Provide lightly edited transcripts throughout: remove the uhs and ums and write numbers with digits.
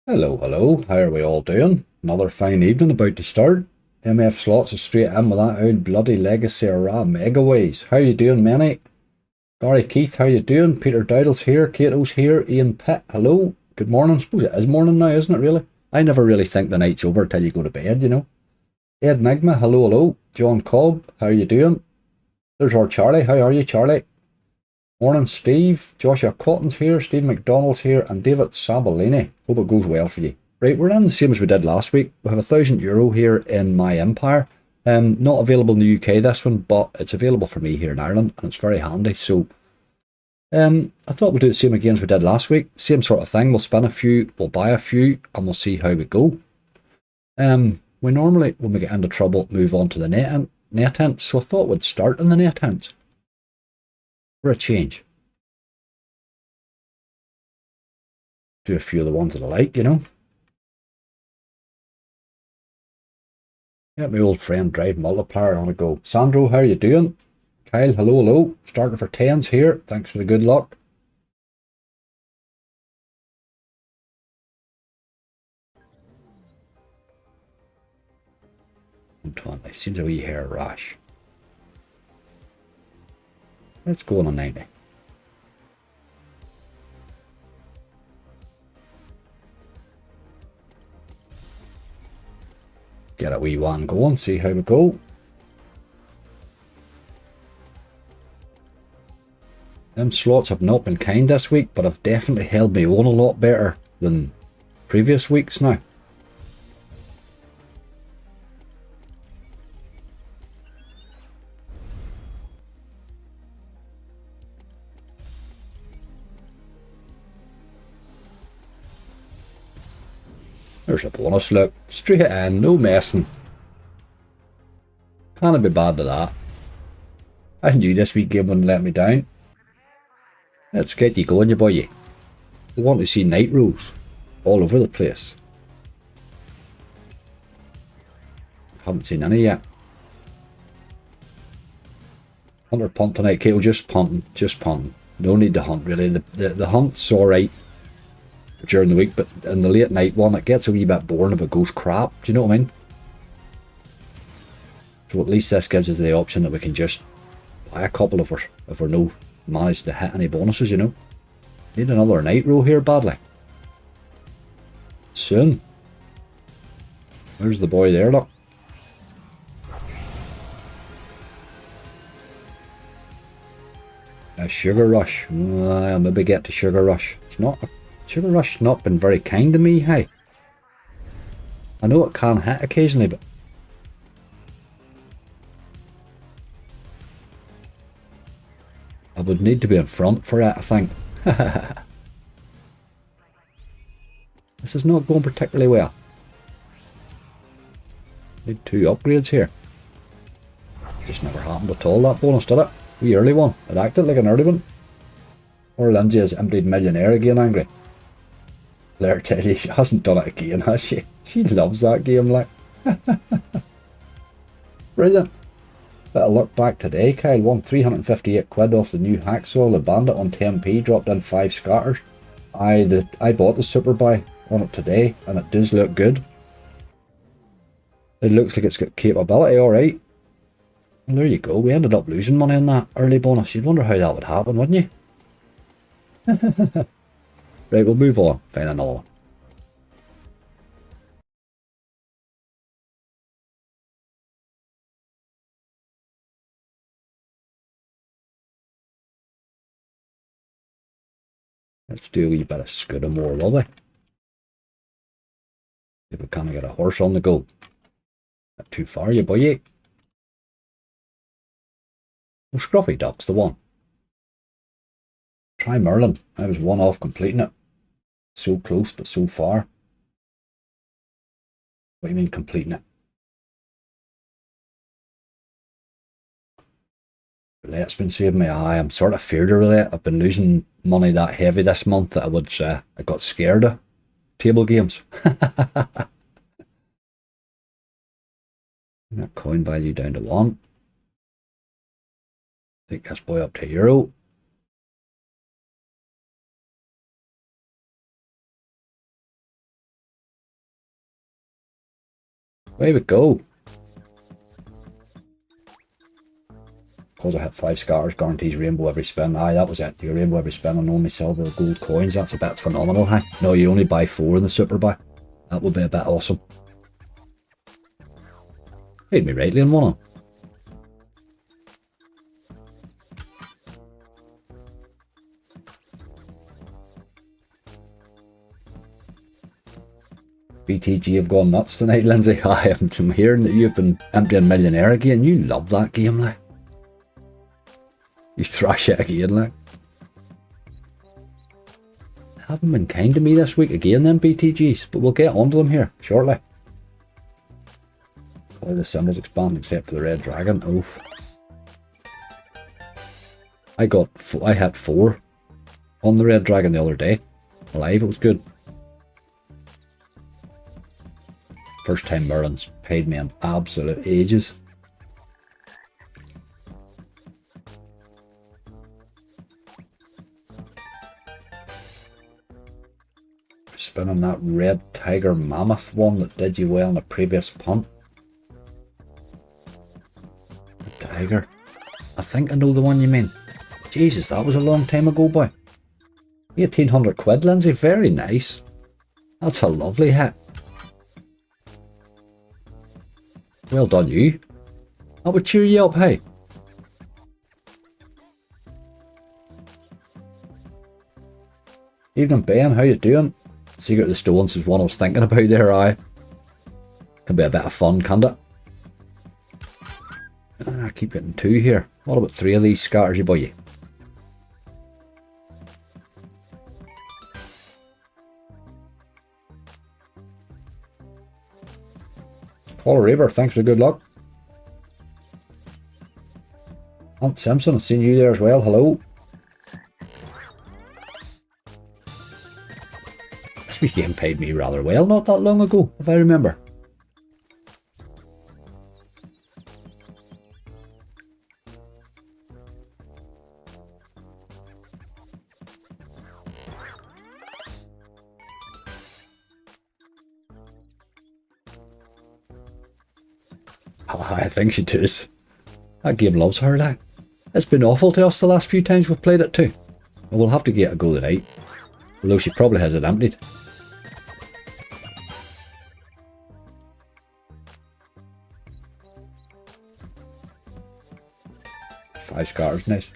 Hello, hello. How are we all doing? Another fine evening about to start. MF Slots is straight in with that old bloody legacy of raw megaways. How you doing, Manny? Gary Keith, how you doing? Peter Dowdle's here. Cato's here. Ian Pitt, hello. Good morning. I suppose it is morning now, isn't it, really? I never really think the night's over till you go to bed, you know. Ed Nigma, hello, hello. John Cobb, how you doing? There's our Charlie. How are you, Charlie? Morning, Steve. Joshua Cotton's here. Steve McDonald's here. And David Sabalini. Hope it goes well for you. Right, we're in the same as we did last week. We have €1,000 here in my empire. Not available in the UK, this one, but it's available for me here in Ireland, and it's very handy. So I thought we'd do the same again as we did last week. Same sort of thing. We'll spin a few, we'll buy a few, and we'll see how we go. We normally, when we get into trouble, move on to the net ends. So I thought we'd start in the net ends for a change. Do a few of the ones that I like, you know. Yeah, my old friend Drive Multiplier on a go. Sandro, how are you doing? Kyle, hello, hello. Starting for tens here. Thanks for the good luck. $120. Seems a wee hair rash. Let's go on a 90. Get a wee one going, see how we go. Them slots have not been kind this week, but I've definitely held my own a lot better than previous weeks now. There's a bonus, look. Straight in, no messing. Can't be bad to that. I knew this week game wouldn't let me down. Let's get you going, you boy. We want to see night rolls all over the place. Haven't seen any yet. Hunter punt tonight, Kato. Just punting, just punting. No need to hunt really. The hunt's alright during the week, but in the late night one, it gets a wee bit boring if it goes crap. Do you know what I mean? So at least this gives us the option that we can just buy a couple if we're no managed to hit any bonuses, you know. Need another night roll here badly. Soon. There's the boy there, look. A sugar rush. I'll maybe get to sugar rush. It's not a sugar rush's not been very kind to me, hey. I know it can hit occasionally, but I would need to be in front for it, I think. This is not going particularly well. Need 2 upgrades here. Just never happened at all, that bonus, did it? Wee early one. It acted like an early one. Or Lindsay has emptied millionaire again, angry. Blair tell you she hasn't done it again, has she? She loves that game, like. Brilliant. Bit of luck back today. Kyle won 358 quid off the new hacksaw. The bandit on 10p dropped in 5 scatters. I bought the super buy on it today, and it does look good. It looks like it's got capability, alright. Well, there you go. We ended up losing money on that early bonus. You'd wonder how that would happen, wouldn't you? Right, we'll move on. Find another one. Let's do a wee bit of Scudamore, will we? If we kind of get a horse on the go. Not too far, you boy. Well, Scruffy Duck's the one. Try Merlin. I was one off completing it. So close, but so far. What do you mean completing it? Roulette's been saving my eye. I'm sort of feared of roulette. I've been losing money that heavy this month that I got scared of table games. That coin value down to 1. Take this boy up to €1. Way we go. Because I hit 5 scatters, guarantees rainbow every spin. Aye, that was it. Your rainbow every spin and only silver or gold coins. That's a bit phenomenal, hey? No, you only buy 4 in the super buy. That would be a bit awesome. Made me rightly in one. BTG have gone nuts tonight, Lindsay. I am hearing that you've been emptying Millionaire again. You love that game, like. You thrash it again, like. They haven't been kind to me this week again, then, BTGs, but we'll get onto them here shortly. All the symbols expand except for the red dragon. Oof. I hit 4 on the red dragon the other day. Alive, it was good. First time Merlin's paid me an absolute ages. Spinning that red tiger mammoth one that did you well in the previous punt. The tiger. I think I know the one you mean. Jesus, that was a long time ago, boy. 1800 quid, Lindsay. Very nice. That's a lovely hit. Well done, you. That would cheer you up, hey? Evening, Ben. How you doing? Secret of the Stones is one I was thinking about there, aye. Can be a bit of fun, can't it? I keep getting 2 here. What about 3 of these scatters, you boy? Caller Raver, thanks for the good luck. Aunt Simpson, I've seen you there as well. Hello. This wee game paid me rather well not that long ago, if I remember. I think she does. That game loves her, like. It's been awful to us the last few times we've played it too. And we'll have to get a go tonight. Although she probably has it emptied. Five scatters, nice.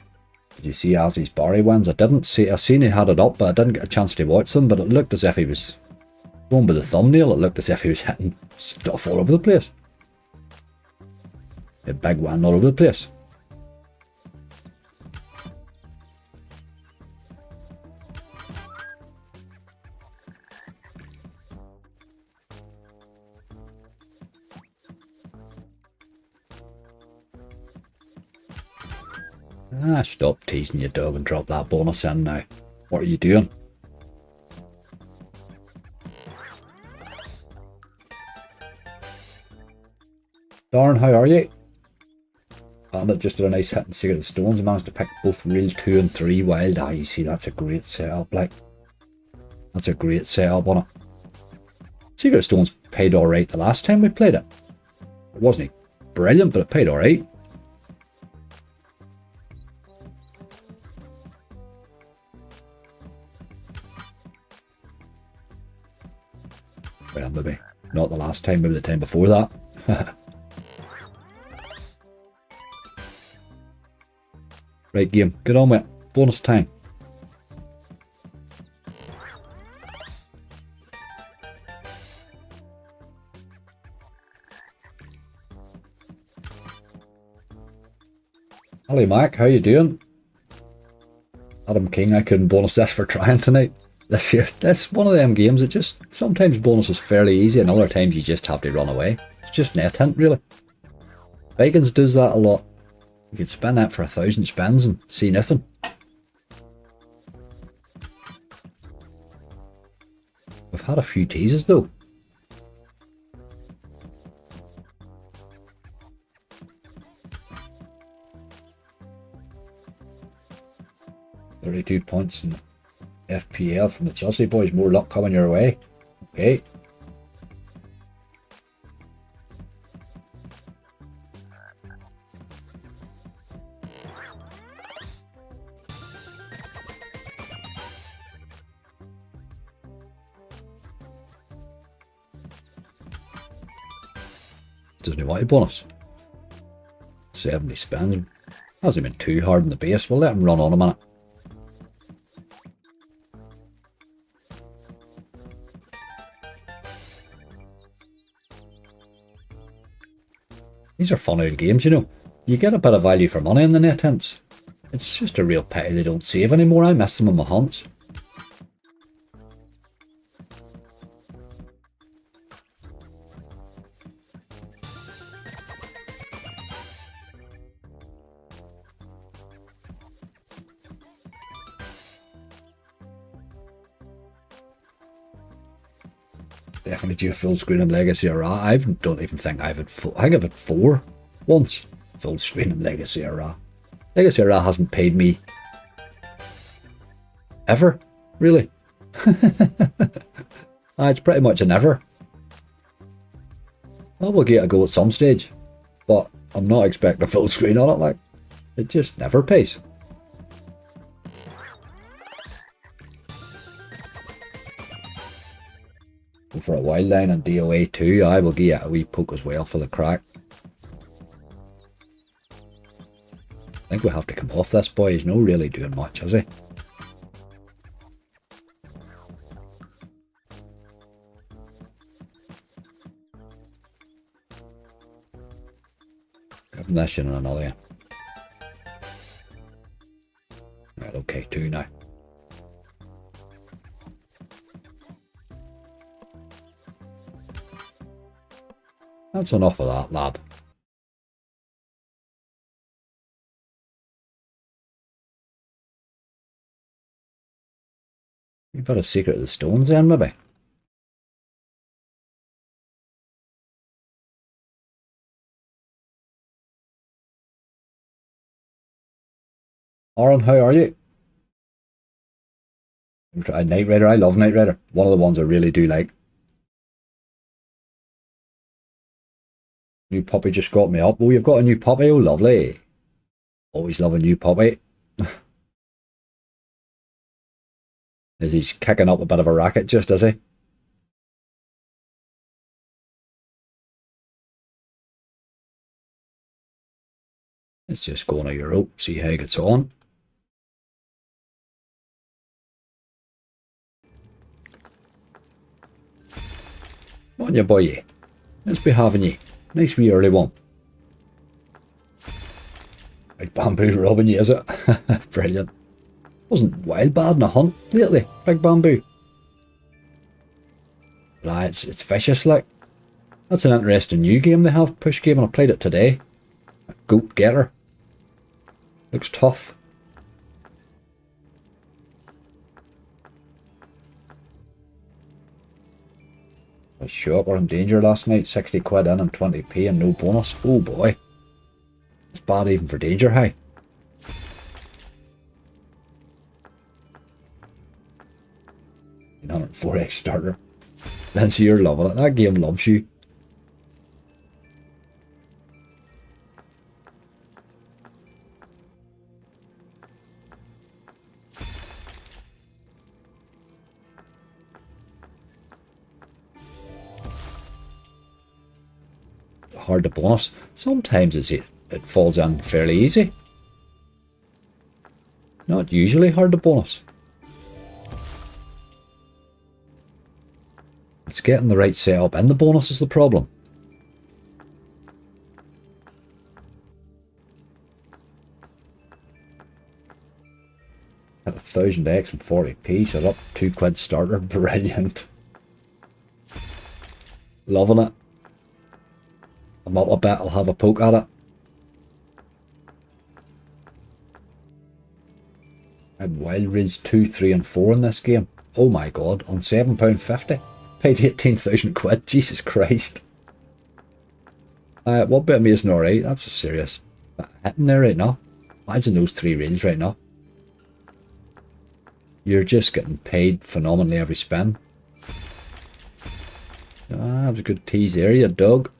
Did you see Ozzy's Barry wins? I didn't see. I seen he had it up, but I didn't get a chance to watch them. But it looked as if he was going by the thumbnail. It looked as if he was hitting stuff all over the place. A big one all over the place. Ah, stop teasing your dog and drop that bonus in now. What are you doing? Darren, how are you? And it just did a nice hit and Secret of the Stones. I managed to pick both reel 2 and 3 wild. Ah, you see, that's a great setup, like. That's a great setup on it. Secret of the Stones paid alright the last time we played it. It wasn't brilliant, but it paid alright. Well, maybe not the last time, maybe the time before that. Right, game, get on with it. Bonus time. Hello Mac, how you doing? Adam King, I couldn't bonus this for trying tonight. This year, that's one of them games that just, sometimes bonus is fairly easy and other times you just have to run away. It's just net hint, really. Vikings does that a lot. You could spin that for 1,000 spins and see nothing. We've had a few teases though. $32 points in FPL from the Chelsea boys. More luck coming your way. Okay. Doesn't he want a bonus? 70 spins. Hasn't been too hard in the base. We'll let him run on a minute. These are fun old games, you know. You get a bit of value for money in the net hints. It's just a real pity they don't save anymore. I miss them on my hunts. Definitely do a full screen of Legacy Era. I don't even think I've had four. I think I've had 4 once. Full screen of Legacy Era. Legacy Era hasn't paid me ever, really. It's pretty much a never. I will get a go at some stage, but I'm not expecting a full screen on it. Like, it just never pays. Go for a wild line and DOA 2. I will get a wee poke as well for the crack. I think we have to come off this boy. He's not really doing much, is he? Give him this and another. Right, okay, 2 now. That's enough of that, lad. You've got a secret of the stones then, maybe? Aaron, how are you? Knight Rider, I love Knight Rider. One of the ones I really do like. New puppy just got me up. Oh, you've got a new puppy? Oh, lovely. Always love a new puppy. As he's kicking up a bit of a racket, just is he? Let's just go on a Euro, see how he gets on. Come on, you boy. Let's be having you. Nice wee early one. Big Bamboo robbing you, is it? Brilliant. Wasn't wild bad in a hunt lately, Big Bamboo. Right, it's vicious like. That's an interesting new game they have, push game, and I played it today. Goat Getter. Looks tough. I was sure we're in danger last night, 60 quid in and 20p and no bonus. Oh boy. It's bad even for danger high. $4x starter. Lindsay, you're loving it. That game loves you. Hard to bonus. Sometimes it falls in fairly easy. Not usually hard to bonus. It's getting the right setup in the bonus is the problem. At 1000x and 40p, so up 2 quid starter. Brilliant. Loving it. I'm up a bit, I'll have a poke at it. I had Wild Raids 2, 3 and 4 in this game. Oh my god, on £7.50. Paid 18,000 quid, Jesus Christ. What bit of me isn't alright? That's a serious hitting there right now. Imagine those 3 reels right now. You're just getting paid phenomenally every spin. That was a good tease there, you dog.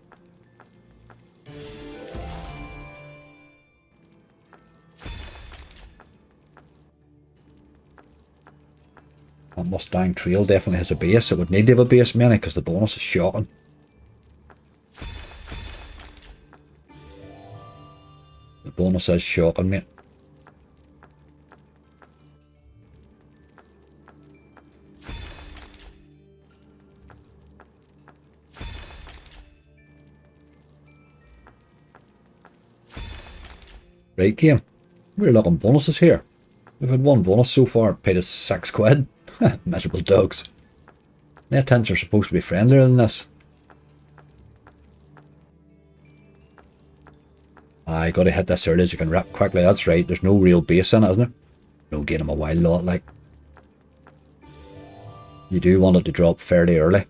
That Mustang Trail definitely has a base. It would need to have a base, many, because the bonus is shocking. bonus is shocking, mate. Right, game. We're looking bonuses here. We've had one bonus so far, paid us 6 quid. Miserable dogs. Their tints are supposed to be friendlier than this. I gotta hit this early as you can rip quickly, that's right. There's no real base in it, isn't there? No, get him a wild lot, like. You do want it to drop fairly early.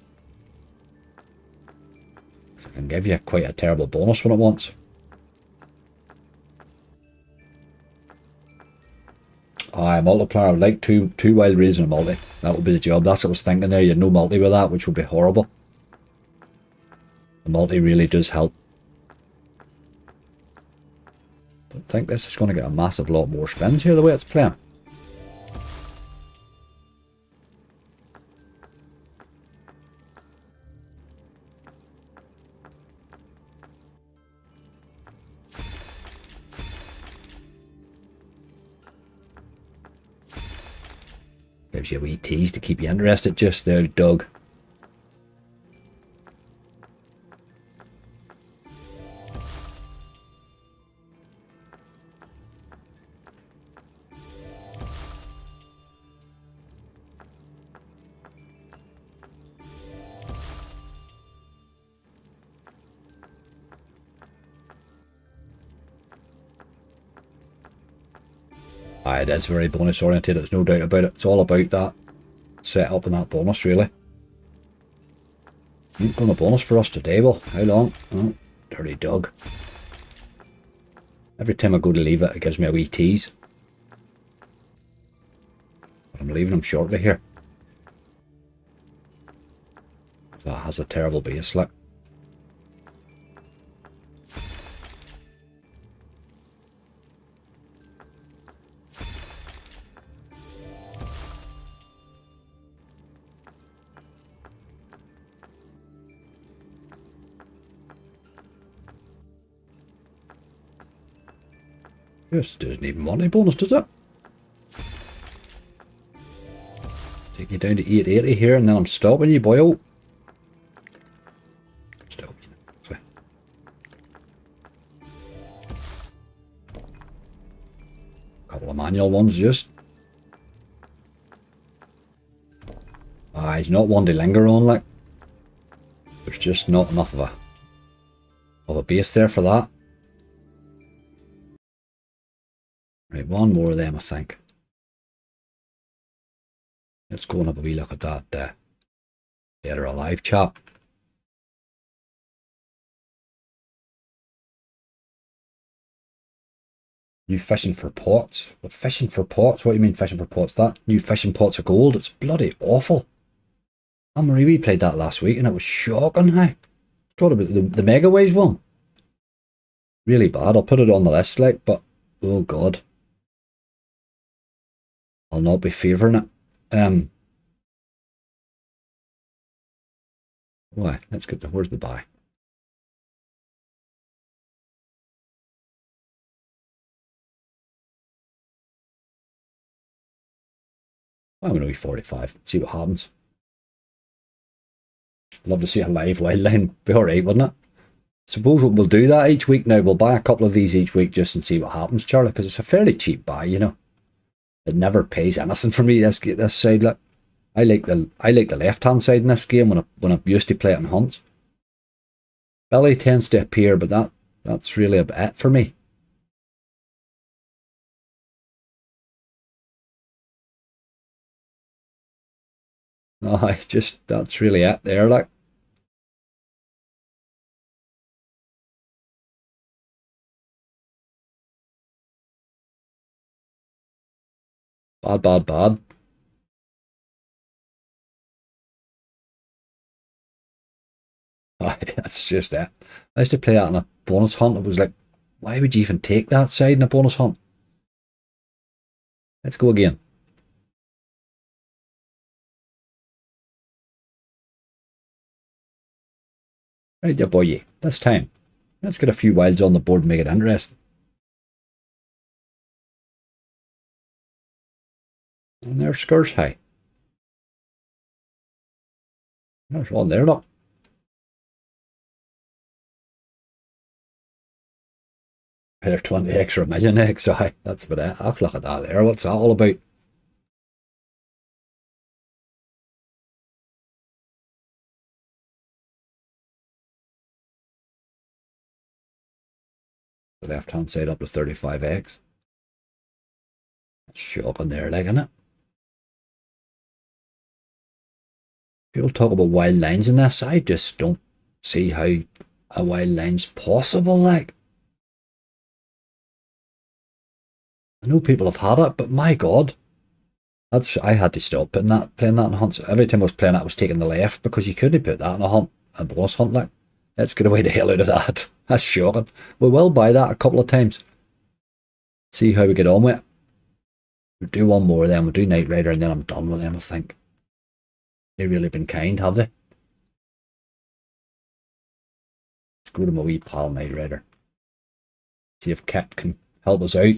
So it can give you quite a terrible bonus when it wants. Aye, multiplier. I would like two wild rays and a multi. That would be the job. That's what I was thinking there. You had no multi with that, which would be horrible. The multi really does help. But I think this is going to get a massive lot more spins here the way it's playing. Gives you a wee tease to keep you interested just there, Doug. Aye, it is very bonus oriented, there's no doubt about it. It's all about that set up and that bonus, really. Ain't going to bonus for us today, well, how long? Oh, dirty dog. Every time I go to leave it, it gives me a wee tease. But I'm leaving him shortly here. That has a terrible base, look. This doesn't even want a bonus, does it? Take you down to 880 here, and then I'm stopping you, boyo. Stop you. Sorry. Couple of manual ones, just. Ah, he's not one to linger on, like. There's just not enough of a base there for that. Right, one more of them, I think. Let's go and have a wee look at that Dead or Alive chat. New fishing for pots. What, fishing for pots? What do you mean fishing for pots? That new fishing pots of gold? It's bloody awful. Anne-Marie, we played that last week and it was shocking, hey? Thought about the Megaways one. Really bad. I'll put it on the list, like, but oh god. I'll not be favouring it. Why? Let's get the, where's the buy? I'm going to be 45. See what happens. Love to see a live wildline. Be alright, wouldn't it? Suppose we'll do that each week now. We'll buy a couple of these each week just and see what happens, Charlie, because it's a fairly cheap buy, you know. It never pays anything for me, this side. Look. I like the left hand side in this game when I used to play it in hunts. Billy tends to appear, but that's really a bit for me. No, that's really it there, like. Bad. That's just it. I used to play that in a bonus hunt. It was like, why would you even take that side in a bonus hunt? Let's go again. Right, yeah, boy, this time. Let's get a few wilds on the board and make it interesting. And there's Scourge High. There's one there, look. There's 20 extra million eggs, so that's about it. I'll look at that there. What's that all about? The left hand side up to 35 eggs. That's shocking there, like, isn't it? People talk about wild lines in this. I just don't see how a wild line's possible, like. I know people have had it, but my God. I had to stop playing that in hunts. Every time I was playing it, I was taking the left because you couldn't put that in a hunt, a bonus hunt, like. Let's get away the hell out of that. That's shocking. We will buy that a couple of times. See how we get on with it. We'll do one more then. We'll do Night Rider and then I'm done with them, I think. They've really been kind, have they? Let's go to my wee pal Night Rider. See if Cat can help us out.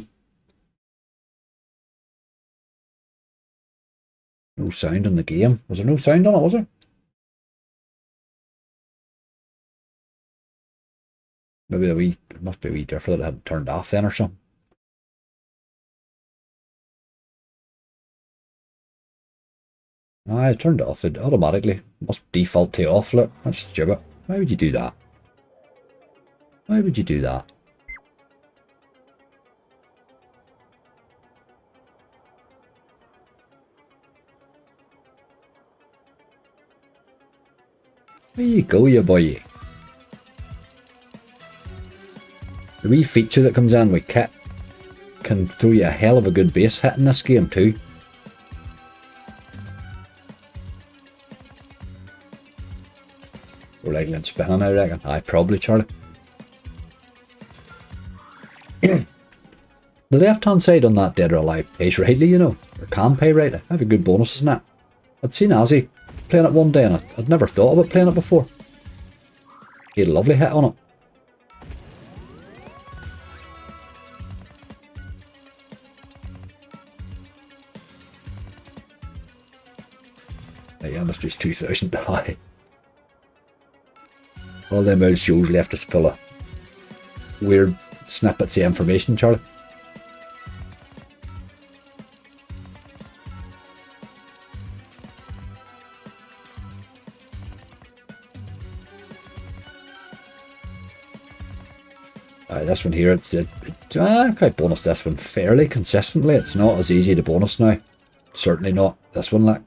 No sound in the game. Was there no sound on it, was there? Maybe it must be a wee different that it had turned off then or something. I turned it off. It automatically must default to off. Look, that's stupid. Why would you do that? Why would you do that? There you go, you boy. The wee feature that comes in with Kit can throw you a hell of a good base hit in this game too. We're likely in spinning, I reckon. Aye, probably, Charlie. The left hand side on that Dead or Alive pays rightly, you know. Or can pay rightly. I have a good bonus, isn't it? I'd seen Azzy playing it one day and I'd never thought about playing it before. He had a lovely hit on it. Yeah, Mystery's 2000 high. All them old shows left us full of weird snippets of information, Charlie. This one here, I quite bonus this one fairly consistently. It's not as easy to bonus now. Certainly not this one, like.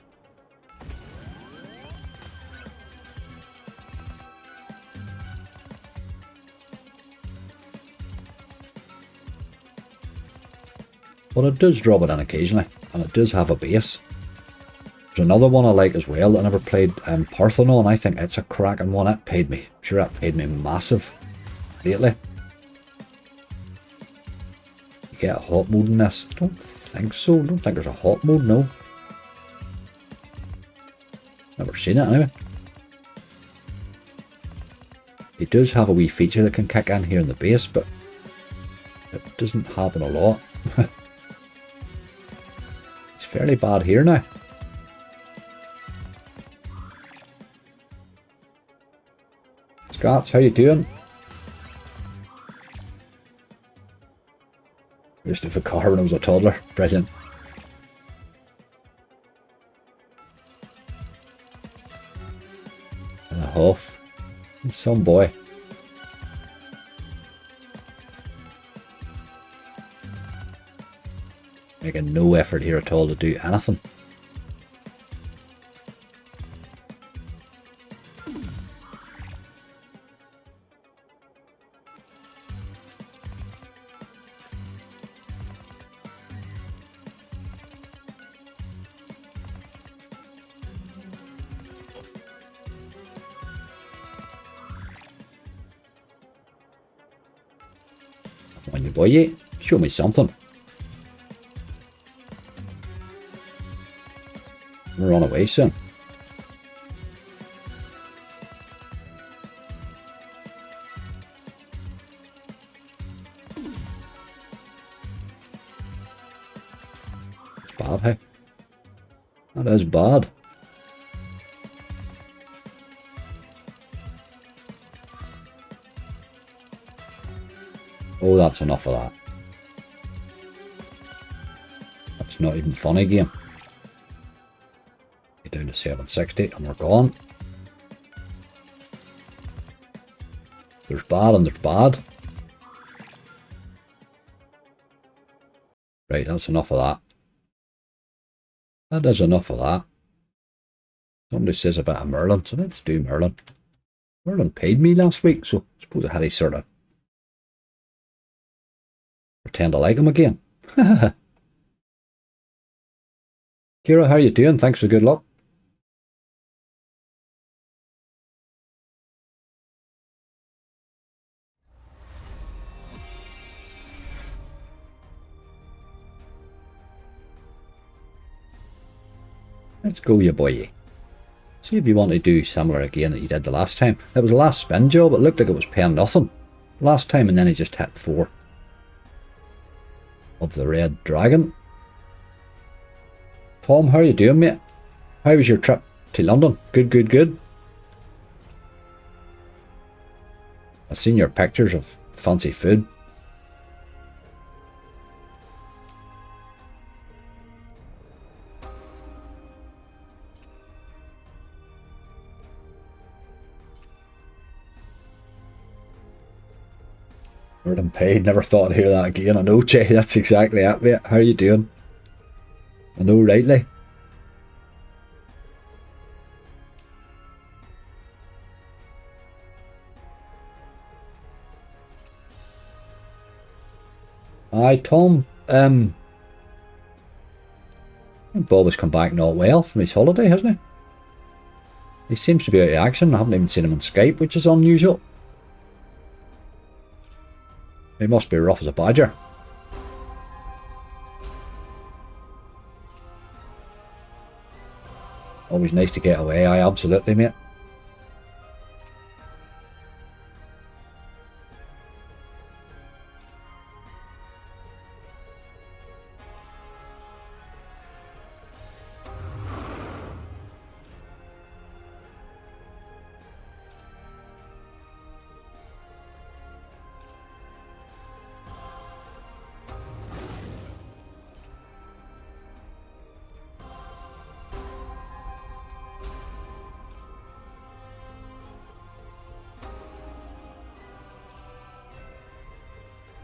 But it does drop it in occasionally, and it does have a base. There's another one I like as well that I never played, Parthenon. I think it's a cracking one. It paid me, sure, it paid me massive lately. You get a hot mode in this? I don't think so. I don't think there's a hot mode, no. Never seen it anyway. It does have a wee feature that can kick in here in the base, but it doesn't happen a lot. It's fairly bad here now. Scots, how you doing? I used to have a car when I was a toddler. Brilliant. And a half. Some boy. Making no effort here at all to do anything. On you boy, show me something. We're on away soon. It's bad, hey? That is bad. Oh, that's enough of that. That's not even funny game. Get down to 760 and we're gone. There's bad and there's bad. Right, that's enough of that. That is enough of that. Somebody says a bit of Merlin, so let's do Merlin. Merlin paid me last week, so I suppose I had to sort of pretend to like him again. Kira, how you doing? Thanks for good luck. Let's go, you boy. See if you want to do similar again that you did the last time. It was the last spin job. It looked like it was paying nothing last time, and then he just hit 4 of the red dragon. Tom, how are you doing, mate? How was your trip to London? Good, good, good. I've seen your pictures of fancy food. Merlin paid, never thought I'd hear that again. I know, Jay, that's exactly it, mate. How are you doing? I know, rightly. Aye, Tom. Bob has come back not well from his holiday, hasn't he? He seems to be out of action. I haven't even seen him on Skype, which is unusual. He must be rough as a badger. Always nice to get away. Aye, absolutely, mate.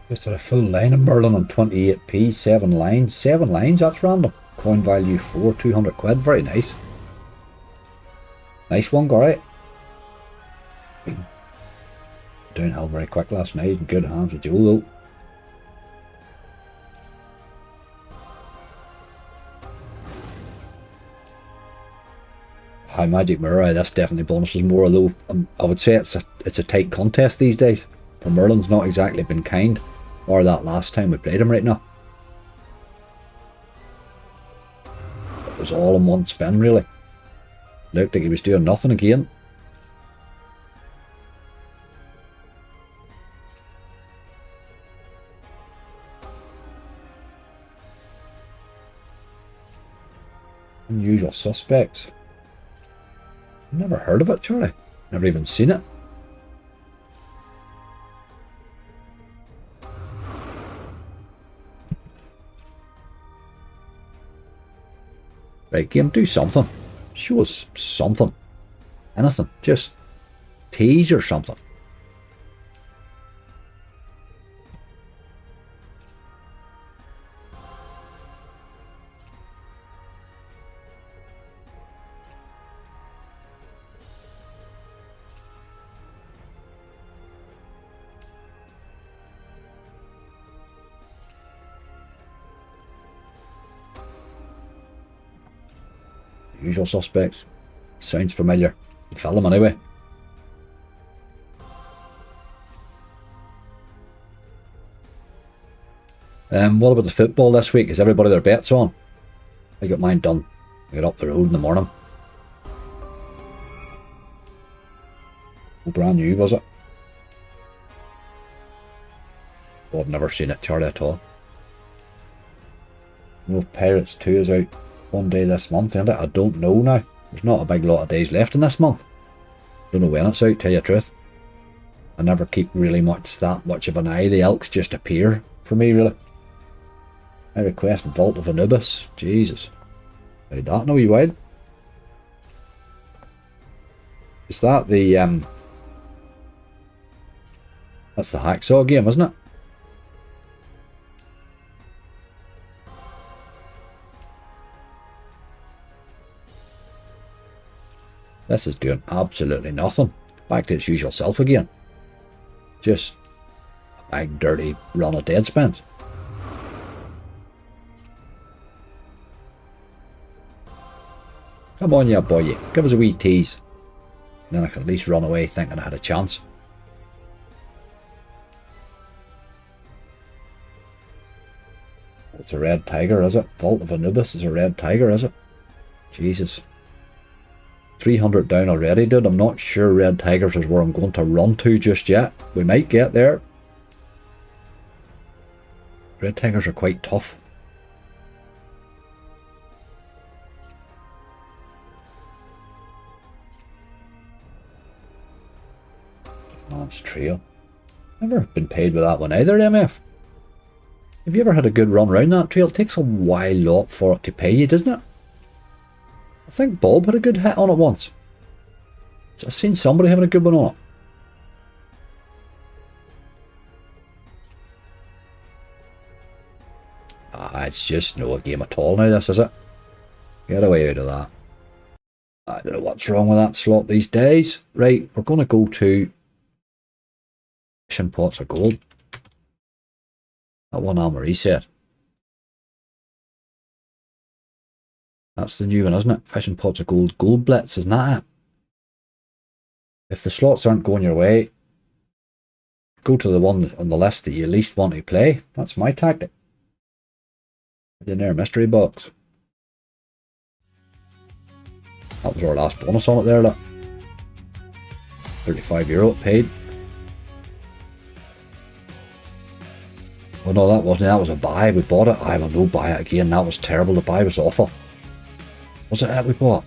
Just had a full line of Merlin on 28p, 7 lines. 7 lines, that's random. Coin value 4, 200 quid, very nice. Nice one, Gary. Downhill very quick last night, in good hands with Joe though. High Magic Mirror, this definitely bonuses more, although I would say it's a tight contest these days. For Merlin's not exactly been kind. Or that last time we played him right now. It was all in one spin, really. Looked like he was doing nothing again. Unusual Suspects. Never heard of it, Charlie. Never even seen it. Right, game, do something. Show us something. Anything. Just tease or something. Usual Suspects. Sounds familiar. Film anyway. What about the football this week? Is everybody their bets on? I got mine done. I got up the road in the morning. Oh, brand new, was it? Oh, I've never seen it, Charlie, at all. No, Pirates 2 is out. one day this month, isn't it? I don't know now. There's not a big lot of days left in this month. Don't know when it's out, tell you the truth. I never keep really that much of an eye. The elks just appear for me, really. I request Vault of Anubis. Jesus. Played that in a wee while. Is that the that's the hacksaw game, isn't it? This is doing absolutely nothing. Back to its usual self again. Just a big dirty run of dead spins. Come on, you boy, you. Give us a wee tease. And then I can at least run away thinking I had a chance. It's a red tiger, is it? Vault of Anubis is a red tiger, is it? Jesus. 300 down already, dude. I'm not sure red tigers is where I'm going to run to just yet. We might get there. Red tigers are quite tough. Lance Trail. Never been paid with that one either, MF. Have you ever had a good run round that trail? It takes a while lot for it to pay you, doesn't it? I think Bob had a good hit on it once. So I've seen somebody having a good one on it. It's just no game at all now, this, is it? Get away out of that. I don't know what's wrong with that slot these days. Right, we're going to go to Fishing Pots of Gold. That one armor reset. That's the new one, isn't it? Fishing Pots of Gold. Gold Blitz, isn't that it? If the slots aren't going your way, go to the one on the list that you least want to play. That's my tactic. In there, mystery box. That was our last bonus on it there, look. €35 it paid. Oh no, that wasn't. That was a buy. We bought it. I will no buy it again. That was terrible. The buy was awful. Was it that we bought?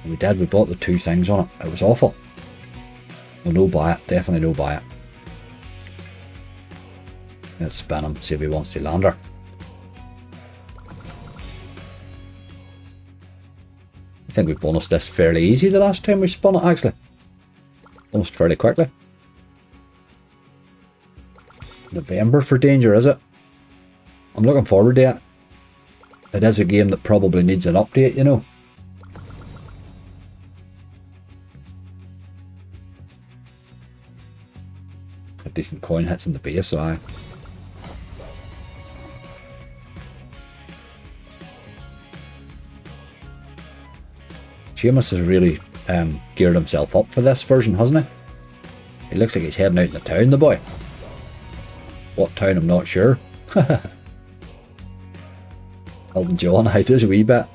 We did. We bought the two things on it. It was awful. Well, no buy it. Definitely no buy it. Let's spin him. See if he wants to land her. I think we bonused this fairly easy the last time we spun it, actually. Bonused fairly quickly. November for Danger, is it? I'm looking forward to it. It is a game that probably needs an update, you know. A decent coin hits in the base, so aye. Seamus has really geared himself up for this version, hasn't he? He looks like he's heading out in the town, the boy. What town, I'm not sure. Elton John, I does a wee bit.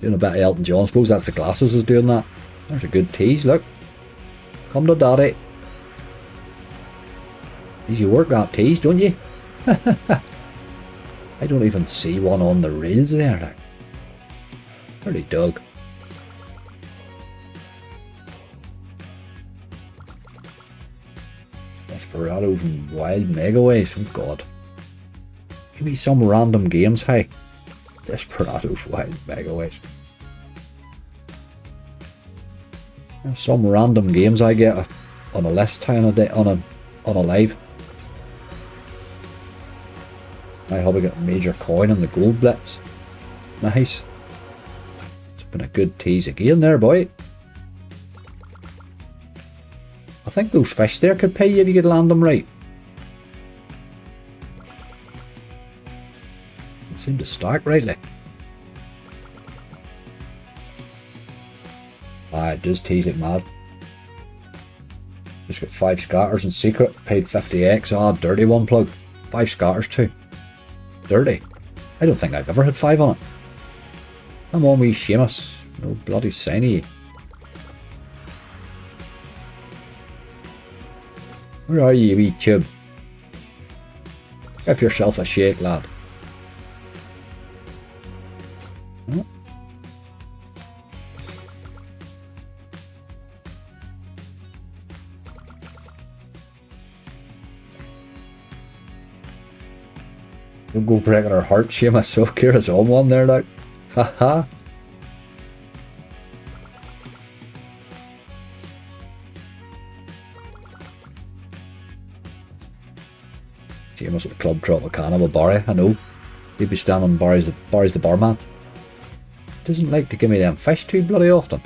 Doing a bit of Elton John. I suppose that's the glasses is doing that. There's a good tease, look. Come to daddy. You work that tease, don't you? I don't even see one on the reels there. Like. Pretty dug. Desperados and Wild Megaways, oh god. Give me some random games, hey. Desperados, Wild Megaways. Some random games I get on a list on a day, on a live. My hobby got a major coin on the Gold Blitz. Nice. It's been a good tease again there, boy. I think those fish there could pay you if you could land them right. They seem to stack rightly. Ah, it does tease like mad. Just got 5 scatters in secret, paid 50x. Ah, dirty one plug. 5 scatters too. Dirty. I don't think I've ever had 5 on it. Come on, wee Seamus. No bloody sign of you. Where are you, wee tube? Give yourself a shake, lad. Don't go breaking her heart, Seamus. So Kira's on one there, like. Haha. Seamus at the club Tropicana with Barry, I know. He'd be standing Barry's the barman. Doesn't like to give me them fish too bloody often.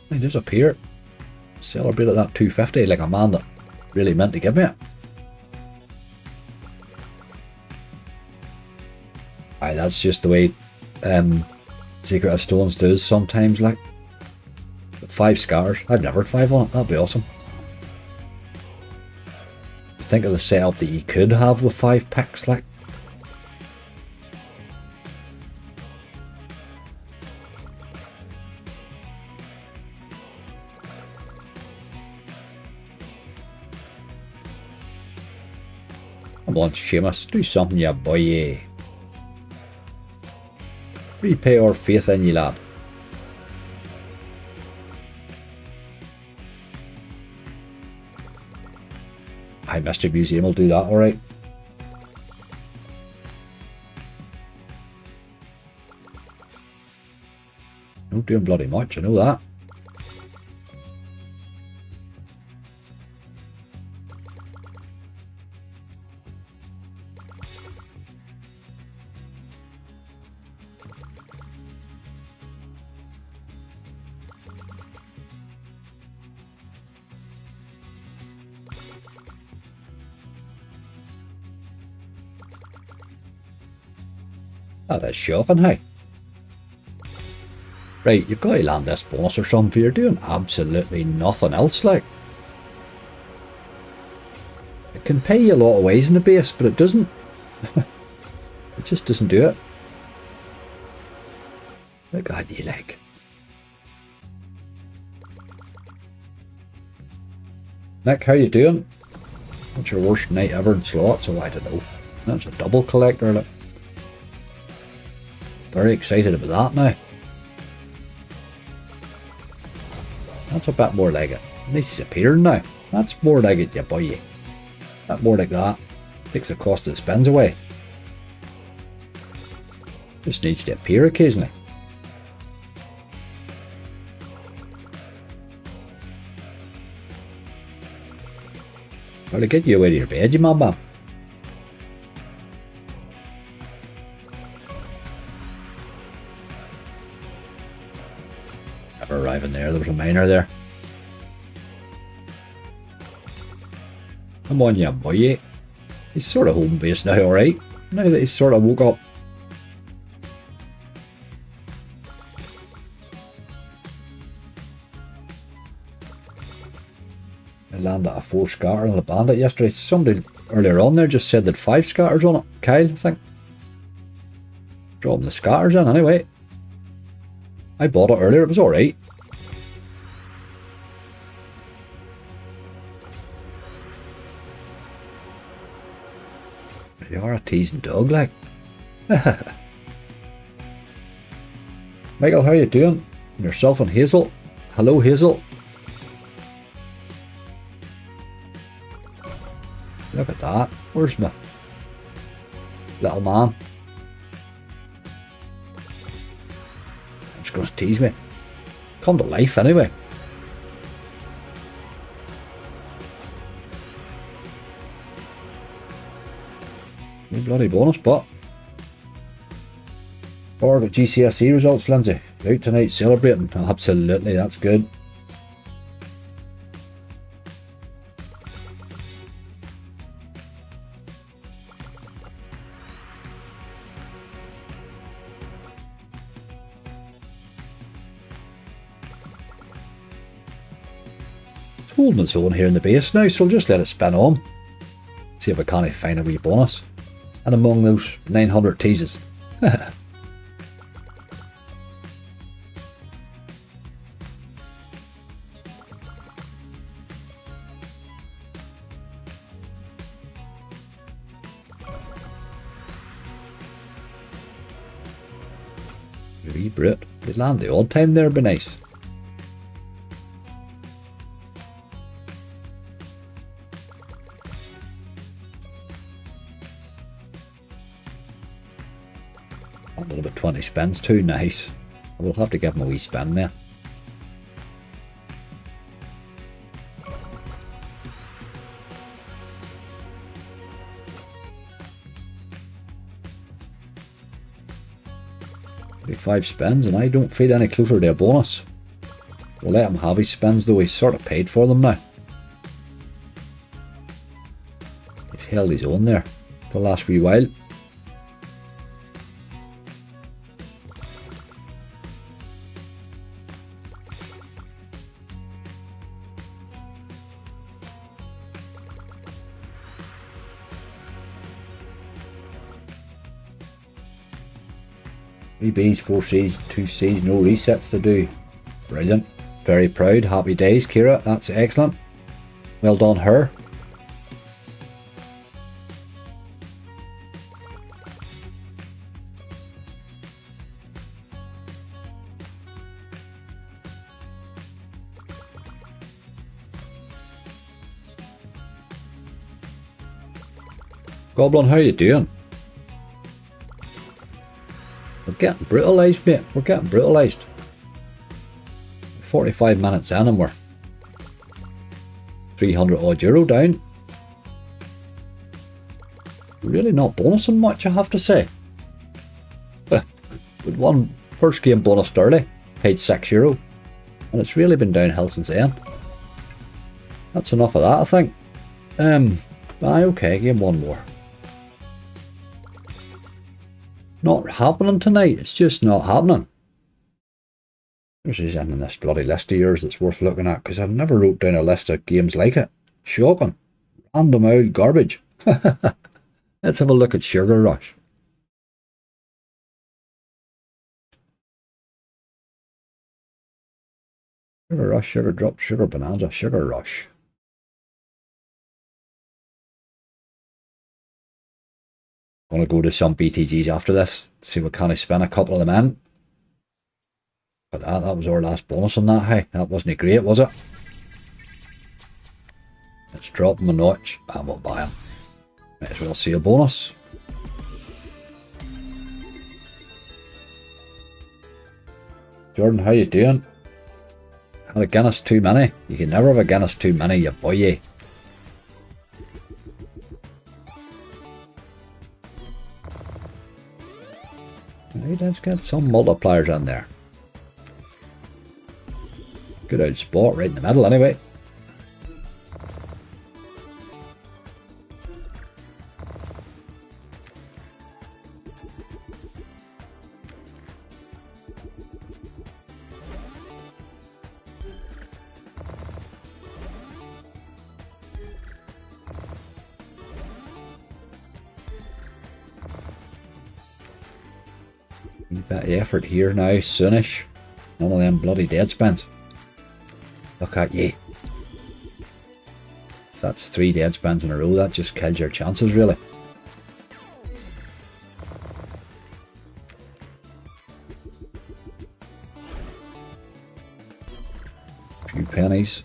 He does appear. Celebrated that 250 like a man that really meant to give me it. Aye, that's just the way Secret of Stones does sometimes, like. With 5 scars. I've never had 5 on it, that'd be awesome. Think of the setup that you could have with 5 picks, like. Come on, Seamus, do something, ya boy. Repay our faith in you, lad. Aye, Mr. Museum will do that, alright. Not doing bloody much, I know that. That is shocking, hey. Right, you've got to land this bonus or something. You're doing absolutely nothing else, like. It can pay you a lot of ways in the base, but it doesn't. It just doesn't do it. Look at you, like. Nick, how you doing? What's your worst night ever in slots? Oh, I don't know. That's a double collector, like. Very excited about that now. That's a bit more like it. At least he's appearing now. That's more like it, you boy. That more like that. Takes the cost of the spins away. Just needs to appear occasionally. Well, to get you away to your bed, you man. Arriving there was a miner there. Come on, you boy. He's sort of home base now, alright. Now that he's sort of woke up. I landed a 4 scatter on the bandit yesterday. Somebody earlier on there just said that 5 scatters on it. Kyle, I think. Dropping the scatters in anyway. I bought it earlier, it was alright. You are a teasing dog, like. Michael, how you doing? Yourself and Hazel. Hello, Hazel. Look at that. Where's my little man? I'm just going to tease me. Come to life anyway. No bloody bonus, but. Or got GCSE results, Lindsay. Out tonight celebrating. Absolutely, that's good. It's holding its own here in the base now, so I'll just let it spin on. See if I can't find a wee bonus. And among those 900 teases. The wee brute. He'd land the odd time there, be nice. A little bit 20 spins too nice. We'll have to give him a wee spin there. Five spins and I don't feel any closer to a bonus. We'll let him have his spins though, he's sort of paid for them now. He's held his own there for the last wee while. Three Bs, 4 Cs, 2 Cs, no resets to do. Brilliant. Very proud. Happy days, Kira. That's excellent. Well done, her. Goblin, how you doing? We're getting brutalised, mate. We're getting brutalised. 45 minutes in and we're 300 odd euro down. Really not bonusing much, I have to say. With one first game bonus early, paid €6, and it's really been downhill since then. That's enough of that, I think. Okay, game one more. Not happening tonight, it's just not happening. There's anything in this bloody list of yours that's worth looking at, because I've never wrote down a list of games like it. Shocking. Random old garbage. Let's have a look at Sugar Rush. Sugar Rush, Sugar Drop, Sugar Bonanza, Sugar Rush. I'm going to go to some BTGs after this, see what can I spin a couple of them in. But that was our last bonus on that, hey. That wasn't great, was it? Let's drop them a notch and we'll buy them. Might as well see a bonus. Jordan, how you doing? Had a Guinness too many? You can never have a Guinness too many, you boy. Right, let's get some multipliers in there. Good old spot right in the middle anyway. A bit of effort here now, soonish. None of them bloody dead spins. Look at ye. That's 3 dead spins in a row, that just kills your chances really. A few pennies.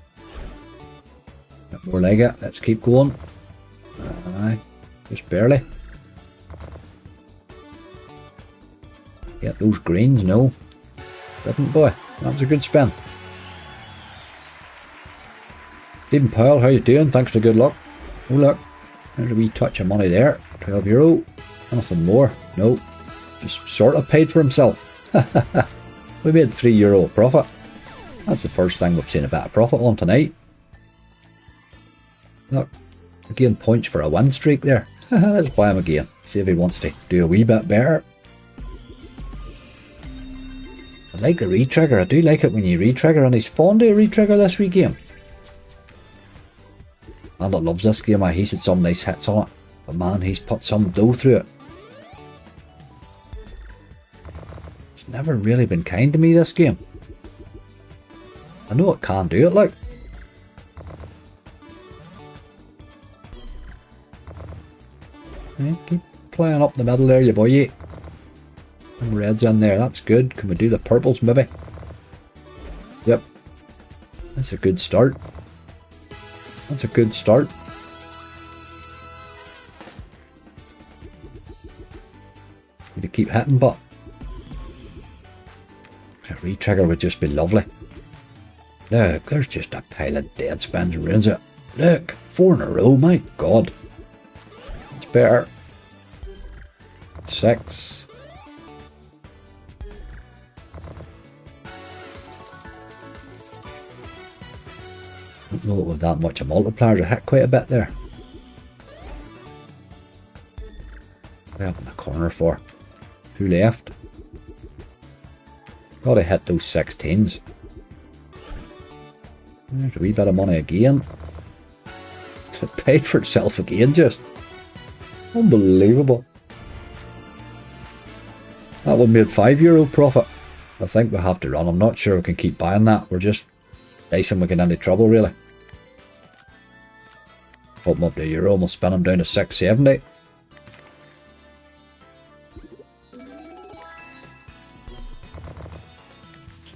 Bit more like it, let's keep going. Aye, just barely. Get those greens, no. Didn't, boy. That was a good spin. Stephen Powell, how you doing? Thanks for good luck. Oh look, there's a wee touch of money there. €12. Anything more? No. Just sort of paid for himself. We made €3 profit. That's the first thing we've seen a bit of profit on tonight. Look, again points for a win streak there. Let's buy him again. See if he wants to do a wee bit better. I like the retrigger. I do like it when you retrigger, and he's fond of a retrigger this wee game. And it loves this game. He's had some nice hits on it, but man, he's put some dough through it. It's never really been kind to me, this game. I know it can do it, like. Yeah, keep playing up the middle there, you boy. Red's in there. That's good. Can we do the purples maybe? Yep. That's a good start. That's a good start. Need to keep hitting, but a retrigger would just be lovely. Look, there's just a pile of dead spins ruins it. Look, 4 in a row, my god. It's better. 6. I don't know with that much of multipliers, I hit quite a bit there. Way up in the corner for 2 left. Gotta hit those 16s. There's a wee bit of money again. It paid for itself again, just unbelievable. That one made €5 profit. I think we have to run. I'm not sure we can keep buying that. We're just dicing we get into trouble really. Put them up to €1 and we'll spin them down to 6.70.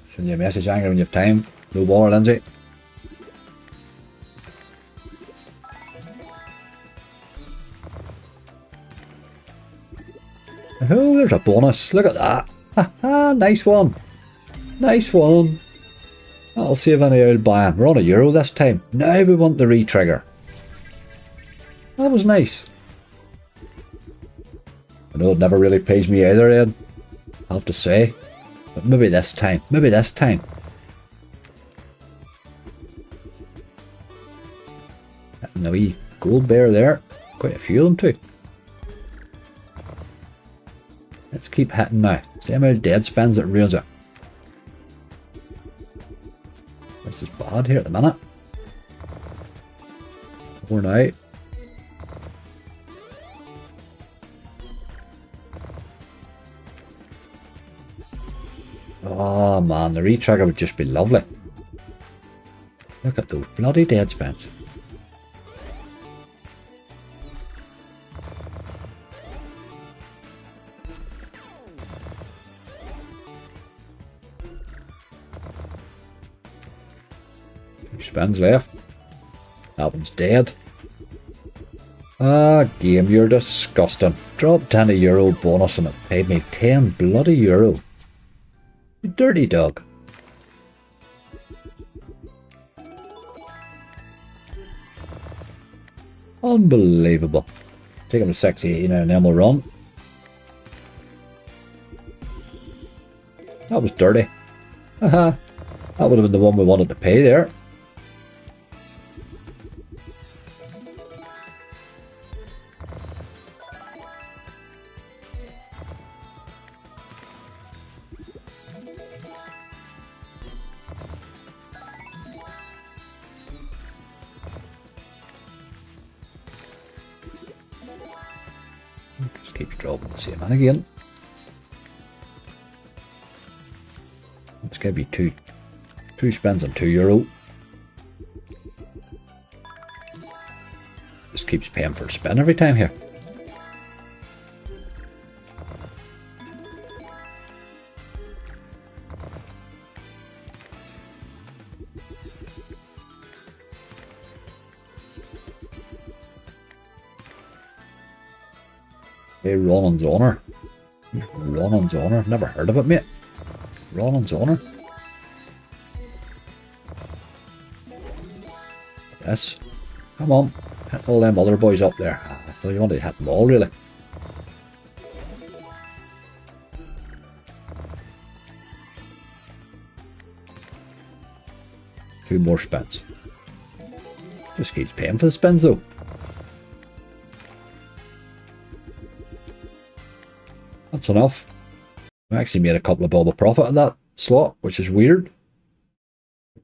Send you a message angry when you have time. No bother, Lindsay. Oh, there's a bonus. Look at that. Haha, nice one. Nice one. That'll save any old buying. We're on €1 this time. Now we want the re-trigger. That was nice. I know it never really pays me either, Ed. I have to say. But maybe this time. Maybe this time. And a wee gold bear there. Quite a few of them too. Let's keep hitting now. See how many dead spins that ruins it. This is bad here at the minute. We're now. Oh man, the retrigger would just be lovely. Look at those bloody dead spins. Spins left. That one's dead. Ah, game, you're disgusting. Dropped €10 bonus and it paid me €10 bloody. You dirty dog. Unbelievable. Take him to 6.80 now and then we'll run. That was dirty. Haha. That would have been the one we wanted to pay there. Just keeps dropping the same one again. It's going to be two spins and €2. Just keeps paying for a spin every time here. Hey, Ronan's Honor. Ronan's Honor. I've never heard of it, mate. Ronan's Honor. Yes. Come on. Hit all them other boys up there. I thought you wanted to hit them all, really. Two more spins. Just keeps paying for the spins, though. That's enough. We actually made a couple of bob of profit at that slot, which is weird.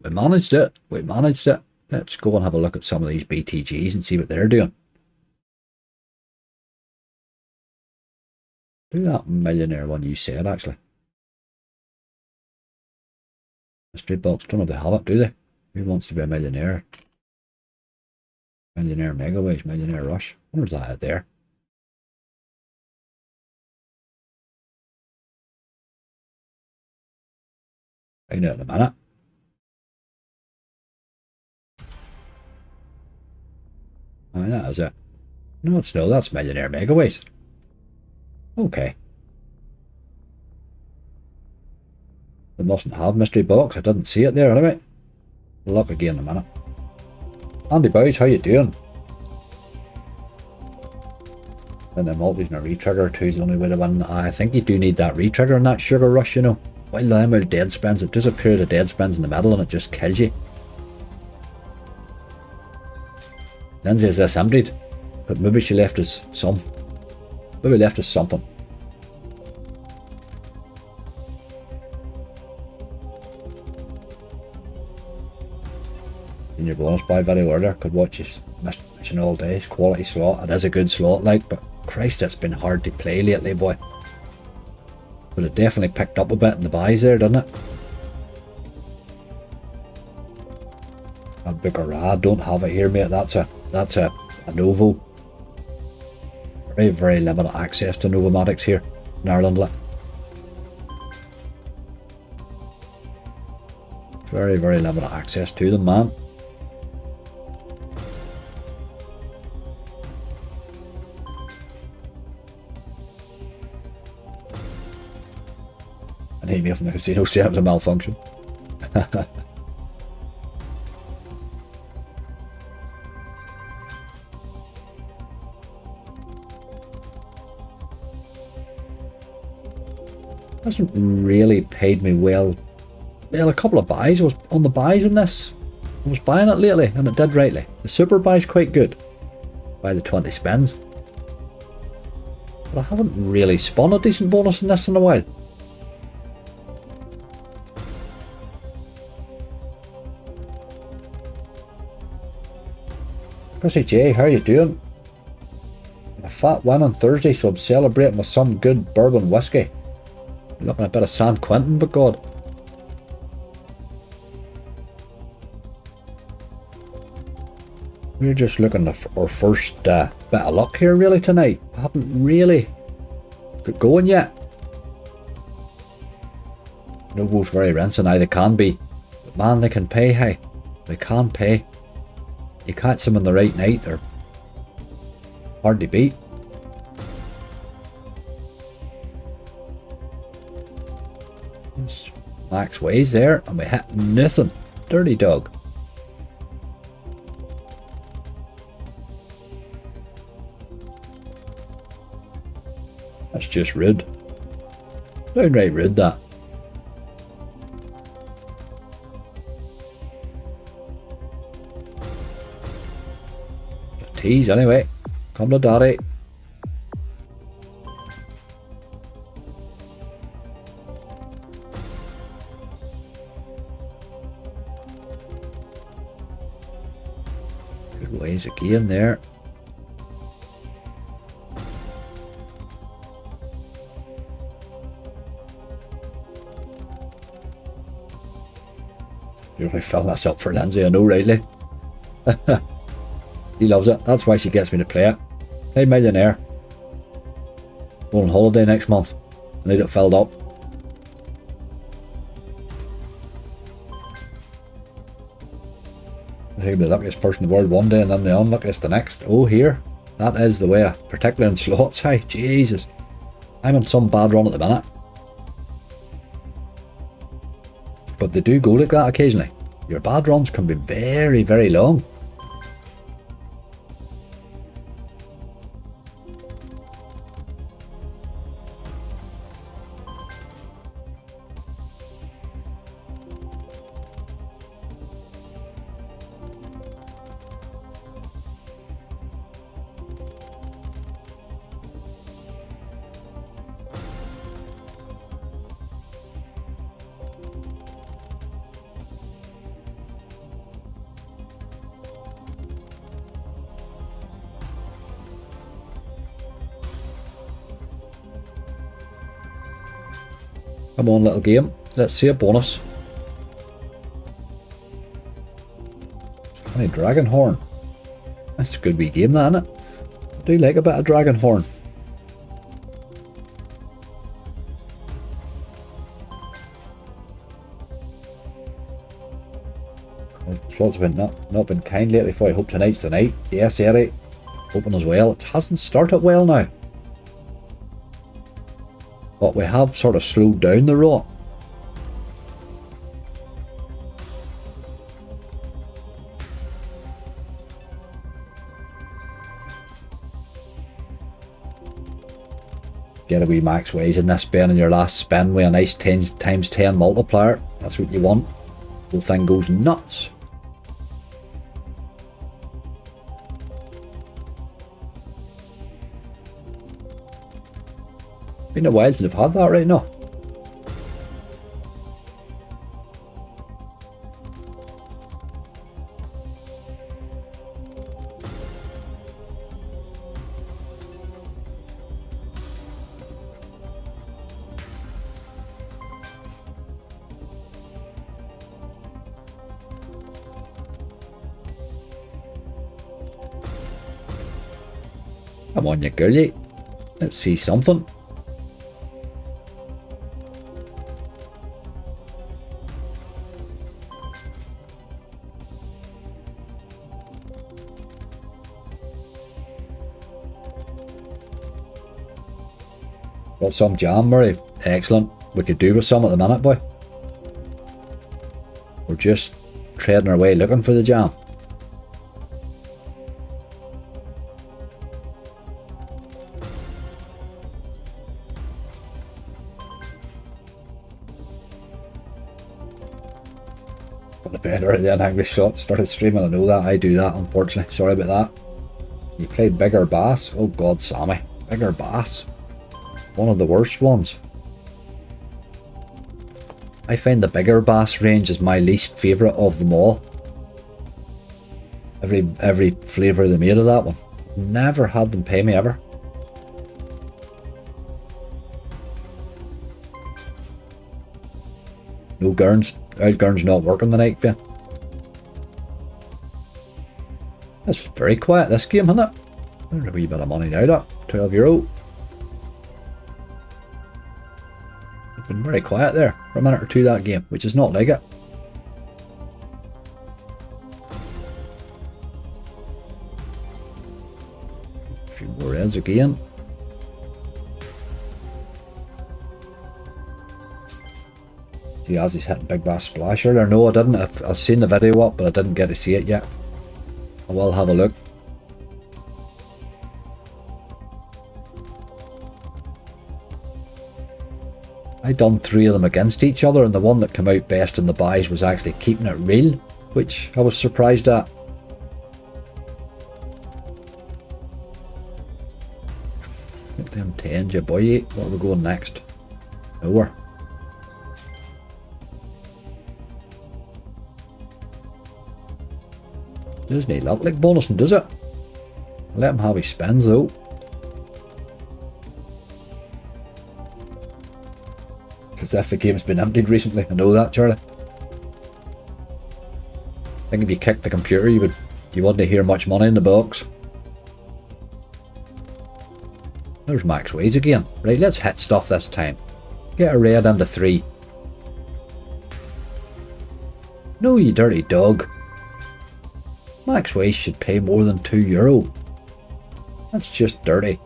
We managed it. We managed it. Let's go and have a look at some of these BTGs and see what they're doing. Do that millionaire one you said, actually. Mystery box, don't know if they have it, do they? Who wants to be a millionaire? Millionaire Megaways, Millionaire Rush. Where's that out there? I know in a minute. Oh, that is it. No, it's no, that's Millionaire Megaways. Okay. They mustn't have mystery box. I didn't see it there anyway. Look again in a minute. Andy Boys, how you doing? And the multis and a retrigger too is the only way to win. I think you do need that retrigger in that sugar rush, you know. While the amount of dead spins, it does a period of dead spins in the middle and it just kills you. Lindsay, is this emptied? But maybe she left us some. Maybe left us something. In your bonus buy very order, could watch you mission all day. Quality slot. It is a good slot, like, but Christ, it's been hard to play lately, boy. But it definitely picked up a bit in the buys there, didn't it? A Bucara, don't have it here, mate. That's a Novo. Very, very limited access to Novomatics here in Ireland. Like. Very, very limited access to them, man. And email from the casino said it was a malfunction. Hasn't really paid me well. Well, a couple of buys. I was on the buys in this. I was buying it lately and it did rightly. The super buy's quite good. Buy the 20 spins. But I haven't really spun a decent bonus in this in a while. Chrissy J, how are you doing? A fat win on Thursday, so I'm celebrating with some good bourbon whiskey. Looking a bit of San Quentin, but God. We're just looking at our first bit of luck here really tonight. I haven't really got going yet. Novo's very rinsing, they can be. But man, they can pay, hey. They can pay. You catch them on the right night, they're hard to beat. Max Ways there, and we hit nothing. Dirty dog. That's just rude. Downright rude, that. Tease anyway. Come to daddy. Good ways again there. You really fill this up for Lindsay, I know, rightly. He loves it. That's why she gets me to play it. Hey, Millionaire. Going on holiday next month. I need it filled up. I'll be the luckiest person in the world one day and then the unluckiest the next. Oh, here. That is the way, particularly in slots. Hey, Jesus. I'm on some bad run at the minute. But they do go like that occasionally. Your bad runs can be very, very long. Come on, little game. Let's see a bonus. Honey, Dragon Horn. That's a good wee game, that, isn't it? I do like a bit of Dragon Horn. Slots have been not been kind lately for I hope tonight's the night. Yes, Eddie. Hoping as well. It hasn't started well now. But we have sort of slowed down the rot. Get a wee max ways in this Ben in your last spin with a nice 10 times 10 multiplier. That's what you want. The whole thing goes nuts. Been a while since I've had that right now. Come on, you girlie. Let's see something. Got some jam, Murray. Excellent. We could do with some at the minute, boy. We're just treading our way looking for the jam. Got a better than angry shot. Started streaming. I know that. I do that, unfortunately. Sorry about that. You played bigger bass? Oh God, Sammy. Bigger bass. One of the worst ones. I find the bigger bass range is my least favourite of them all. Every flavour they made of that one. Never had them pay me ever. No gurns. Out gurns not working tonight, Finn. That's very quiet this game, isn't it? There's a wee bit of money now, that. €12. It's been very quiet there for a minute or two, that game, which is not like it. A few more reds again. See, as he's hitting big bass splash earlier. No, I didn't. I've seen the video up, but I didn't get to see it yet. I will have a look. I done 3 of them against each other, and the one that came out best in the buys was actually keeping it real, which I was surprised at. Get them 10s, ya boy. Where are we going next? Nowhere. Doesn't look like bonusing, does it? Let him have his spins though. As if the game's been emptied recently. I know that, Charlie. I think if you kicked the computer, you wouldn't hear much money in the box. There's max ways again. Right, let's hit stuff this time. Get a red and a 3. No, you dirty dog. Max waste should pay more than €2. That's just dirty.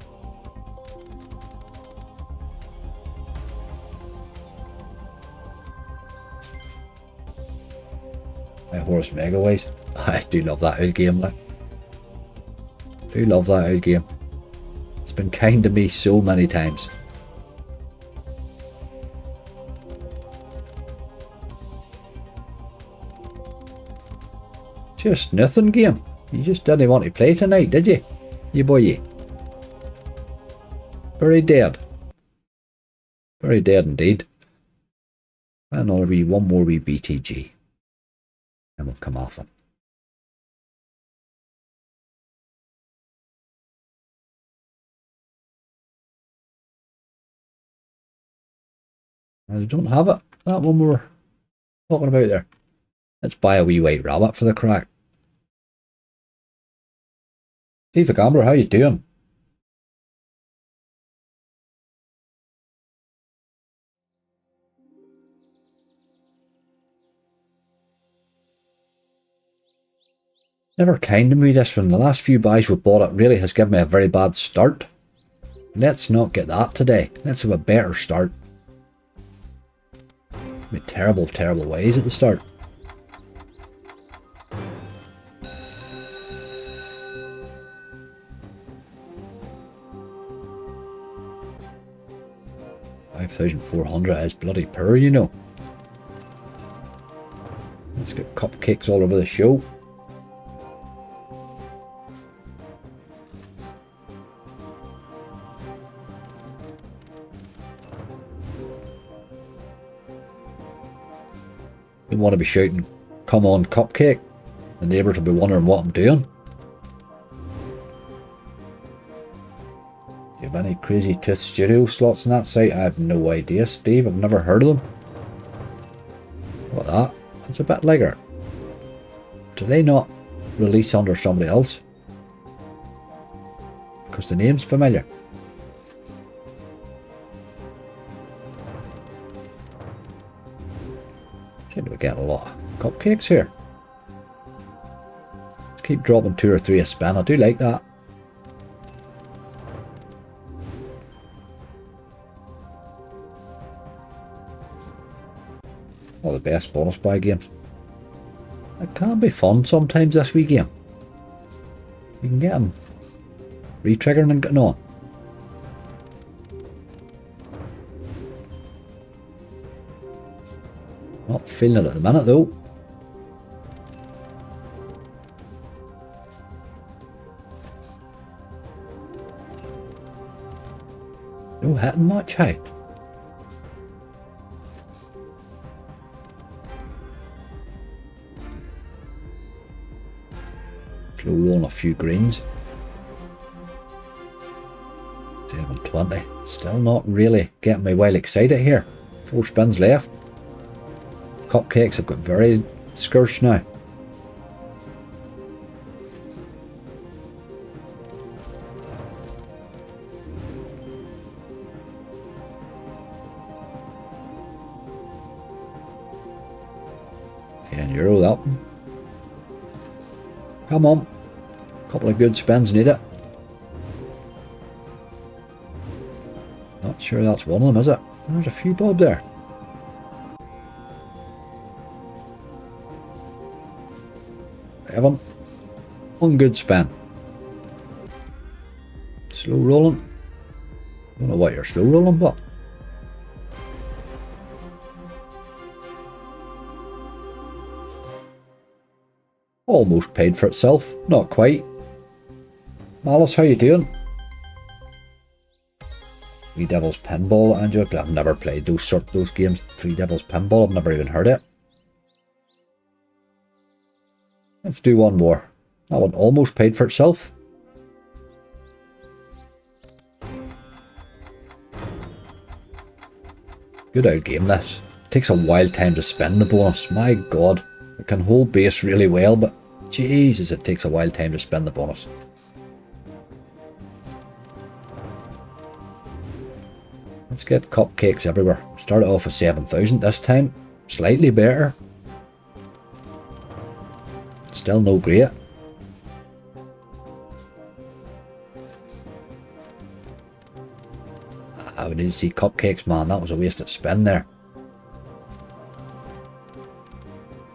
My horse megaways. I do love that old game, like. Do love that old game. It's been kind to me so many times. Just nothing, game. You just didn't want to play tonight, did you? You boy. Very dead. Very dead indeed. And one more wee BTG. And we'll come off him. I don't have it. That one we were talking about there. Let's buy a wee white rabbit for the crack. Steve the Gambler, how you doing? Never kind to me, this one. The last few buys we've bought, it really has given me a very bad start. Let's not get that today. Let's have a better start. With terrible, terrible ways at the start. $5,400 is bloody poor, you know. Let's get cupcakes all over the show. Don't want to be shouting, "Come on, cupcake." The neighbours will be wondering what I'm doing. Do you have any Crazy Tooth Studio slots on that site? I have no idea, Steve. I've never heard of them. What that? That's a bit lighter. Do they not release under somebody else? Because the name's familiar. Seem to be getting a lot of cupcakes here. Let's keep dropping 2 or 3 a spin. I do like that. One of the best bonus buy games. It can be fun sometimes, this wee game. You can get them re-triggering and getting on. Not feeling it at the minute though. No hitting much, hey? Slow rolling a few greens. 720. Still not really getting me well excited here. 4 spins left. Cupcakes have got very scarce now. €10 that one. Come on. Couple of good spins need it. Not sure that's one of them, is it? There's a few bob there. One good spin. Slow rolling. Don't know what you're slow rolling, but almost paid for itself. Not quite. Malice, how you doing? Three Devils Pinball, Andrew. I've never played those games. Three Devils Pinball. I've never even heard it. Let's do one more. That one almost paid for itself. Good old game this. It takes a wild time to spin the bonus. My god. It can hold base really well, but Jesus, it takes a wild time to spin the bonus. Let's get cupcakes everywhere. Start off with 7,000 this time. Slightly better. Still no great. We need to see cupcakes, man. That was a wasted spin there.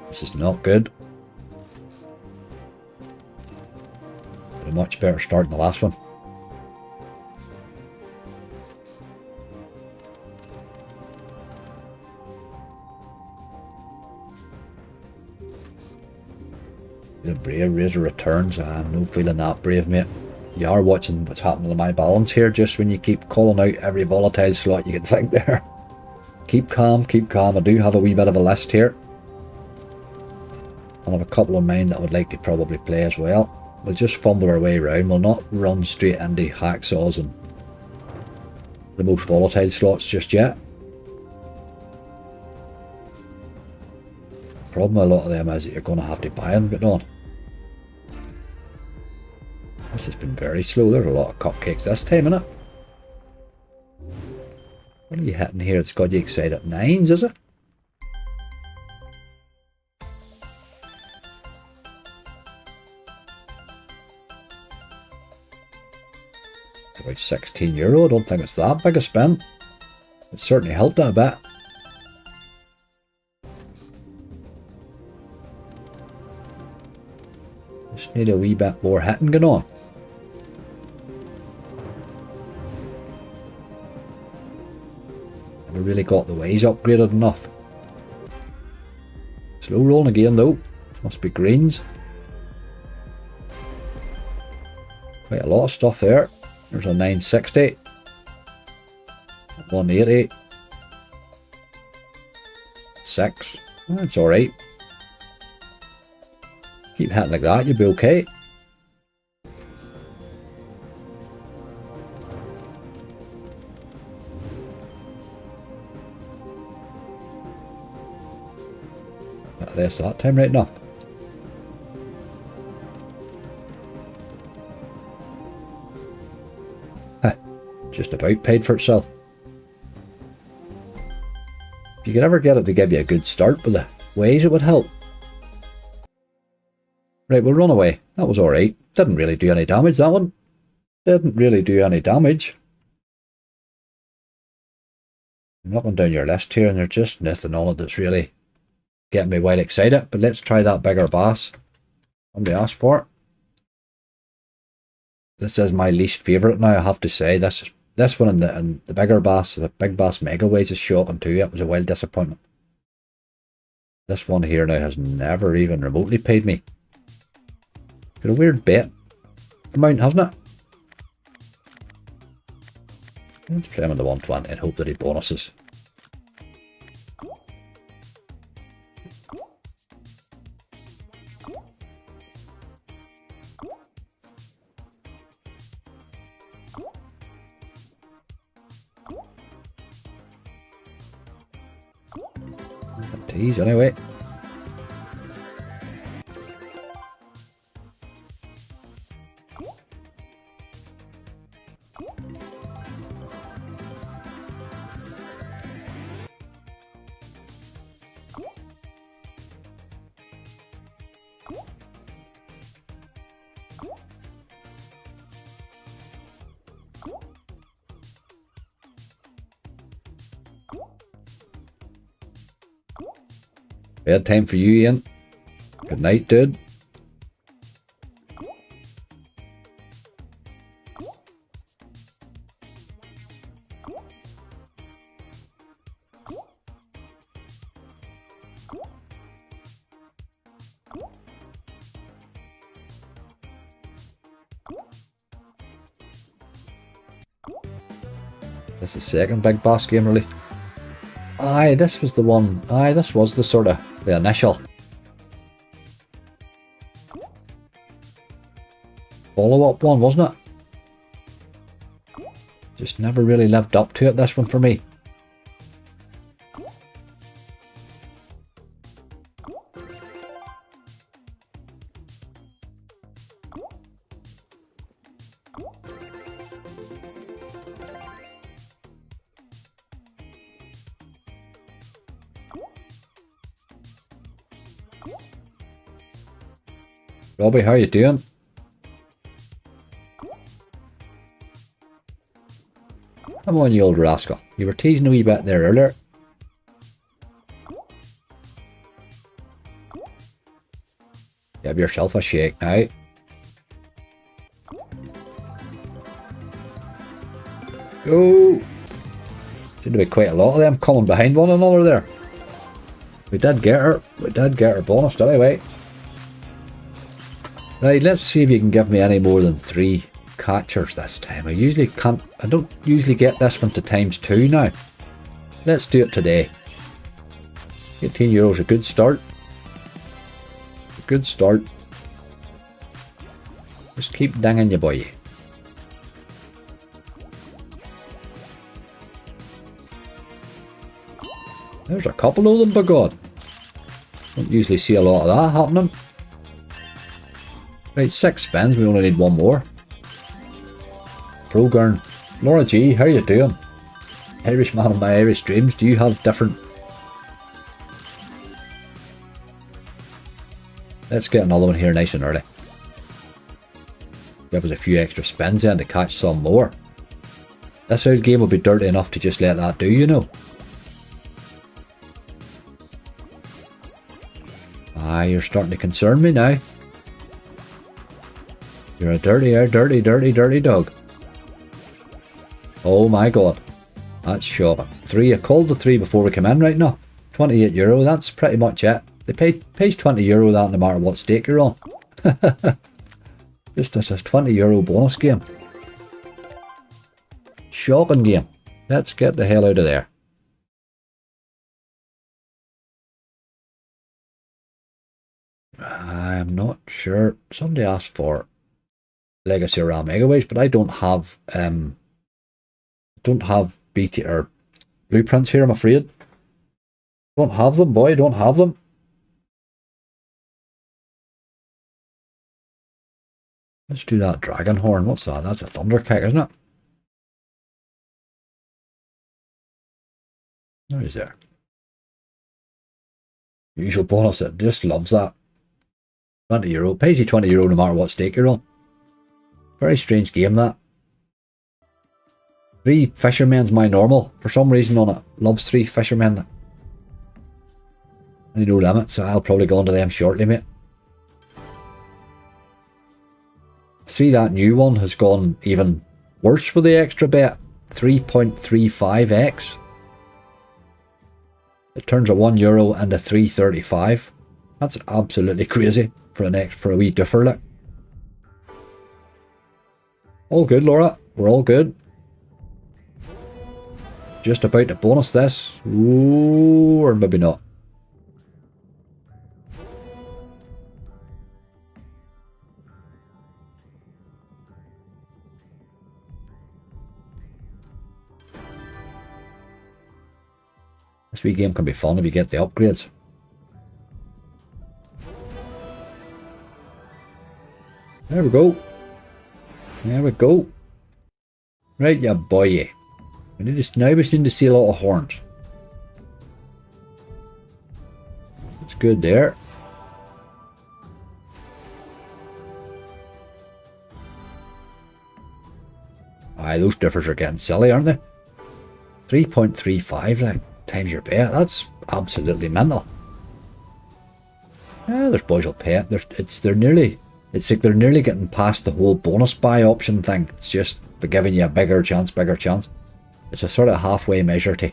This is not good. But a much better start than the last one. The brave Razor returns. I'm no feeling that brave, mate. You are watching what's happening to my balance here just when you keep calling out every volatile slot you can think there. Keep calm, keep calm. I do have a wee bit of a list here. I have a couple of mine that I would like to probably play as well. We'll just fumble our way around. We'll not run straight into hacksaws and the most volatile slots just yet. The problem with a lot of them is that you're going to have to buy them getting on. This has been very slow. There's a lot of cupcakes this time, innit? What are you hitting here? It's got you excited. 9s, is it? It's about €16. I don't think it's that big a spend. It certainly helped it a bit. Just need a wee bit more hitting going on. Never really got the ways upgraded enough. Slow rolling again though. Must be greens. Quite a lot of stuff there. There's a 960. 180. 6. That's alright. Keep hitting like that, you'll be okay. Bit less that time right enough. Just about paid for itself. If you could ever get it to give you a good start with the ways, it would help. Right, we'll run away. That was alright. Didn't really do any damage, that one. Didn't really do any damage. I'm looking down your list here and there's just nothing on it that's really getting me well excited. But let's try that bigger bass. Somebody asked for it. This is my least favourite now, I have to say. This one and the bigger bass, the big bass mega ways is shocking too. It was a wild disappointment. This one here now has never even remotely paid me. Got a weird bet amount, hasn't it? Let's play him on the 120 and hope that he bonuses. Tease anyway. Bedtime for you, Ian. Good night, dude. This is second big boss game, really. Aye, this was the one. Aye, this was the sort of the initial follow-up one, wasn't it? Just never really lived up to it, this one for me. Robbie, how you doing? Come on, you old rascal. You were teasing a wee bit there earlier. Give yourself a shake now. Go! Seem to be quite a lot of them coming behind one another there. We did get her. We did get her bonus anyway. Right, let's see if you can give me any more than 3 catchers this time. I usually can't. I don't usually get this one to ×2 now. Let's do it today. €18, a good start. A good start. Just keep dinging you, boy. There's a couple of them, by God. Don't usually see a lot of that happening. Right, 6 spins, we only need 1 more. Progurn. Laura G, how you doing? Irishman of my Irish dreams, do you have different... Let's get another one here nice and early. Give us a few extra spins in to catch some more. This old game will be dirty enough to just let that do, you know. Ah, you're starting to concern me now. You're a dirty dog. Oh my god. That's shocking. I called the 3 before we came in right now. €28, that's pretty much it. They pays €20 that no matter what stake you're on. Just as a €20 bonus game. Shocking game. Let's get the hell out of there. I'm not sure. Somebody asked for Legacy RAM Megaways, but I don't have BT or blueprints here, I'm afraid. Don't have them, boy, don't have them. Let's do that dragon horn. What's that? That's a thunder kick, isn't it? There is there. Usual bonus, it just loves that. €20. Pays you €20 no matter what stake you're on. Very strange game that. 3 fishermen's my normal. For some reason on it. Loves 3 fishermen. Any no limit, so I'll probably go on to them shortly, mate. See, that new one has gone even worse with the extra bet. 3.35x. It turns a €1 into 3.35. That's absolutely crazy for a wee differ, like. All good, Laura. We're all good. Just about to bonus this. Ooh, or maybe not. This wee game can be fun if you get the upgrades. There we go. There we go. Right, yeah, boy. Now we just need to see a lot of horns. That's good there. Aye, those differs are getting silly, aren't they? 3.35 like times your bet. That's absolutely mental. Yeah, there's boys will pay it. It's like they're nearly getting past the whole bonus buy option thing. It's just they're giving you a bigger chance. It's a sort of halfway measure to.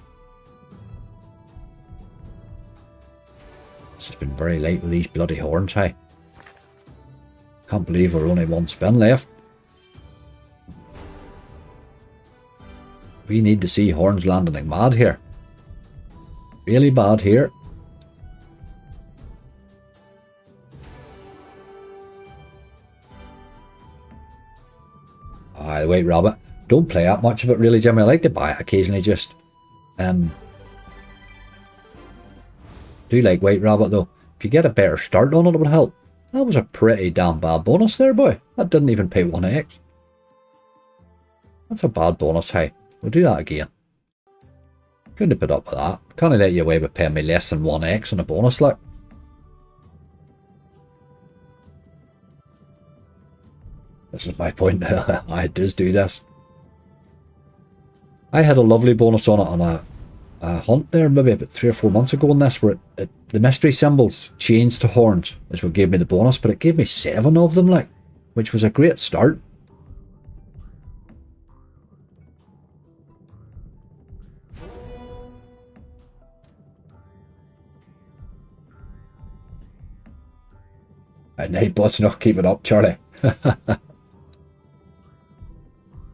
This has been very late with these bloody horns, hey. Can't believe we're only 1 spin left. We need to see horns landing like mad here. Really bad here. Aye, White Rabbit. Don't play that much of it really, Jimmy. I like to buy it occasionally just. Do like White Rabbit though. If you get a better start on it, it would help. That was a pretty damn bad bonus there, boy. That didn't even pay 1x. That's a bad bonus, hey. We'll do that again. Couldn't have put up with that. Can't let you away with paying me less than 1x on a bonus, like. This is my point. I does do this. I had a lovely bonus on it on a hunt there, maybe about 3 or 4 months ago on this, where the mystery symbols changed to horns, is what gave me the bonus, but it gave me 7 of them, like, which was a great start. And Nightbot's not keeping up, Charlie.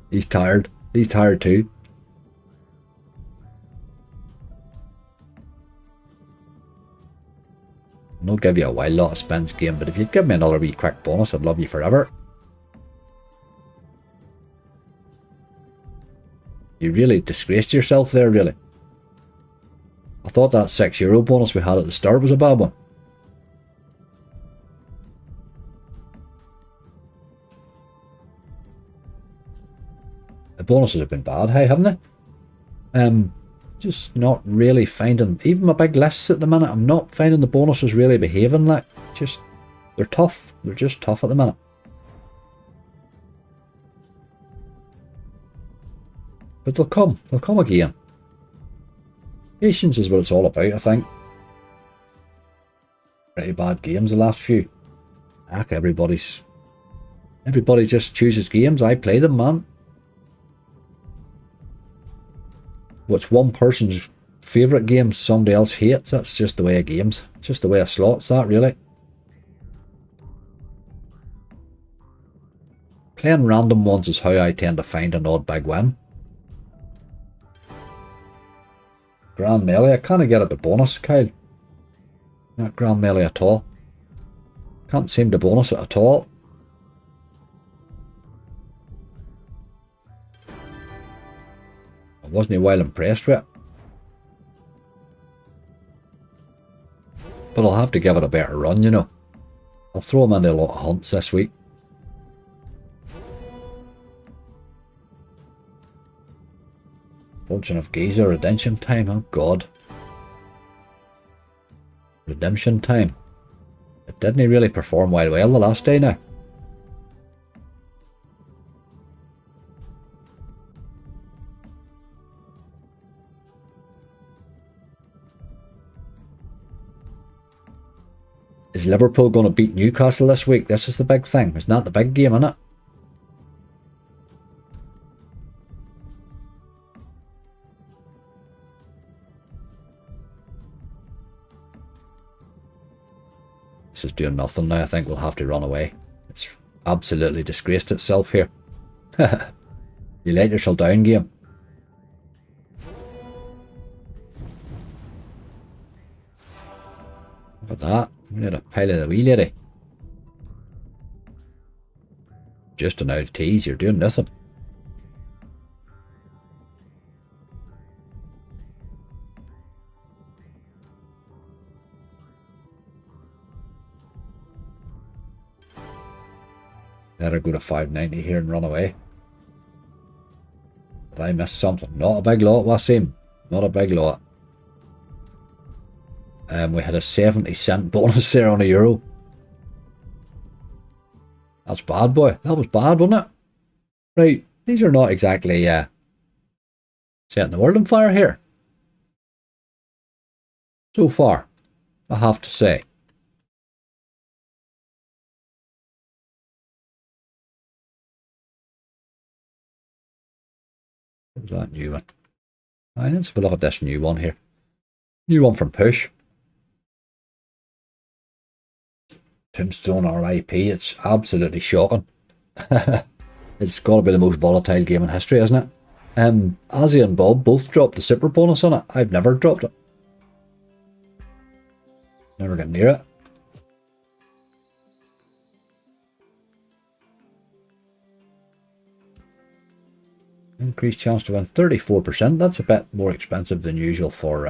He's tired. He's tired too. I'll give you a wild lot of spins game, but if you give me another wee quick bonus, I'd love you forever. You really disgraced yourself there, really. I thought that €6 bonus we had at the start was a bad one. The bonuses have been bad, hey, haven't they? Just not really finding, even my big lists at the minute, I'm not finding the bonuses really behaving like, just, they're tough. They're just tough at the minute. But they'll come. They'll come again. Patience is what it's all about, I think. Pretty bad games the last few. Heck, everybody just chooses games. I play them, man. What's one person's favourite game somebody else hates? That's just the way of games. It's just the way of slots, that, really. Playing random ones is how I tend to find an odd big win. Grand Melee, I can't get it to bonus, Kyle. Not Grand Melee at all. Can't seem to bonus it at all. I wasn't well impressed with it. But I'll have to give it a better run, you know. I'll throw him into a lot of hunts this week. Fortune of Giza, redemption time, oh god. Redemption time. It didn't really perform well the last day now. Is Liverpool going to beat Newcastle this week? This is the big thing. It's not the big game, innit? This is doing nothing now. I think we'll have to run away. It's absolutely disgraced itself here. You let yourself down, game. Look at that. We need a pile of the wee lady. Just an out of tease. You're doing nothing. Let her go to 590 here and run away. Did I miss something? Not a big lot, Wasim. Not a big lot. We had a 70-cent bonus there on a euro. That's bad, boy. That was bad, wasn't it? Right, these are not exactly setting the world on fire here. So far, I have to say. What was that new one? Right, let's have a look at this new one here. New one from Push. Tombstone RIP, it's absolutely shocking. It's got to be the most volatile game in history, isn't it? Azzy and Bob both dropped the super bonus on it. I've never dropped it. Never got near it. Increased chance to win 34%. That's a bit more expensive than usual for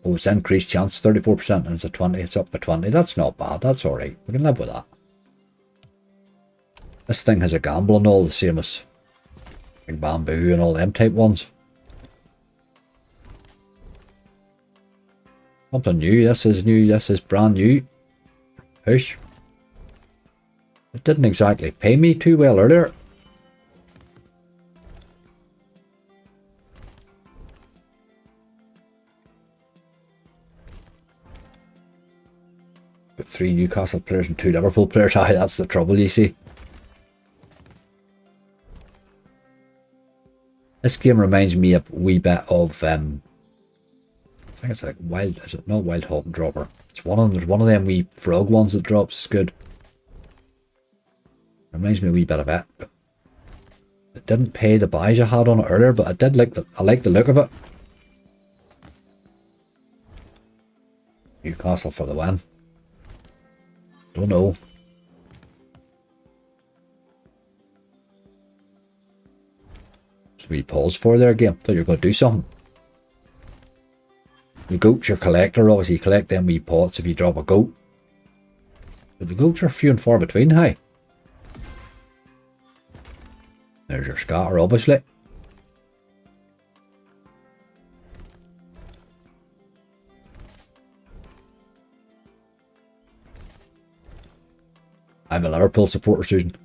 oh, it's increased chance 34% and it's a 20. It's up to 20. That's not bad. That's alright. We can live with that. This thing has a gamble and all, the same as Big Bamboo and all them type ones. Something new. This is new. This is brand new. Push. It didn't exactly pay me too well earlier. Got 3 Newcastle players and 2 Liverpool players. Aye, that's the trouble, you see. This game reminds me a wee bit of I think it's like Wild, is it not Wild Hop and Dropper? It's one of them, there's one of them wee frog ones that drops, it's good. Reminds me a wee bit of it. It didn't pay the buys I had on it earlier, but I like the look of it. Newcastle for the win. Don't know. Just a wee pause for there again. Thought you were going to do something. The goat's your collector, obviously you collect them wee pots if you drop a goat. But the goats are few and far between, hey. There's your scatter, obviously. I'm a Liverpool supporter, Susan.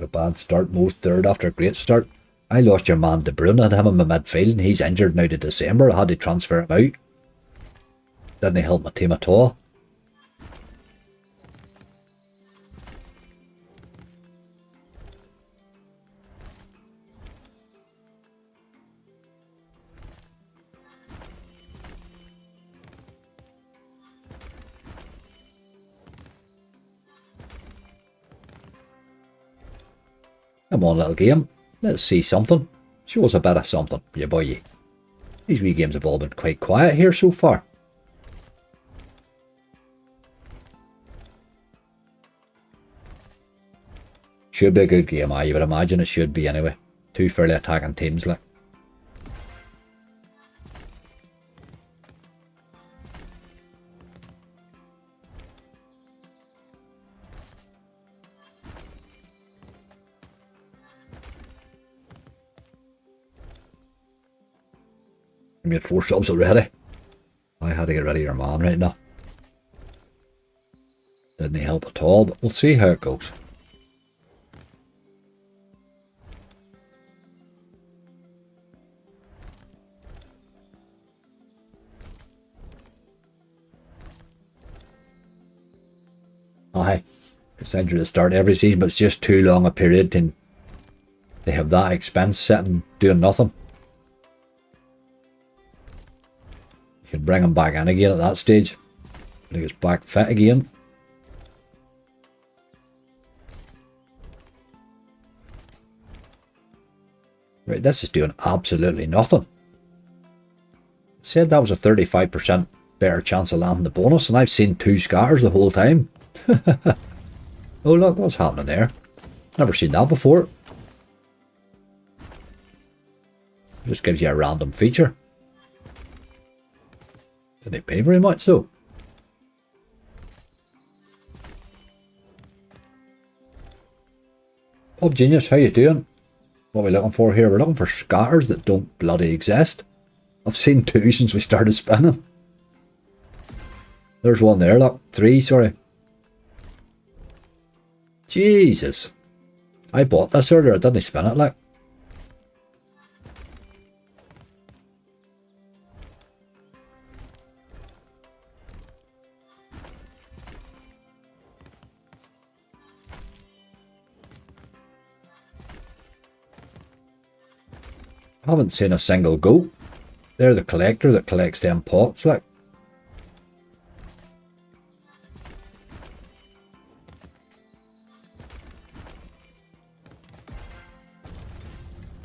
a bad start. Mo's third after a great start. I lost your man De Bruyne. I had him in my midfield and he's injured now to December. I had to transfer him out. Didn't help my team at all. Come on, little game. Let's see something. Show us a bit of something, you boy. These wee games have all been quite quiet here so far. Should be a good game, you would imagine it should be anyway. Two fairly attacking teams, like. I made 4 subs already. I had to get rid of your man right now. Didn't help at all, but we'll see how it goes. Aye, it's injured to start every season, but it's just too long a period to have that expense sitting doing nothing. You can bring him back in again at that stage. When he gets back fit again. Right, this is doing absolutely nothing. It said that was a 35% better chance of landing the bonus, and I've seen 2 scatters the whole time. Oh look, what's happening there? Never seen that before. Just gives you a random feature. Did they pay very much though? Pub Genius, how you doing? What are we looking for here? We're looking for scatters that don't bloody exist. I've seen 2 since we started spinning. There's one there, look. 3, sorry. Jesus. I bought this earlier, I didn't spin it like. I haven't seen a single go. They're the collector that collects them pots, like.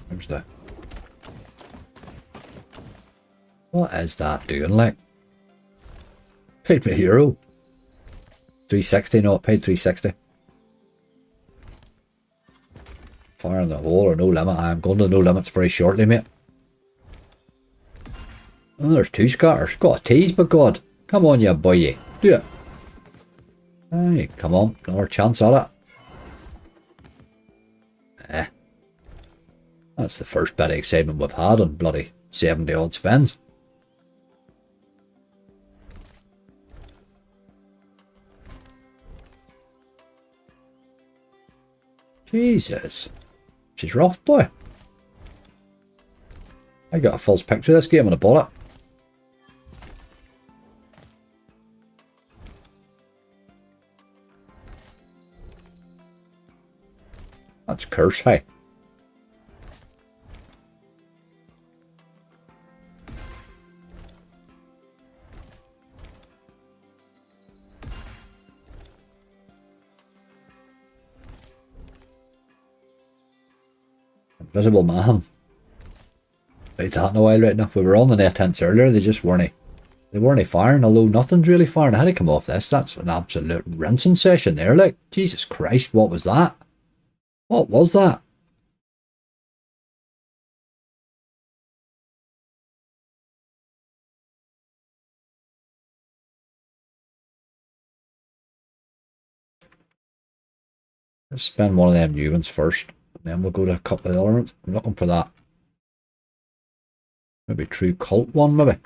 Where's that? What is that doing, like? Paid me a euro. 360, no, it paid 360. Fire in the hole or no limit. I am going to no limits very shortly, mate. Oh, there's 2 scatters. Got a tease, but God. Come on, you boy. Do it. Hey, come on. Another chance at it. That's the first bit of excitement we've had on bloody 70 odd spins. Jesus. She's rough, boy. I got a false picture of this game and I bought it. That's curse, hey. Invisible man. Played that in a while right now. We were on the net hints earlier, they just weren't. They weren't firing, although nothing's really firing. I had to come off this. That's an absolute rinsing session there, like. Jesus Christ, what was that? What was that? Let's spend one of them new ones first. Then we'll go to a couple of the other ones. I'm looking for that. Maybe true cult one, maybe.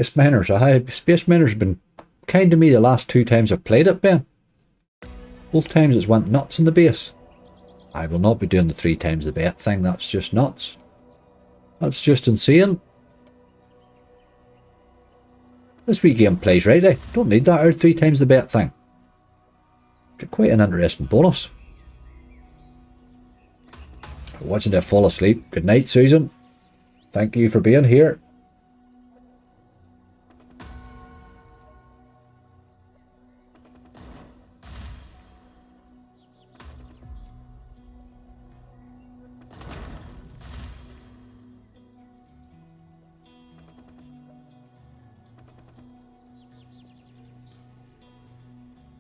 Space Miners, Space Miners have been kind to me the last 2 times I've played it, Ben. Both times it's went nuts in the base. I will not be doing the 3 times the bet thing, that's just nuts. That's just insane. This wee game plays rightly. Don't need that out 3 times the bet thing. Get quite an interesting bonus. Watching her fall asleep. Good night, Susan. Thank you for being here.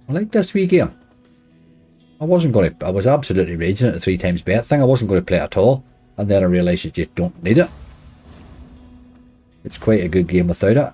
I like this wee game. I was absolutely raging at the 3 times bet thing. I wasn't going to play it at all. And then I realised you just don't need it. It's quite a good game without it.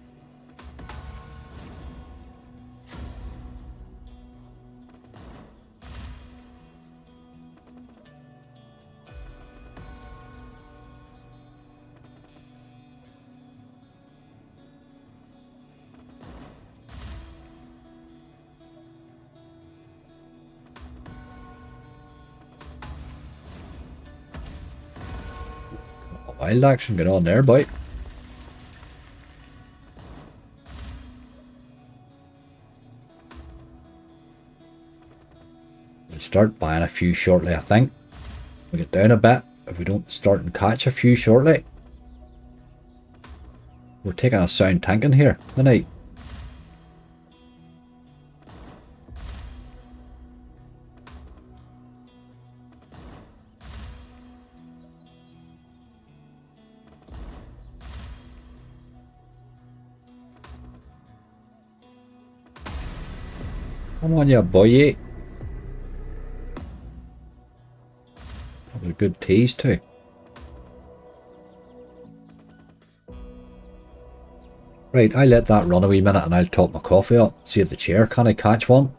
Wild action, get on there, boy. We'll start buying a few shortly, I think. We'll get down a bit if we don't start and catch a few shortly. We're taking a sound tank in here tonight. Come on, you boy. That was a good tease too. Right, I'll let that run a wee minute and I'll top my coffee up. See if the chair can I catch one.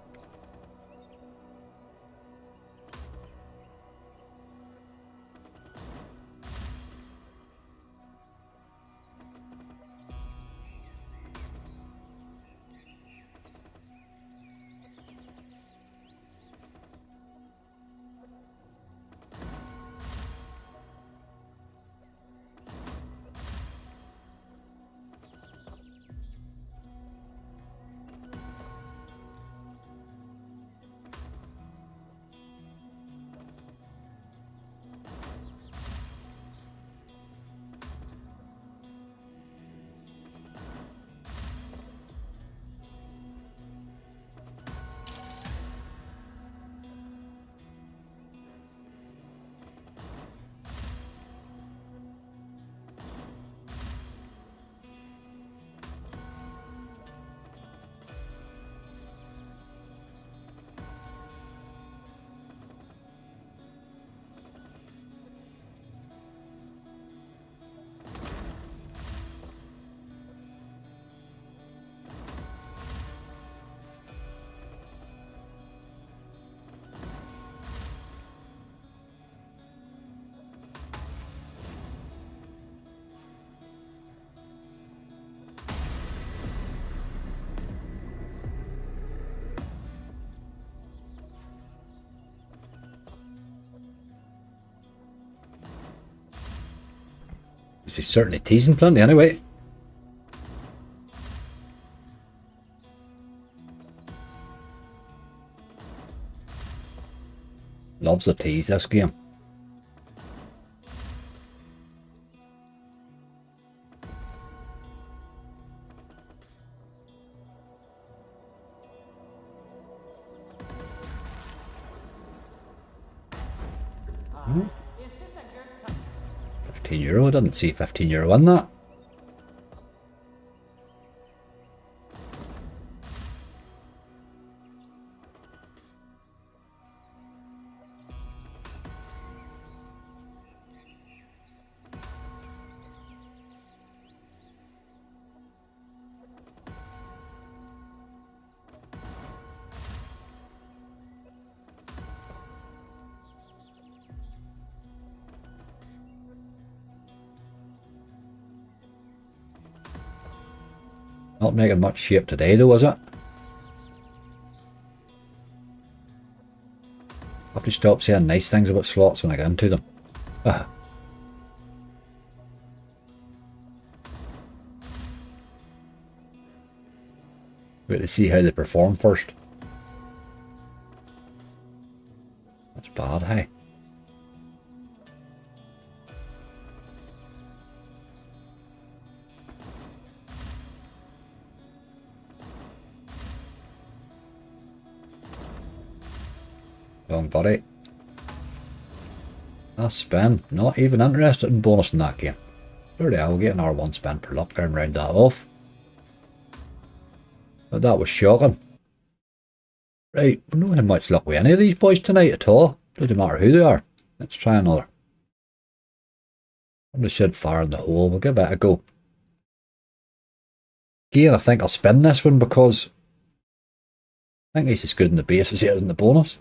He's certainly teasing plenty anyway. Loves the tease, this game. €15. I didn't see €15 in that. Not making much shape today though, is it? I have to stop saying nice things about slots when I get into them. Wait to see how they perform first. That's bad, hey? Wrong buddy. A spin. Not even interested in bonus in that game. Bloody hell, we'll get an R1 spin per luck there and round that off. But that was shocking. Right, we're not having much luck with any of these boys tonight at all. Doesn't matter who they are. Let's try another. Somebody said fire in the hole. We'll give that a go. Again, I think I'll spin this one because I think he's as good in the base as he is in the bonus.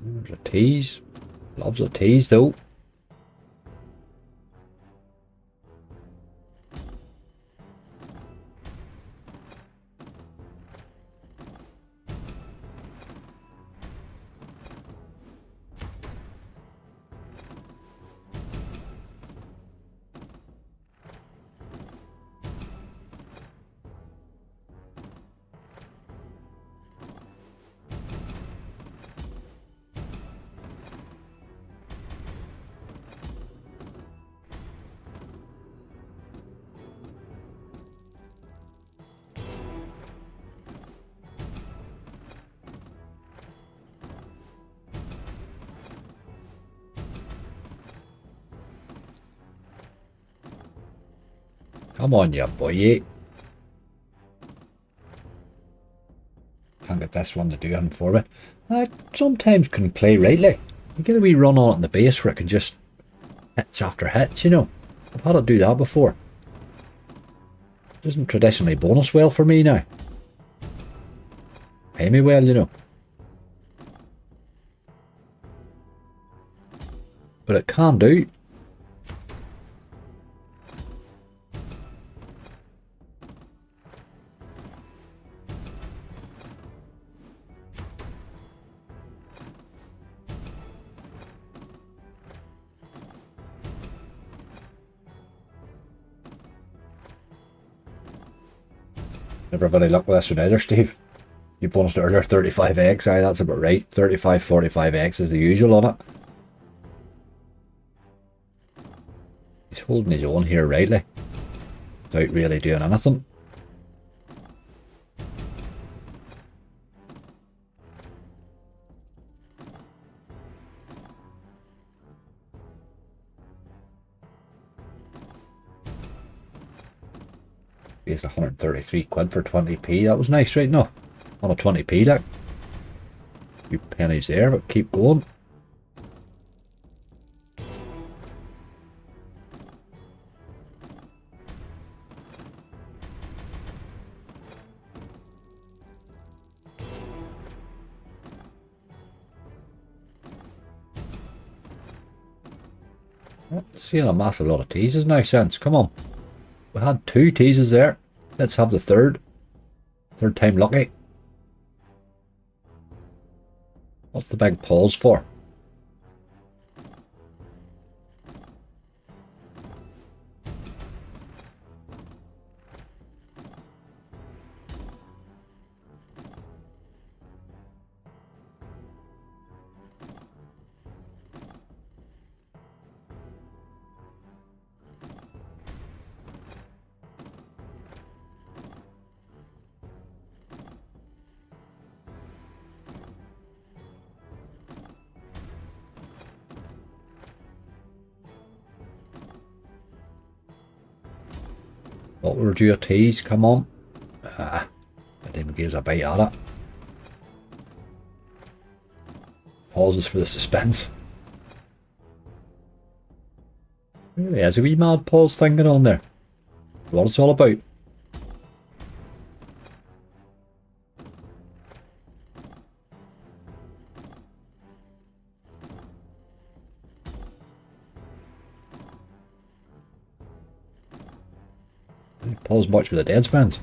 There's a tease. Loves a tease though. Come on, you boy. Can't get this one to do anything for me. I sometimes can play rightly. You get a wee run on it in the base where it can just hits after hits, you know. I've had it do that before. It doesn't traditionally bonus well for me now. Pay me well, you know. But it can do. Never very luck with this one either, Steve. You bonused earlier 35x, aye, that's about right. 35, 45x is the usual on it. He's holding his own here rightly, without really doing anything. He's 133 quid for 20p. That was nice, right? No, on a 20p, like. A few pennies there, but keep going. Seeing a massive lot of teases now, since. Come on. We had 2 teases there. Let's have the third. Third time lucky. What's the big pause for? Thought we were due a tease, come on. I didn't give us a bite at it. Pauses for the suspense. Really is a wee mad pause thing going on there. What it's all about. Pause much with the dead spins.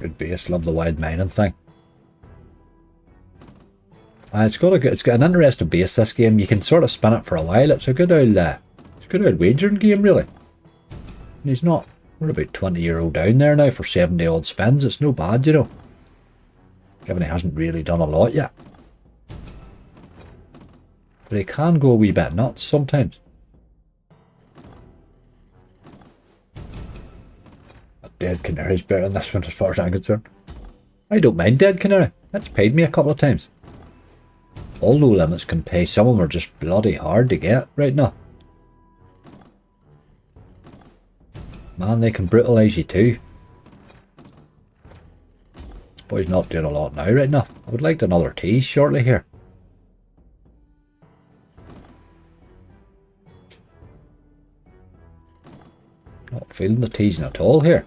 Good base, love the wide mining thing. It's got an interesting base, this game. You can sort of spin it for a while. It's a good old wagering game, really. And he's not. We're about 20 € down there now for 70 odd spins. It's no bad, you know. Given he hasn't really done a lot yet. But he can go a wee bit nuts sometimes. A dead canary's better than this one as far as I'm concerned. I don't mind dead canary. That's paid me a couple of times. All low limits can pay. Some of them are just bloody hard to get right now. Man, they can brutalise you too. This boy's not doing a lot now right now. I would like another tease shortly here. Not feeling the teasing at all here.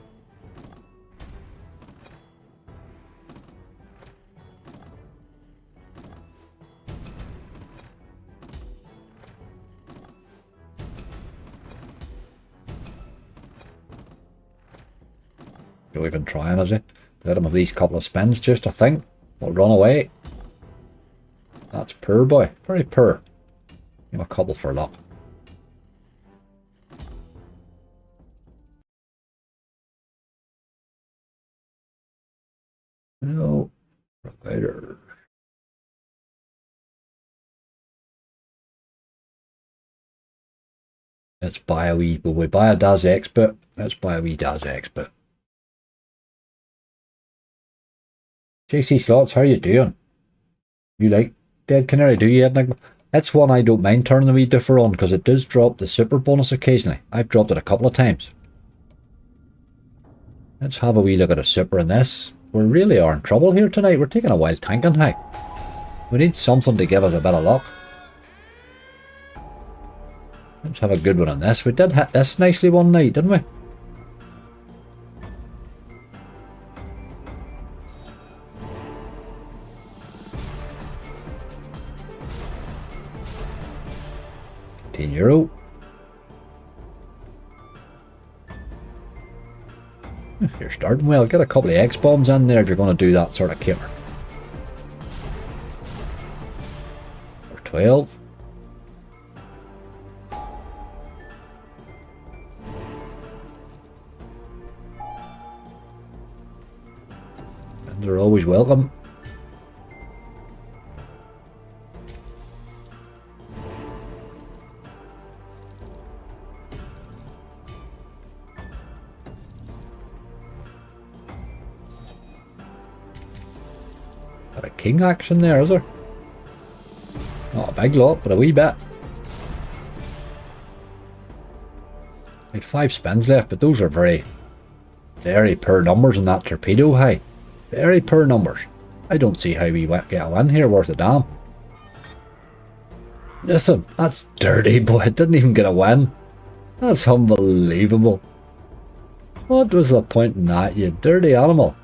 Not even trying, is he? Let him have these couple of spins just, I think. We'll run away. That's poor, boy. Very poor. Give him a couple for luck. No. Provider. Let's buy a wee. Will we buy a DAS Expert? Let's buy a wee DAS Expert. JC Slots, how you doing? You like Dead Canary, do you, Enigma? That's one I don't mind turning the wee differ on, because it does drop the super bonus occasionally. I've dropped it a couple of times. Let's have a wee look at a super in this. We really are in trouble here tonight. We're taking a wild tanking high. We need something to give us a bit of luck. Let's have a good one on this. We did hit this nicely one night, didn't we? €10. You're starting well. Get a couple of X-bombs in there if you're going to do that sort of caper. Or 12. And they're always welcome. Got a king action there, is there? Not a big lot, but a wee bit. Had 5 spins left, but those are very poor numbers in that torpedo high. Very poor numbers. I don't see how we get a win here worth a damn. Nothing. That's dirty, boy. It didn't even get a win. That's unbelievable. What was the point in that, you dirty animal?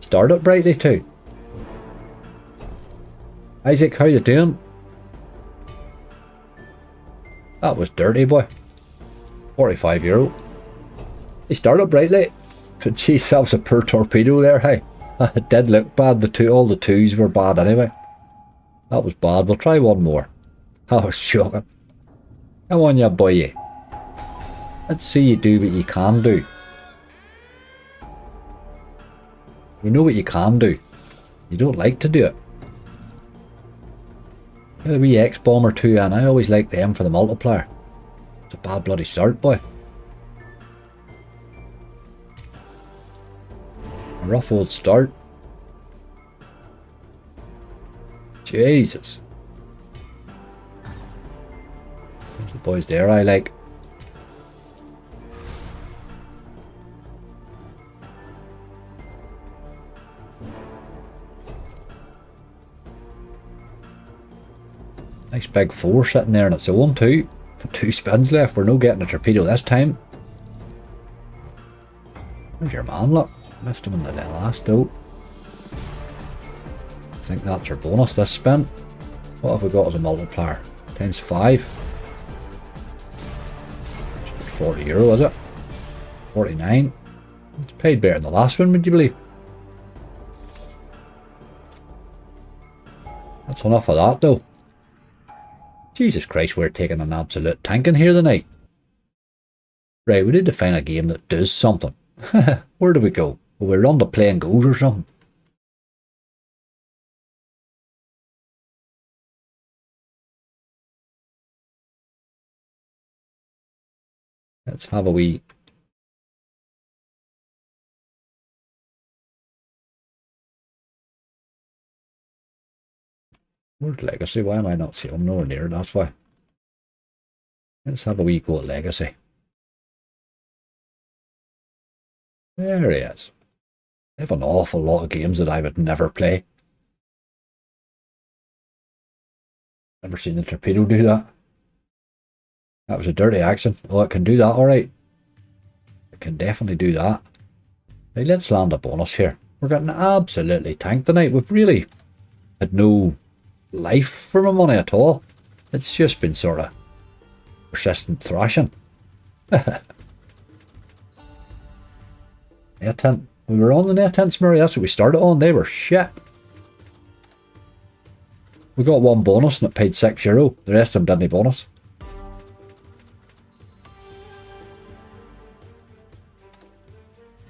Start it brightly too. Isaac, how you doing? That was dirty, boy. €45. He started brightly. But geez, that was a poor torpedo there, hey. It did look bad. All the twos were bad anyway. That was bad. We'll try one more. That was shocking. Come on, you boy. Let's see you do what you can do. We know what you can do. You don't like to do it. Get a wee X-bomb or two, and I always like them for the multiplier. It's a bad bloody start, boy. A rough old start. Jesus. There's the boys there I like. Nice big 4 sitting there on its own too. 2 spins left. We're no getting a torpedo this time. There's your man, look. Missed him in the last though. I think that's our bonus this spin. What have we got as a multiplier? Times 5. €40, is it? 49. It's paid better than the last one, would you believe? That's enough of that though. Jesus Christ, we're taking an absolute tanking here tonight. Right, we need to find a game that does something. Where do we go? Will we run to playing goals or something? Let's have a wee... Where's Legacy? Why am I not seeing him? Nowhere near, that's why. Let's have a wee go at Legacy. There he is. I have an awful lot of games that I would never play. Never seen the torpedo do that. That was a dirty action. Oh, it can do that alright. It can definitely do that. Right, let's land a bonus here. We're getting absolutely tanked tonight. We've really had no life for my money at all. It's just been sort of persistent thrashing. Net tent. We were on the net tents, Murray. That's what we started on. They were shit. We got 1 bonus and it paid €6. The rest of them didn't bonus.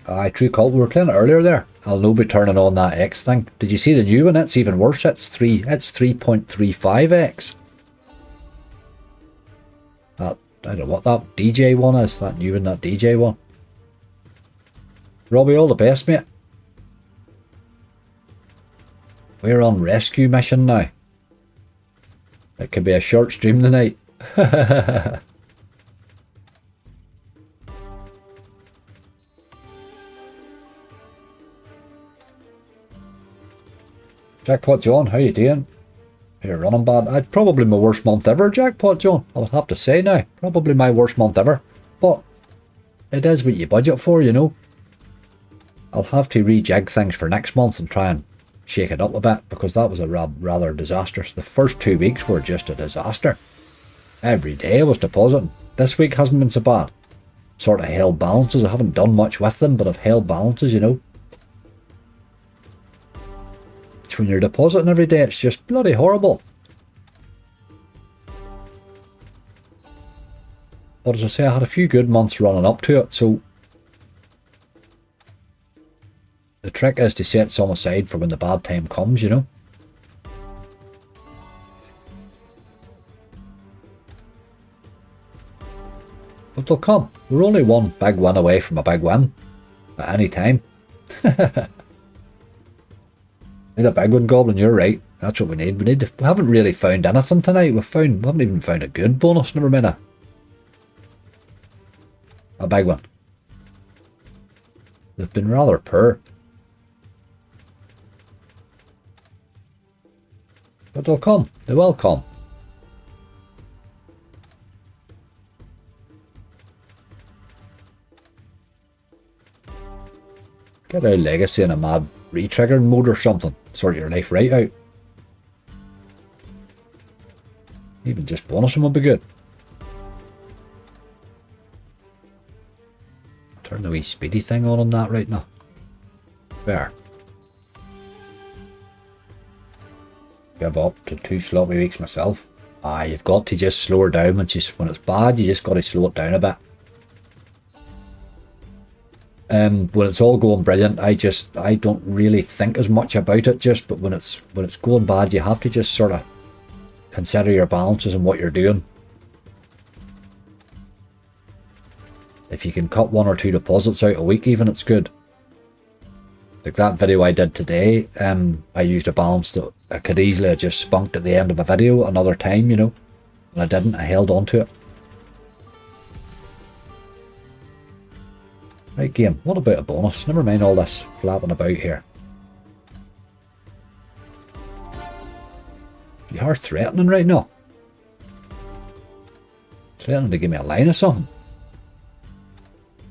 Aye, true cult. We were playing it earlier there. I'll no be turning on that X thing. Did you see the new one? It's even worse. It's 3.35x. That, I don't know what that DJ one is. That new one, that DJ one. Robbie, all the best, mate. We're on rescue mission now. It could be a short stream tonight. Jackpot John, how you doing? You're running bad. I'd probably my worst month ever, Jackpot John. I would have to say now. Probably my worst month ever. But it is what you budget for, you know. I'll have to rejig things for next month and try and shake it up a bit, because that was a rather disastrous. The first 2 weeks were just a disaster. Every day I was depositing. This week hasn't been so bad. Sort of held balances. I haven't done much with them, but I've held balances, you know. It's when you're depositing every day, it's just bloody horrible. But as I say, I had a few good months running up to it, so the trick is to set some aside for when the bad time comes, you know. But they'll come. We're only one big win away from a big win at any time. Need a big one, Goblin, you're right. That's what we need. We haven't really found anything tonight. We haven't even found a good bonus, never mind a big one. They've been rather poor. But they'll come. They will come. Get out Legacy in a mad re-triggering mode or something. Sort your life right out. Even just bonusing would be good. Turn the wee speedy thing on that right now. There. Give up to 2 sloppy weeks myself. Ah, you've got to just slow her down when it's bad. You just got to slow it down a bit. When it's all going brilliant, I don't really think as much about it. But when it's going bad, you have to just sort of consider your balances and what you're doing. if you can cut 1 or 2 deposits out a week even, it's good. Like that video I did today, I used a balance that I could easily have just spunked at the end of a video another time, you know. And I didn't, I held on to it. Right, game, what about a bonus? Never mind all this flapping about here. You are threatening right now. Threatening to give me a line or something.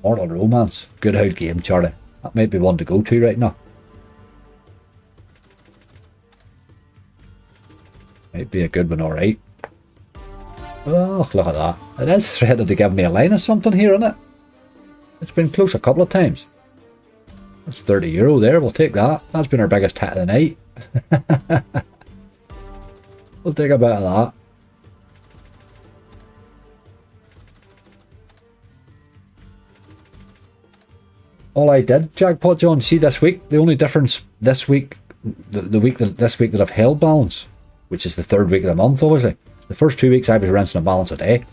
Mortal Romance. Good old game, Charlie. That might be one to go to right now. Might be a good one, alright. Oh, look at that. It is threatening to give me a line or something here, isn't it? It's been close a couple of times. That's €30 there, we'll take that. That's been our biggest hit of the night. We'll take a bit of that. All I did, jackpot John, see this week, the only difference this week, this week that I've held balance, which is the 3rd week of the month obviously. The first 2 weeks I was rinsing a balance a day.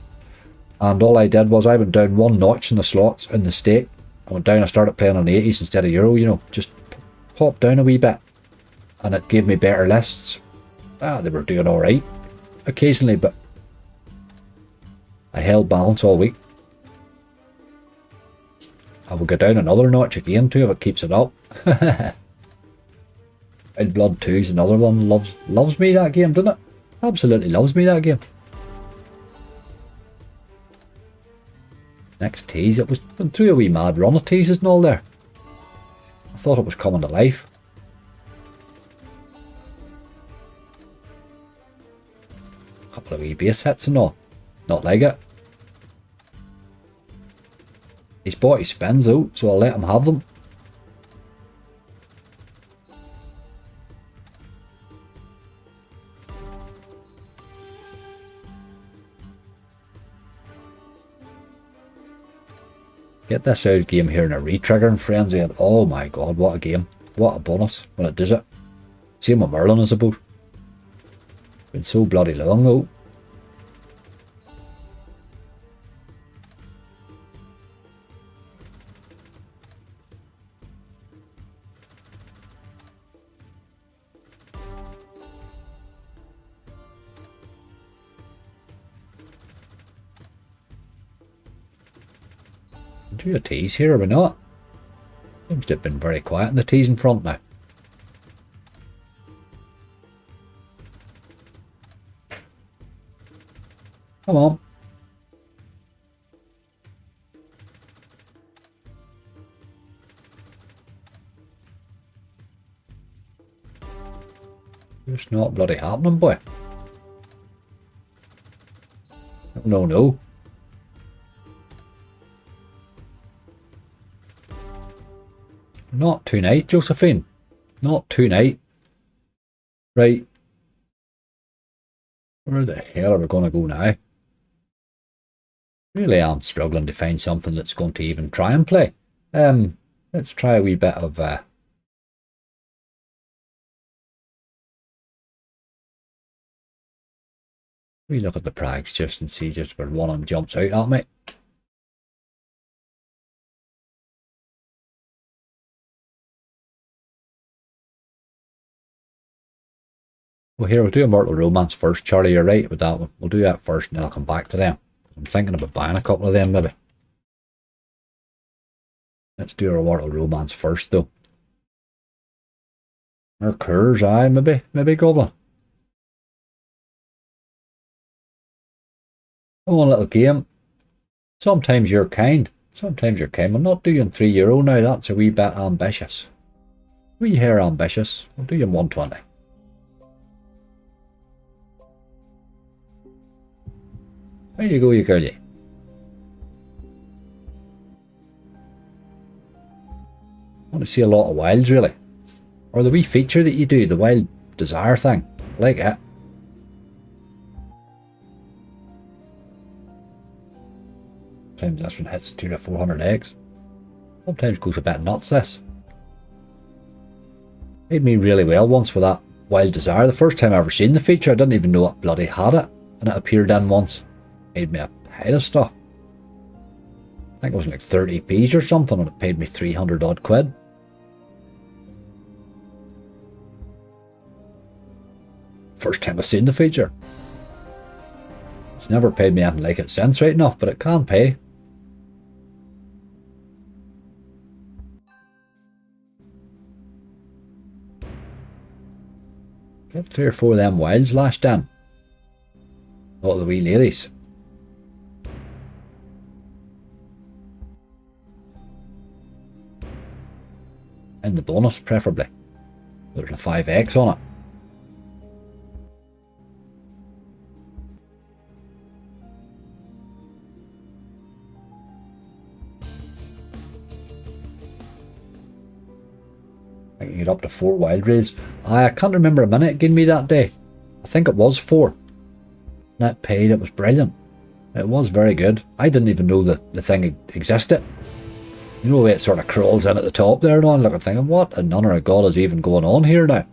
And all I did was I went down 1 notch in the slots, in the stake. I went down, I started playing on the 80s instead of euro, you know, just popped down a wee bit. And it gave me better lists. They were doing alright occasionally, but I held balance all week. I will go down another notch again too if it keeps it up. And Blood 2 is another one. Loves me, that game, doesn't it? Absolutely loves me, that game. Next tease, it was been through a wee mad run of teases and all there. I thought it was coming to life. A couple of wee base hits and all. Not like it. He's bought his spins out, so I'll let him have them. Get this out game here in a re-triggering frenzy, and oh my god, what a game. What a bonus when it does it. Same with Merlin, I suppose. Been so bloody long though. Do a tease here, are we not? Seems to have been very quiet in the tease in front now. Come on. It's not bloody happening, boy. No, no. Not tonight, Josephine. Not tonight. Right. Where the hell are we going to go now? Really am struggling to find something that's going to even try and play. Let's try a wee bit of we look at the prags just and see just where one of them jumps out at me. Well, here, we'll do a Mortal Romance first. Charlie, you're right with that one. We'll do that first and then I'll come back to them. I'm thinking about buying a couple of them, maybe. Let's do our Mortal Romance first, though. Or Curse, aye, maybe Goblin. Oh, a little game. Sometimes you're kind. Sometimes you're kind. We're not doing €3 now. That's a wee bit ambitious. Wee hair ambitious. We'll do you 120. There you go, you girlie. I want to see a lot of wilds, really. Or the wee feature that you do, the Wild Desire thing. I like it. Sometimes this one hits 200 to 400 eggs. Sometimes goes a bit nuts, this. Made me really well once with that Wild Desire. The first time I ever seen the feature, I didn't even know it bloody had it. And it appeared in once. Made me a pile of stuff. I think it was like 30p's or something, and it paid me 300 odd quid. First time I've seen the feature. It's never paid me anything like it since, right enough, but it can pay. Get 3 or 4 of them wilds lashed in. All the wee ladies. In the bonus, preferably. There's a 5x on it. I can get up to 4 wild rails. I can't remember a minute it gave me that day. I think it was 4. And it paid, it was brilliant. It was very good. I didn't even know the thing existed. You know the way it sort of crawls in at the top there and on, like I'm thinking, what in honor of God is even going on here now?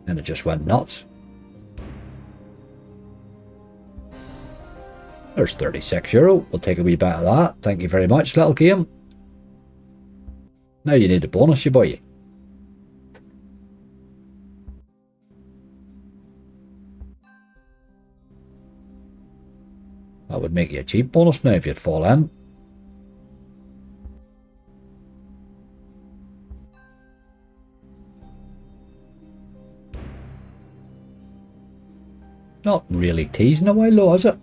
And it just went nuts. There's €36. We'll take a wee bit of that. Thank you very much, little game. Now you need a bonus, you boy. That would make you a cheap bonus now if you'd fall in. Not really teasing a while though, is it?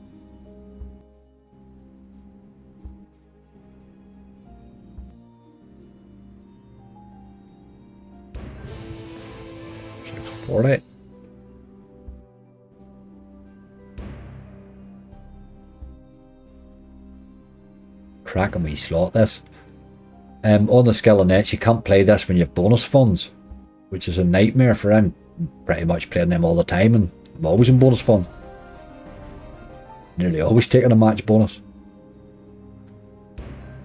$6.40. Cracking wee slot this. On the skill and nets, you can't play this when you have bonus funds, which is a nightmare for him. Pretty much playing them all the time, and I'm always in bonus funds. Nearly always taking a match bonus.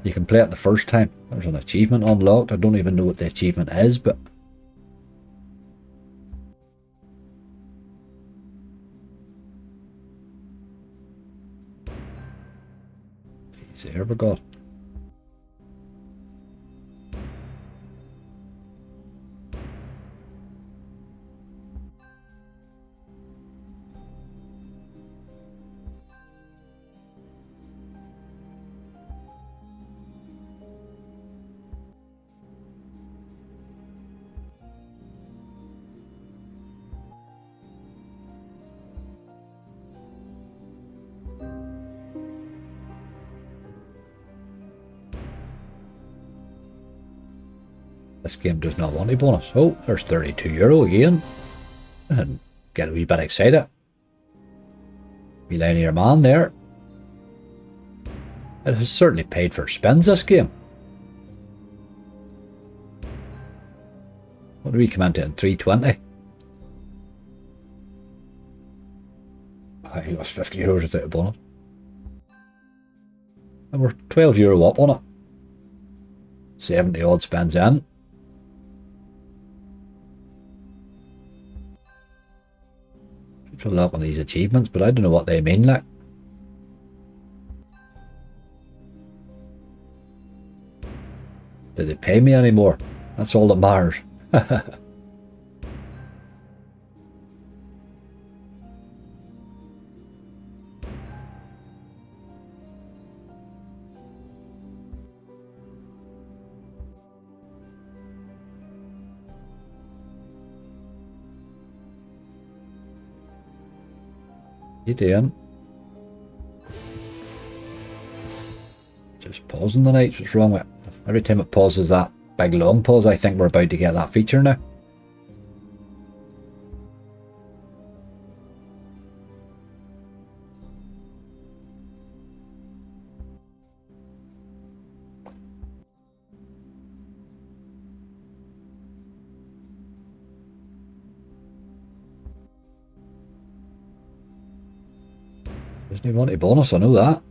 You can play it the first time. There's an achievement unlocked. I don't even know what the achievement is, but there we go. This game does not want a bonus. Oh, there's €32 again. And get a wee bit excited. Be laying your man there. It has certainly paid for spins, this game. What do we come into in 320? I lost €50 without a bonus. And we're €12 up on it. 70 odd spins in. Keeps a look on these achievements, but I don't know what they mean, like. Do they pay me anymore? That's all that matters. You doing? Just pausing the nights. What's wrong with it? Every time it pauses that big long pause, I think we're about to get that feature now. Doesn't even want a bonus, I know that.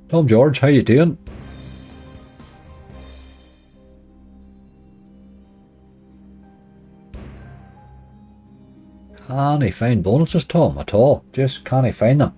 Tom George, how you doing? Can't he find bonuses, Tom, at all? Just can't he find them?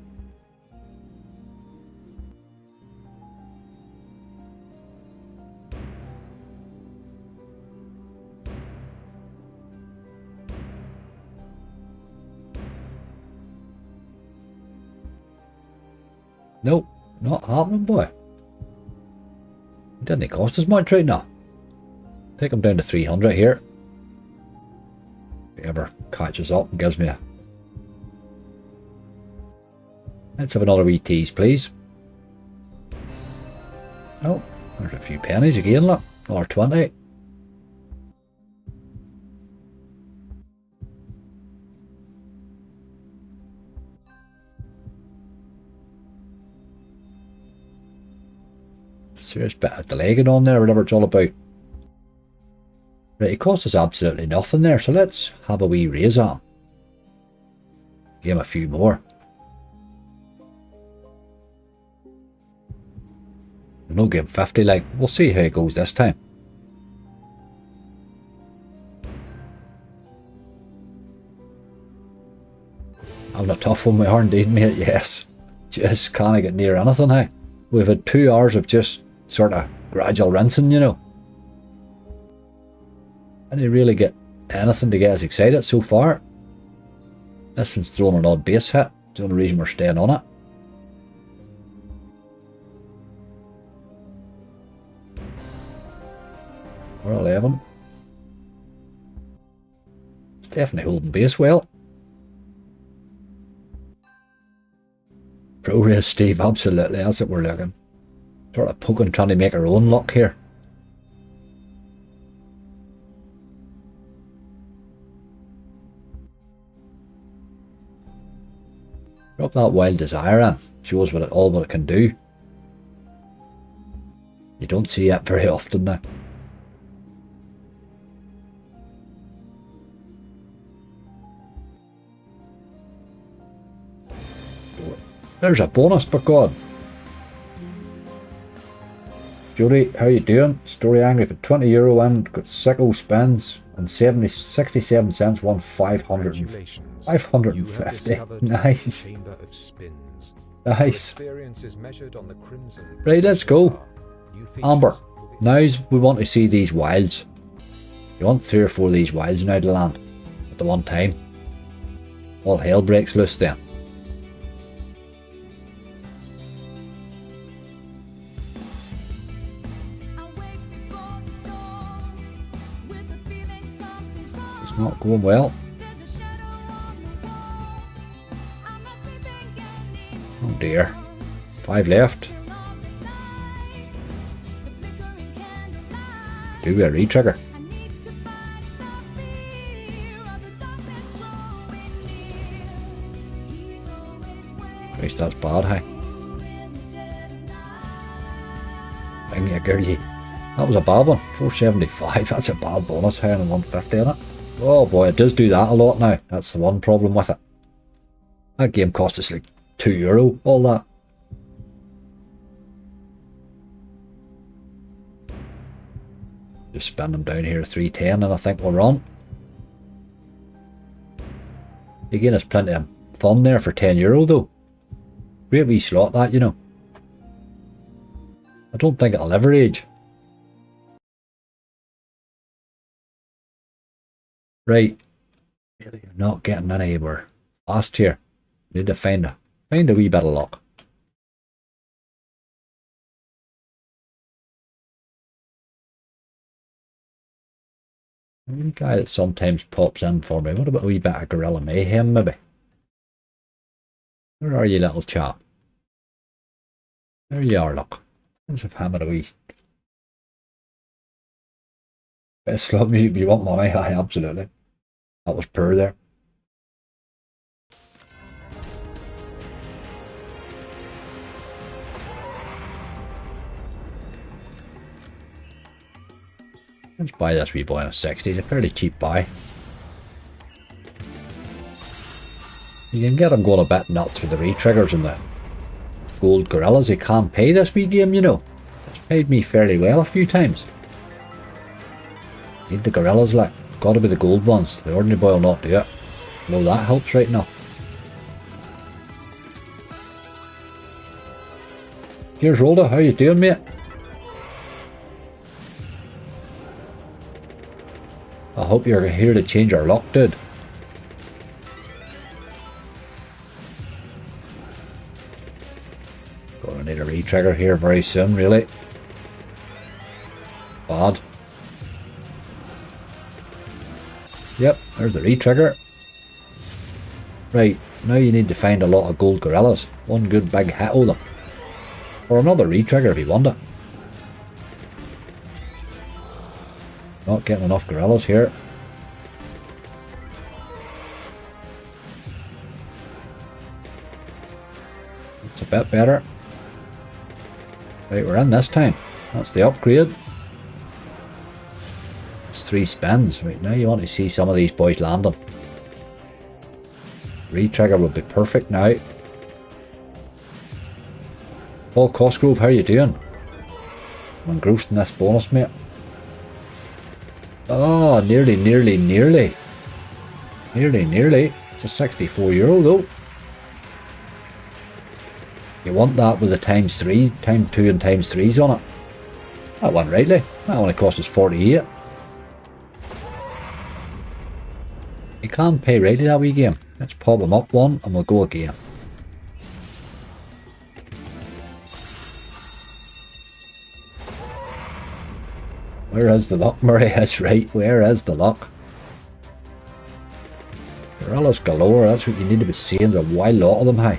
Nope, not happening, boy. It didn't cost as much right now. Take him down to 300 here. If he ever catches up and gives me a... Let's have another wee tease, please. Oh, there's a few pennies again, look. Or 20. Serious bit of delaying on there, whatever it's all about. Right, it cost us absolutely nothing there, so let's have a wee raise on him. Give him a few more. No, give him 50, like, we'll see how it goes this time. Having a tough one, we are indeed, mate, yes. Just can't get near anything, hey. We've had 2 hours of just sort of gradual rinsing, you know. And you really get anything to get us excited so far. This one's throwing an odd base hit. It's the only reason we're staying on it. We're 11. It's definitely holding base well. Pro race, Steve, absolutely. That's what we're looking. Sort of poking, trying to make our own luck here. Drop that Wild Desire in. Shows what it can do. You don't see it very often now. There's a bonus, but God. Jody, how you doing? Story angry, but €20 in, got sicko spins, and 67 cents won 550. Nice. Nice. Right, let's go. Amber, now we want to see these wilds. You want 3 or 4 of these wilds now to land at the one time. All hell breaks loose then. Not going well. Oh dear. 5 left. Do we a re-trigger? Christ, that's bad, hey? Bring ya, girlie. That was a bad one. 475. That's a bad bonus, hey, and 150 in it. Oh boy, it does do that a lot now. That's the one problem with it. That game cost us like €2, all that. Just spin them down here 310 and I think we're on. Again, it's plenty of fun there for €10 though. Great wee slot that, you know. I don't think it'll ever age. Right, really not getting anywhere fast here. Need to find a wee bit of luck. A wee guy that sometimes pops in for me. What about a wee bit of Gorilla Mayhem maybe? Where are you, little chap? There you are, look. Let's have him at a wee bit of slot music. You want money? Aye, absolutely. That was poor there. Let's buy this wee boy in a 60. It's a fairly cheap buy. You can get him going a bit nuts with the re-triggers and the gold gorillas. He can't pay this wee game, you know. It's paid me fairly well a few times. Need the gorillas, like. Gotta be the gold ones. The ordinary boy will not do it. Well, that helps right now. Here's Rhoda. How you doing, mate? I hope you're here to change our luck, dude. Gonna need a re-trigger here very soon, really. Bad. Yep, there's the re-trigger. Right, now you need to find a lot of gold gorillas. One good big hit of them. Or another re-trigger if you want it. Not getting enough gorillas here. It's a bit better. Right, we're in this time. That's the upgrade. It's 3 spins. Right, now you want to see some of these boys landing. Re-trigger would be perfect now. Paul Cosgrove, how you doing? I'm engrossed in this bonus, mate. Oh, nearly. It's a €64 though. You want that with the times 3, times 2 and times 3s on it. That one rightly. That only cost us 48. You can pay rightly that wee game. Let's pop them up one and we'll go again. Where is the luck? Murray is right. Where is the luck? Gorillas galore. That's what you need to be seeing. There's a wild lot of them, hey.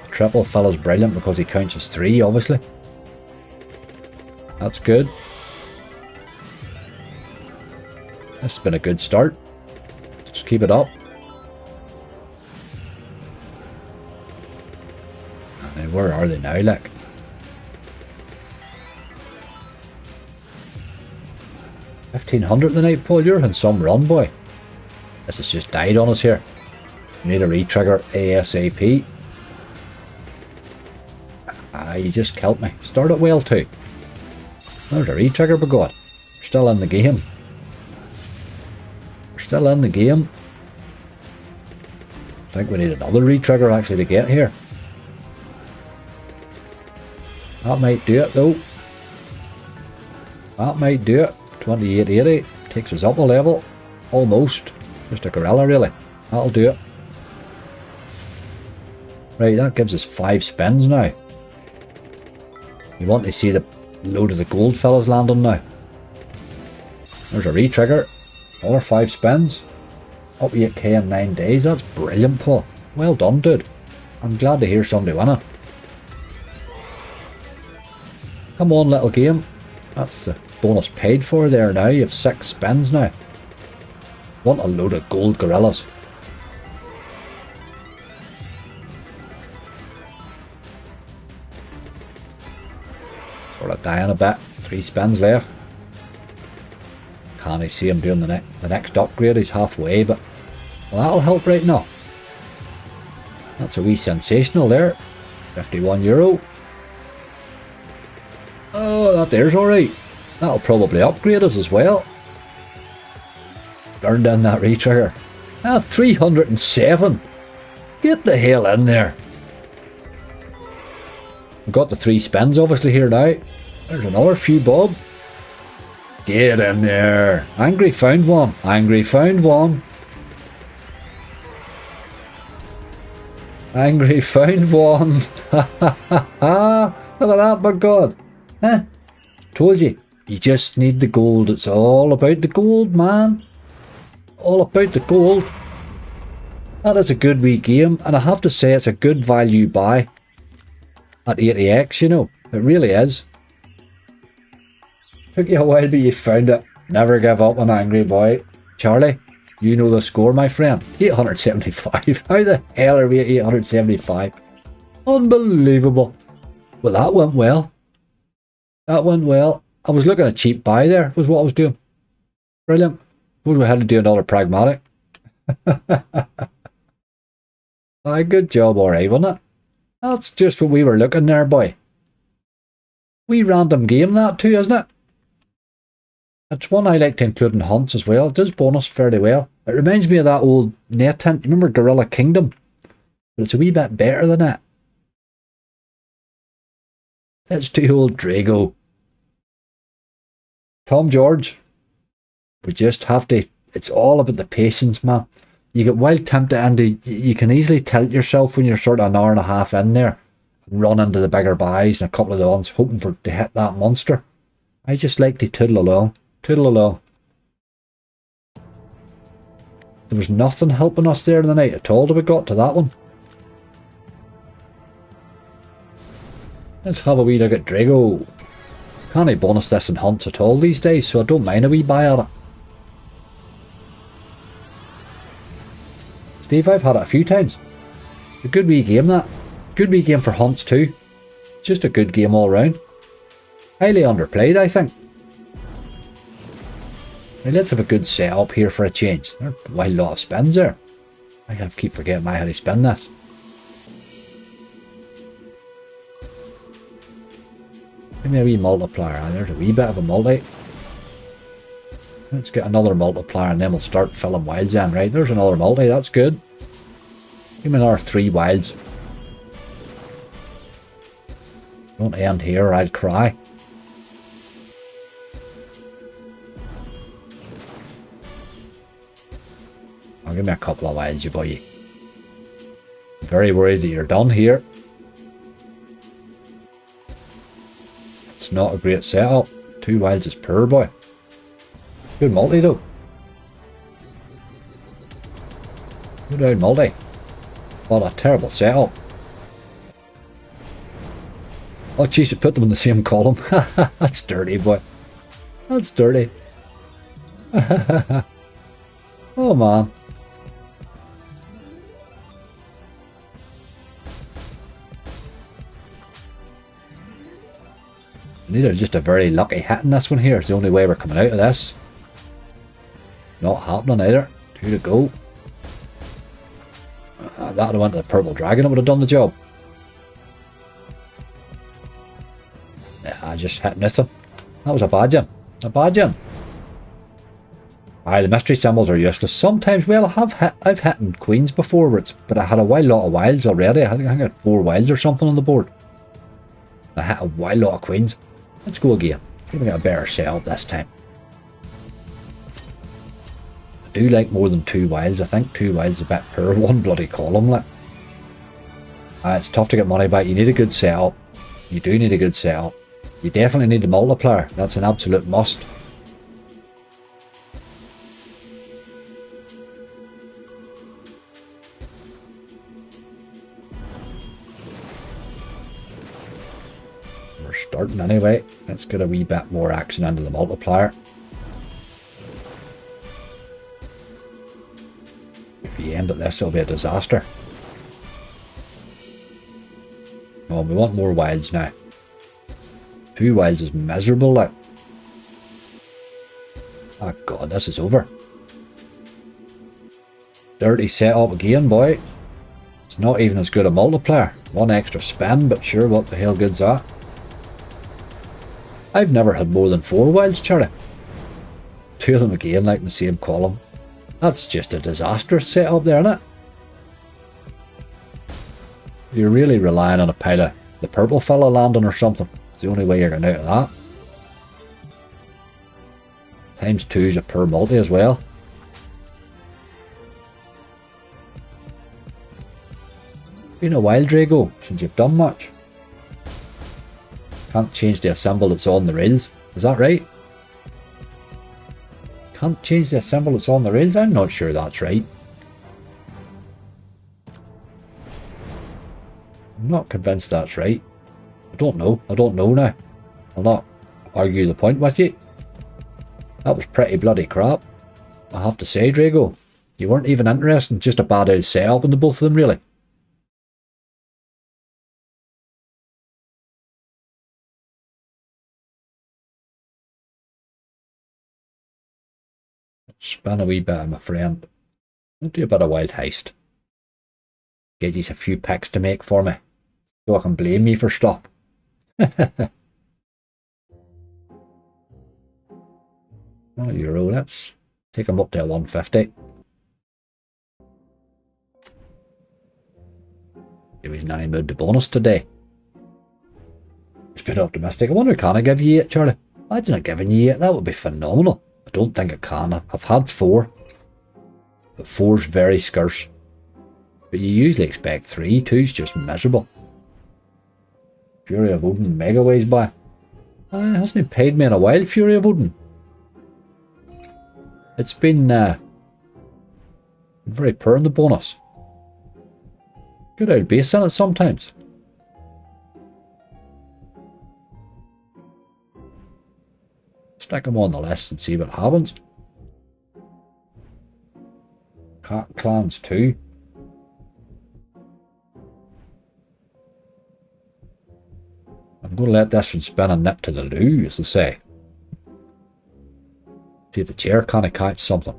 Triple fella's brilliant because he counts as 3, obviously. That's good. This has been a good start. Just keep it up. And then where are they now, like? $1,500 tonight, Paul. You're in some run, boy. This has just died on us here. We need a re-trigger ASAP. Ah, you just killed me. Started well too. There's a re-trigger, by God. We're still in the game. We're still in the game. I think we need another re-trigger actually to get here. That might do it though. That might do it. 2880 takes us up a level. Almost. Just a gorilla really. That'll do it. Right, that gives us 5 spins now. You want to see the load of the gold fellas landing now. There's a re-trigger. Another 5 spins. Up 8k in 9 days. That's brilliant, Paul. Well done, dude. I'm glad to hear somebody winning. Come on, little game. That's the bonus paid for there now. You have 6 spins now. Want a load of gold gorillas. Sort of dying a bit. 3 spins left. Can't see him doing the next upgrade. He's halfway, but well, that'll help right now. That's a wee sensational there. €51. Oh, that there's alright. That'll probably upgrade us as well. Burn down that re-trigger. Ah, 307. Get the hell in there. We've got the 3 spins obviously here now. There's another few bob. Get in there. Angry found one. Angry found one. Angry found one. Ha ha ha ha. Look at that, my God. Huh? Told you. You just need the gold. It's all about the gold, man. All about the gold. That is a good wee game. And I have to say it's a good value buy. At 80x, you know. It really is. Took you a while, but you found it. Never give up an angry boy. Charlie, you know the score, my friend. 875. How the hell are we at 875? Unbelievable. Well, that went well. That went well. I was looking at cheap buy there, was what I was doing. Brilliant. Would we had to do another pragmatic? Aye, good job, alright, wasn't it? That's just what we were looking there, boy. Wee random game that too, isn't it? It's one I like to include in hunts as well. It does bonus fairly well. It reminds me of that old net hint. Remember Gorilla Kingdom? But it's a wee bit better than that. It's too old Drago. Tom George. We just have to... It's all about the patience, man. you get wild tempted, and you can easily tilt yourself when you're sort of an hour and a half in there, and run into the bigger buys and a couple of the ones, hoping to hit that monster. I just like to toodle along. Toodle along. There was nothing helping us there in the night at all till we got to that one. Let's have a wee look at Drago. Can't bonus this in hunts at all these days, so I don't mind a wee buy at it. Steve, I've had it a few times. A good wee game, that. Good wee game for hunts too. Just a good game all round. Highly underplayed, I think. Now let's have a good setup here for a change. There are a wild lot of spins there. I keep forgetting how to spin this. Give me a wee multiplier. There's a wee bit of a multi. Let's get another multiplier and then we'll start filling wilds in. Right, there's another multi. That's good. Give me another 3 wilds. Don't end here or I'll cry. Oh, give me a couple of wilds, you boy. I'm very worried that you're done here. It's not a great setup. 2 wilds is poor, boy. Good multi though. Good old multi. What a terrible setup. Oh jeez, I put them in the same column. That's dirty, boy. That's dirty. Oh man. Neither just a very lucky hit in this one here. It's the only way we're coming out of this. Not happening either. 2 to go. That would have went to the purple dragon. It would have done the job. Yeah, I just hit nothing. That was a bad one. A bad one. Aye, the mystery symbols are useless. Sometimes, well, I've hit in queens before, but I had a wild lot of wilds already. I think I had 4 wilds or something on the board. I hit a wild lot of queens. Let's go again. See if we get a better setup this time. I do like more than 2 wilds. I think 2 wilds is a bit poor. 1 bloody column, like. It's tough to get money back. You need a good setup. You do need a good setup. You definitely need the multiplier. That's an absolute must. We're starting anyway. Let's get a wee bit more action into the multiplier. If you end at this, it'll be a disaster. Oh, we want more wilds now. 2 wilds is miserable, like. Oh god, this is over. Dirty setup again, boy. It's not even as good a multiplier. 1 extra spin, but sure, what the hell good's that? I've never had more than 4 wilds, Charlie. 2 of them again, like in the same column. That's just a disastrous setup there, isn't it? You're really relying on a pile of the purple fella landing or something. It's the only way you're getting out of that. Times 2 is a poor multi as well. Been a while, Drago, since you've done much. Can't change the symbol that's on the rails. Is that right? Can't change the symbol that's on the rails? I'm not sure that's right. I'm not convinced that's right. I don't know. I don't know now. I'll not argue the point with you. That was pretty bloody crap. I have to say, Drago. You weren't even interested. Just a bad old setup in the both of them, really. Spin a wee bit, my friend. I'll do a bit of wild heist. Get you a few picks to make for me, so I can blame me for stuff. €1. Let's take them up to 150. He was in any mood to bonus today. It's a bit optimistic. I wonder, can I give you 8, Charlie? Imagine I giving you 8. That would be phenomenal. I don't think it can. I've had 4. But 4's very scarce. But you usually expect 3. 2's just miserable. Fury of Odin Megaways by. Hasn't he paid me in a while, Fury of Odin? It's been very poor in the bonus. Good old base in it sometimes. Stick him on the list and see what happens. Cat Clans 2. I'm going to let this one spin a nip to the loo, as they say. See if the chair can't catch something.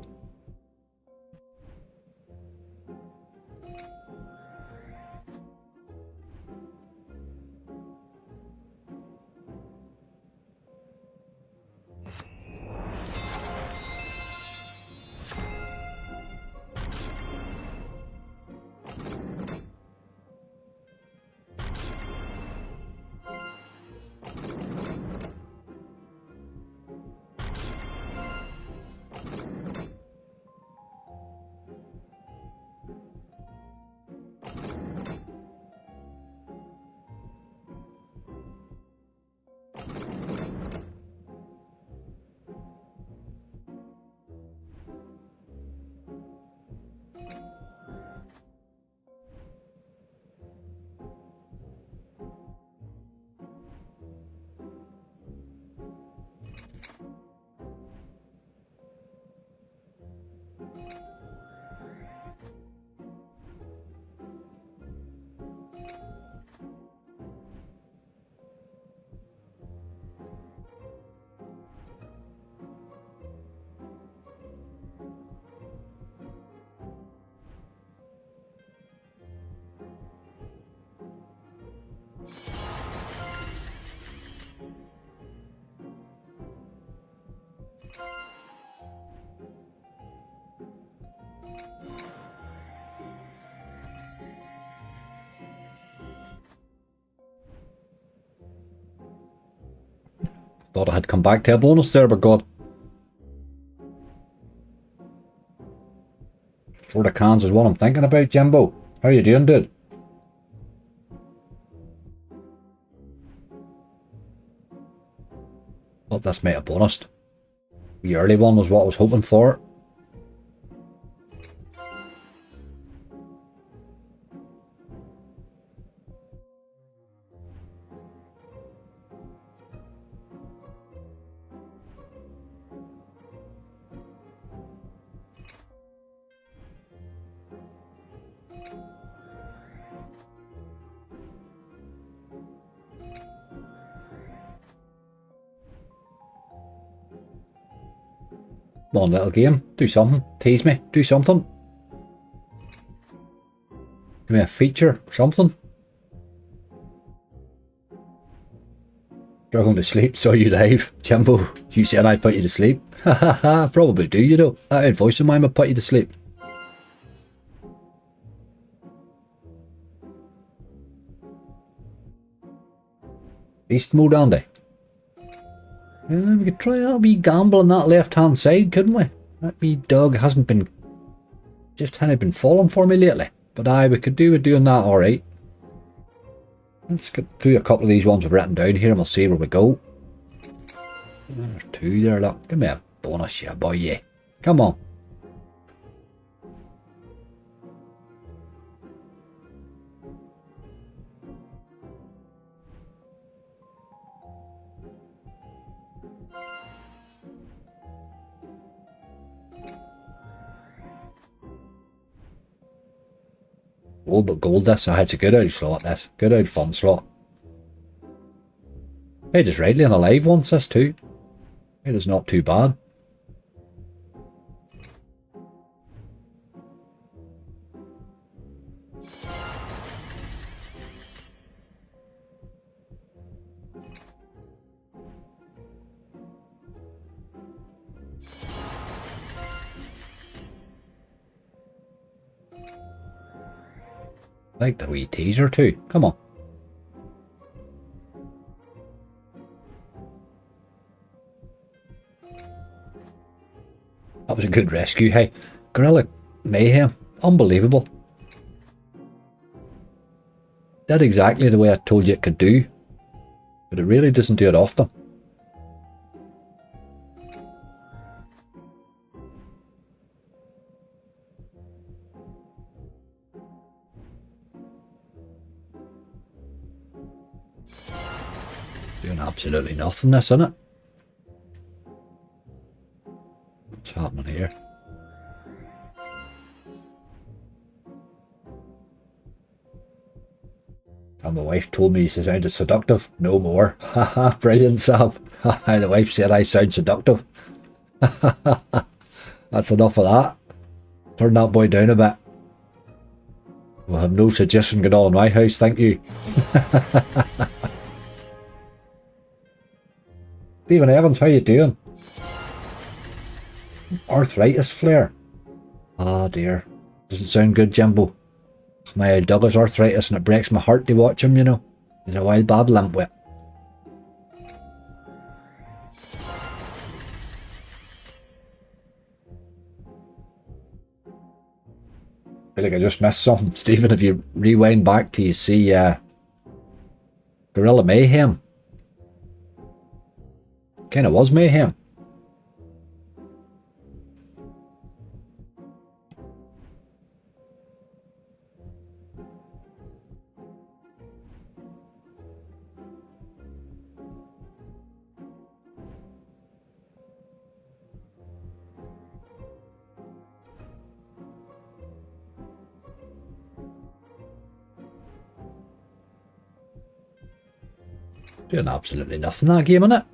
Thought I had come back to a bonus there, but God. Sort of cans is what I'm thinking about, Jimbo. How you doing, dude? Thought this might have bonused. The early one was what I was hoping for. Come on, little game. Do something. Tease me. Do something. Give me a feature. Something. Struggling to sleep. Saw you live. Jimbo, you said I'd put you to sleep. Ha ha ha. Probably do, you know. That old voice of mine would put you to sleep. Beast mode, Andy. Yeah, we could try a wee gamble on that left hand side, couldn't we? That wee dog hasn't been... just hadn't been falling for me lately. But aye, we could do with doing that alright. Let's get through a couple of these ones we've written down here and we'll see where we go. There's 2 there, look. Give me a bonus, yeah, boy, yeah. Come on. Gold, but gold this. It's a good old slot, this. Good old fun slot. It is rightly on a live once, this too. It is not too bad. Like the wee teaser too. Come on. That was a good rescue. Hey, Gorilla mayhem. Unbelievable. Did exactly the way I told you it could do. But it really doesn't do it often. Doing absolutely nothing, this, isn't it? What's happening here? And my wife told me she sounded seductive. No more. Haha, brilliant, Sam. The wife said I sound seductive. That's enough of that. Turn that boy down a bit. We'll have no suggestion going on in my house, thank you. Stephen Evans, how you doing? Arthritis flare. Ah dear. Doesn't sound good, Jimbo. My old dog has arthritis and it breaks my heart to watch him, you know. He's a wild bad limp with. I feel like I just missed something. Stephen, if you rewind back to you see Gorilla Mayhem. Kinda was mayhem. Doing absolutely nothing that game, innit?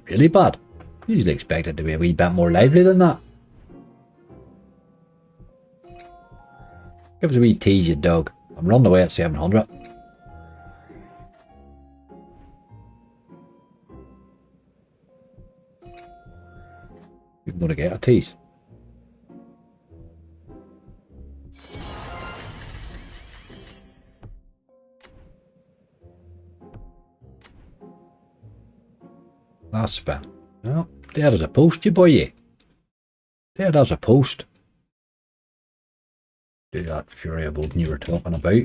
Really bad. Usually expected to be a wee bit more lively than that. Give us a wee tease, you dog. I'm running away at 700. You're going to get a tease. Last spin. Well, dead as a post, you boy, you. Dead as a post. Do that Fury of Odin you were talking about.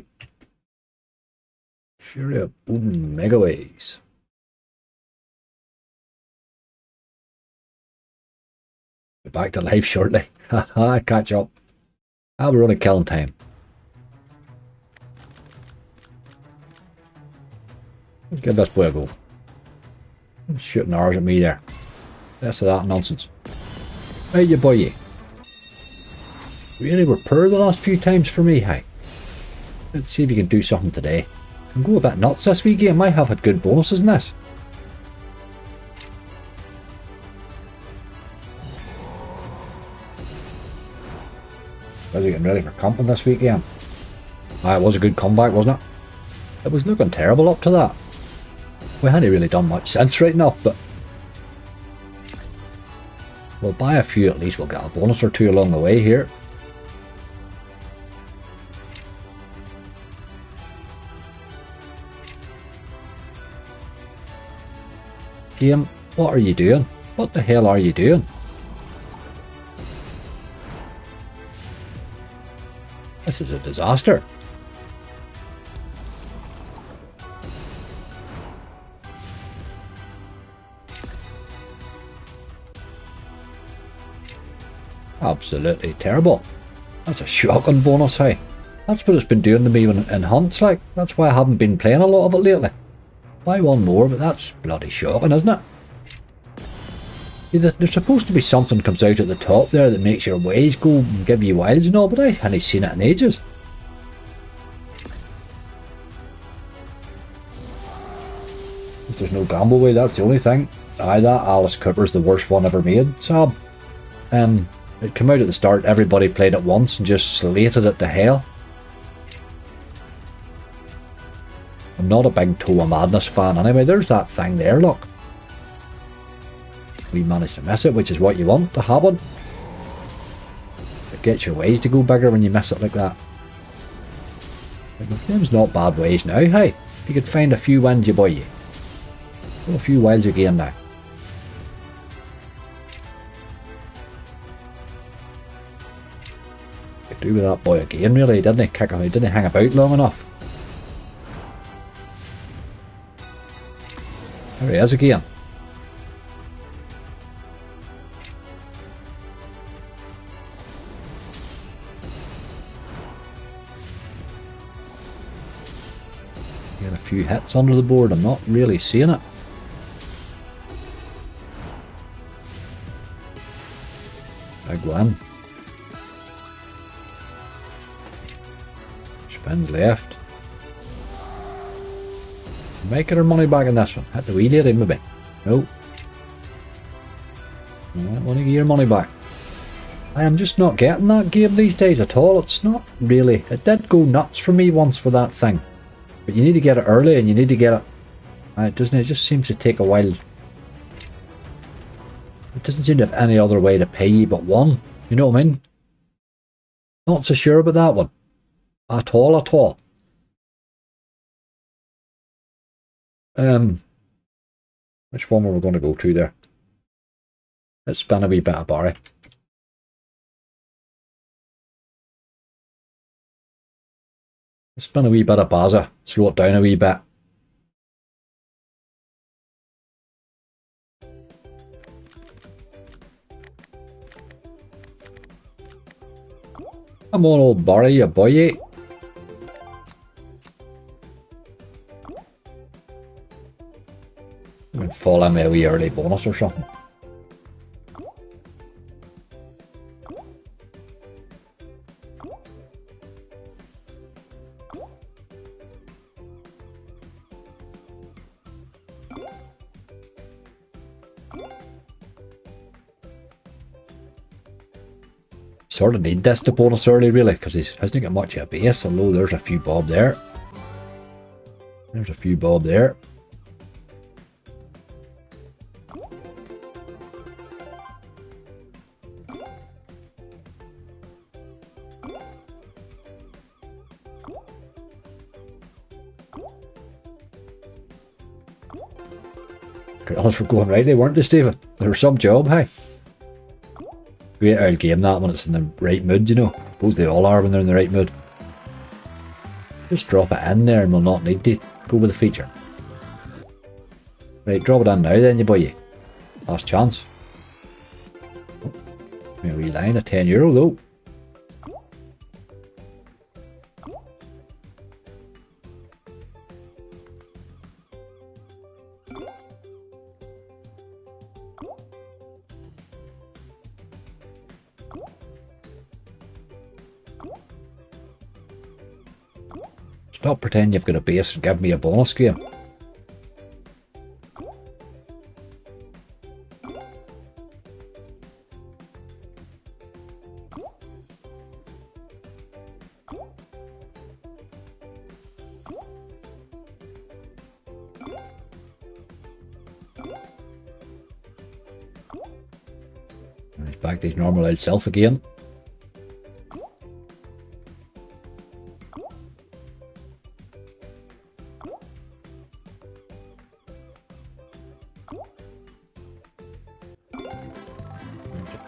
Fury of Odin Megaways. Be back to life shortly. Haha, catch up. We're only killing time. Let's give this boy a go. Shooting arrows at me there. Less of that nonsense. Hey, you boy, you. Really were poor the last few times for me, hey. Let's see if you can do something today. Can go a bit nuts this wee game. I have had good bonuses in this. Was he getting ready for camping this weekend? It was a good comeback, wasn't it? It was looking terrible up to that. We hadn't really done much since right enough, but we'll buy a few at least. We'll get a bonus or two along the way here. Game, what are you doing? What the hell are you doing? This is a disaster. Absolutely terrible. That's a shocking bonus, hey. That's what it's been doing to me in hunts, like. That's why I haven't been playing a lot of it lately. Buy one more, but that's bloody shocking, isn't it? There's supposed to be something comes out at the top there that makes your ways go and give you wilds and all, but I haven't seen it in ages. If there's no gamble way, that's the only thing. That Alice Cooper's the worst one ever made, Sab. It came out at the start, everybody played it once and just slated it to hell. I'm not a big Toe of Madness fan anyway. There's that thing there, look. We managed to miss it, which is what you want to happen. It gets your ways to go bigger when you miss it like that. But the game's not bad ways now, hey. If you could find a few wins, you boy, you. Go a few wilds again now. do with that boy again, really, didn't he? Kick him, he didn't hang about long enough. There he is again. Get a few hits under the board, I'm not really seeing it. Big win. Spins left. Might get her money back in this one. Hit the wee lady maybe. No. No, I want to get your money back. I am just not getting that game these days at all. It's not really. It did go nuts for me once for that thing. But you need to get it early and you need to get it. It doesn't. It just seems to take a while. It doesn't seem to have any other way to pay you but one. You know what I mean? Not so sure about that one. At all, at all. Which one were we going to go to there? Let's spin a wee bit of Barry. Let's spin a wee bit of Baza. Slow it down a wee bit. Come on, old Barry, you boy. I'm going to fall in with a wee early bonus or something. Sort of need this to bonus early, really, because he hasn't got much of a base, although there's a few bob there. There's a few bob there. Others were going rightly, weren't they, Stephen? They were some job, hey? Great old game that when it's in the right mood, you know. I suppose they all are when they're in the right mood. Just drop it in there and we'll not need to go with the feature. Right, drop it in now then, you boy. Last chance. Oh, a wee line of €10 though. Stop pretending you've got a base and give me a bonus game. And he's back to his normal old self again.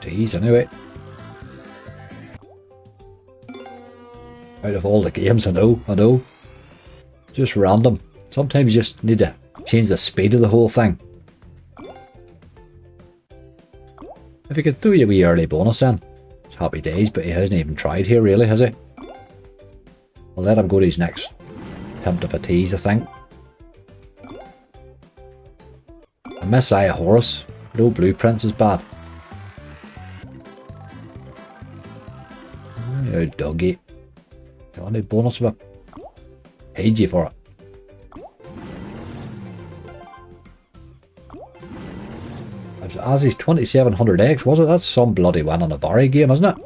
Tease anyway. Out of all the games, I know. Just random. Sometimes you just need to change the speed of the whole thing. If you could throw you a wee early bonus in, it's happy days, but he hasn't even tried here really, has he? I'll let him go to his next attempt of a tease, I think. I miss Eye of Horus. No blueprints is bad. Oh, doggy. Got any bonus of a paid you for it. As he's 2700x, was it? That's some bloody win on a Barry game, isn't it?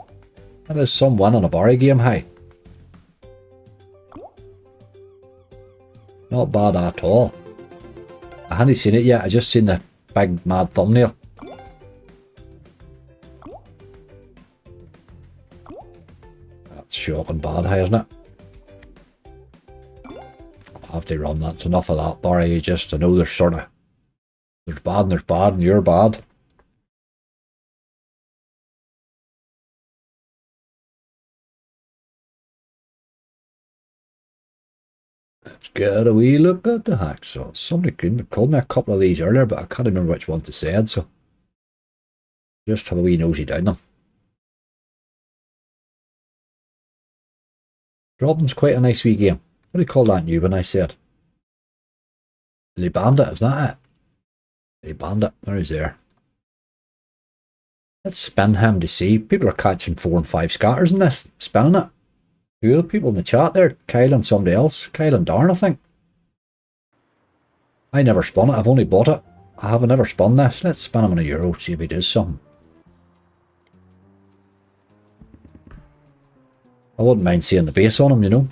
That is some win on a Barry game, hey. Not bad at all. I hadn't seen it yet, I just seen the big mad thumbnail. That's shocking bad, hey, isn't it? I'll have to run that. It's enough of that, Barry. You just, I know there's sort of, there's bad and you're bad. Let's get a wee look at the hacksaw. Somebody called me a couple of these earlier, but I can't remember which ones they said, so just have a wee nosy down them. Robin's quite a nice wee game. What do you call that new one I said? Le Bandit, is that it? Le Bandit, there he's there. Let's spin him to see. People are catching 4 and 5 scatters in this, spinning it. Who are the people in the chat there? Kyle and somebody else. Kyle and Darn, I think. I never spun it, I've only bought it. I haven't ever spun this. Let's spin him in €1, see if he does something. I wouldn't mind seeing the base on him, you know.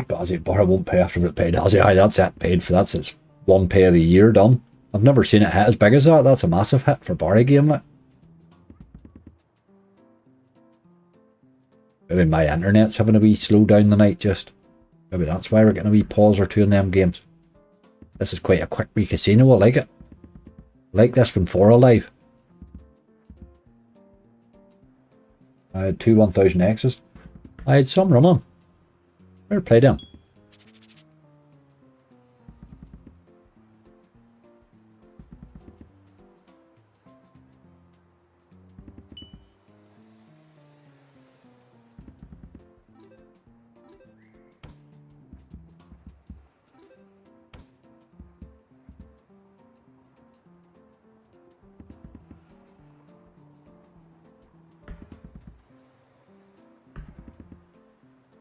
But as I won't pay after it paid. As I, that's it, paid for that's its 1 pay of the year done. I've never seen it hit as big as that. That's a massive hit for Barry game, like. Maybe my internet's having a wee slow down the night, just. Maybe that's why we're getting a wee pause or two in them games. This is quite a quick wee casino, I like it. I like this from 4 Alive. I had 2 1000Xs. I had some running. Where played them?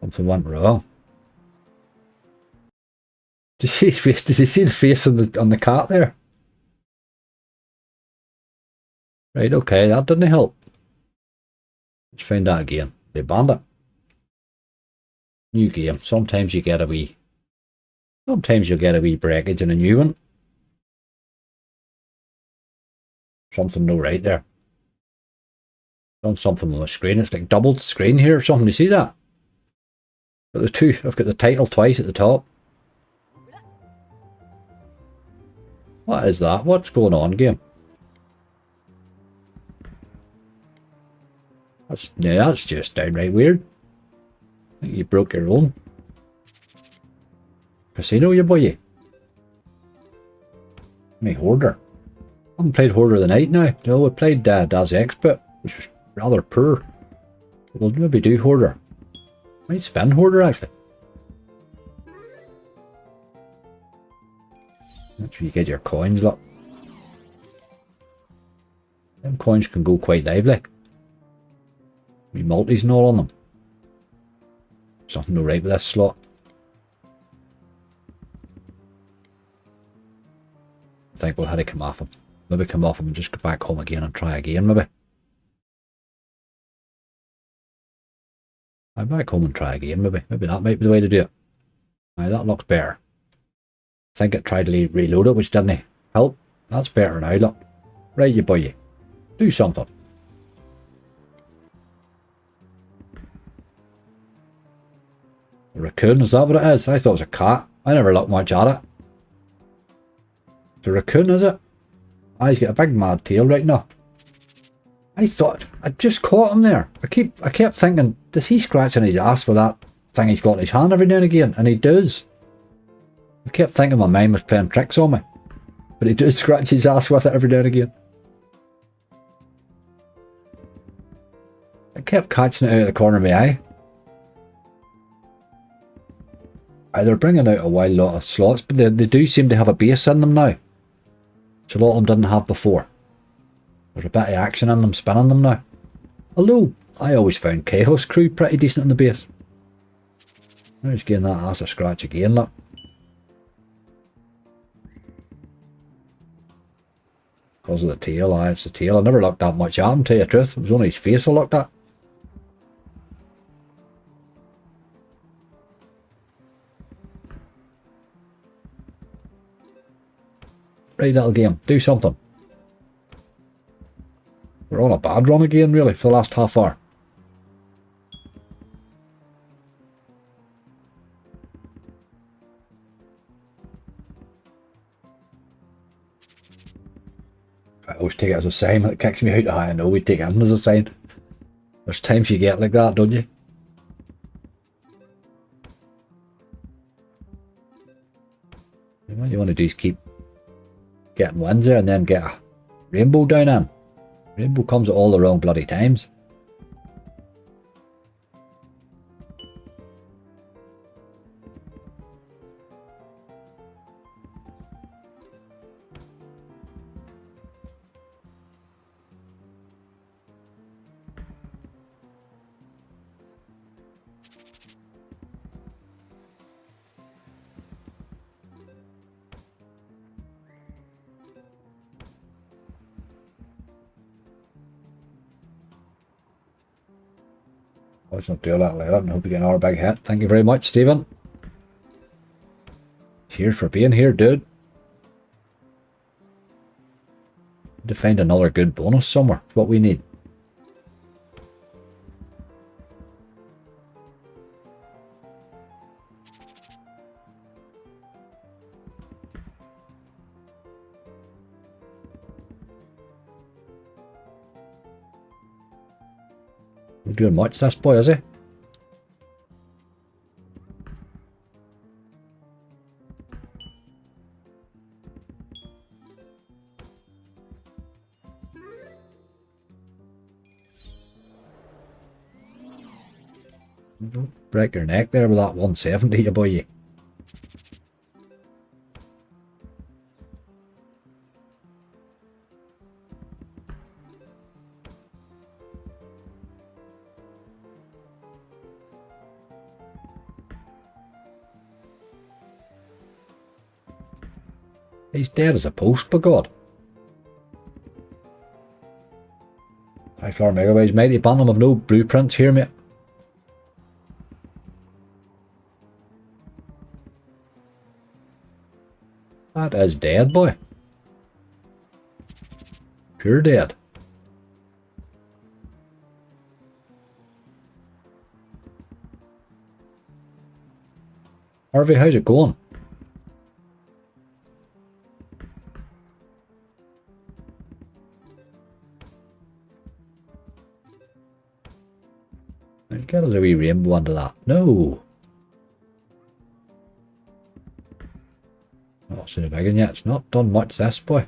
Something went wrong. Did you see his face? Did you see the face on the cat there? Right, okay, that didn't help. Let's find that again. They banned it. New game. Sometimes you get a wee. Sometimes you'll get a wee breakage in a new one. Something no right there. Done something on the screen. It's like doubled screen here or something. You see that? Got the two. I've got the title twice at the top. What is that? What's going on, game? That's just downright weird. I think you broke your own casino, you boy. Me Hoarder. I haven't played Hoarder of the Night now. No, I played Das Expert, which was rather poor. We'll maybe do Hoarder. Might spin Hoarder actually. That's where you get your coins, look. Them coins can go quite lively. Me multis and all on them. Something no right with this slot. I think we'll have to come off him. Maybe come off him and just go back home again and try again, maybe. I'm back home and try again, maybe. Maybe that might be the way to do it. Aye, that looks better. I think it tried to reload it, which didn't help. That's better now, look. Right, you boy. Do something. A raccoon, is that what it is? I thought it was a cat. I never looked much at it. It's a raccoon, is it? Ah, he's got a big mad tail right now. I thought, I just caught him there. I kept thinking, does he scratching his ass for that thing he's got in his hand every now and again? And he does. I kept thinking my mind was playing tricks on me. But he does scratch his ass with it every now and again. I kept catching it out of the corner of my eye. They're bringing out a wild lot of slots, but they do seem to have a base in them now. Which a lot of them didn't have before. There's a bit of action in them, spinning them now. Although, I always found Chaos Crew pretty decent in the base. Now he's getting that ass a scratch again, look. Because of the tail, it's the tail. I never looked that much at him, to tell you the truth. It was only his face I looked at. Right, little game, do something. We're on a bad run again, really, for the last half hour. I always take it as a sign when it kicks me out. I know we take it as a sign. There's times you get like that, don't you? you want to do is keep getting wins there and then get a rainbow down in. Rainbow comes at all the wrong bloody times. Let's not do that later and hope you get another big hit. Thank you very much, Stephen. Cheers for being here, dude. Need to find another good bonus somewhere. It's what we need. We're doing much, this boy, is he? Don't break your neck there with that 170, you boy. He's dead as a post, by God. High floor megaways, mighty bantam of no blueprints here, mate. That is dead, boy. Pure dead. Harvey, how's it going? I'll get us a wee rainbow under that. No. Not seen a big one yet. It's not done much, this boy.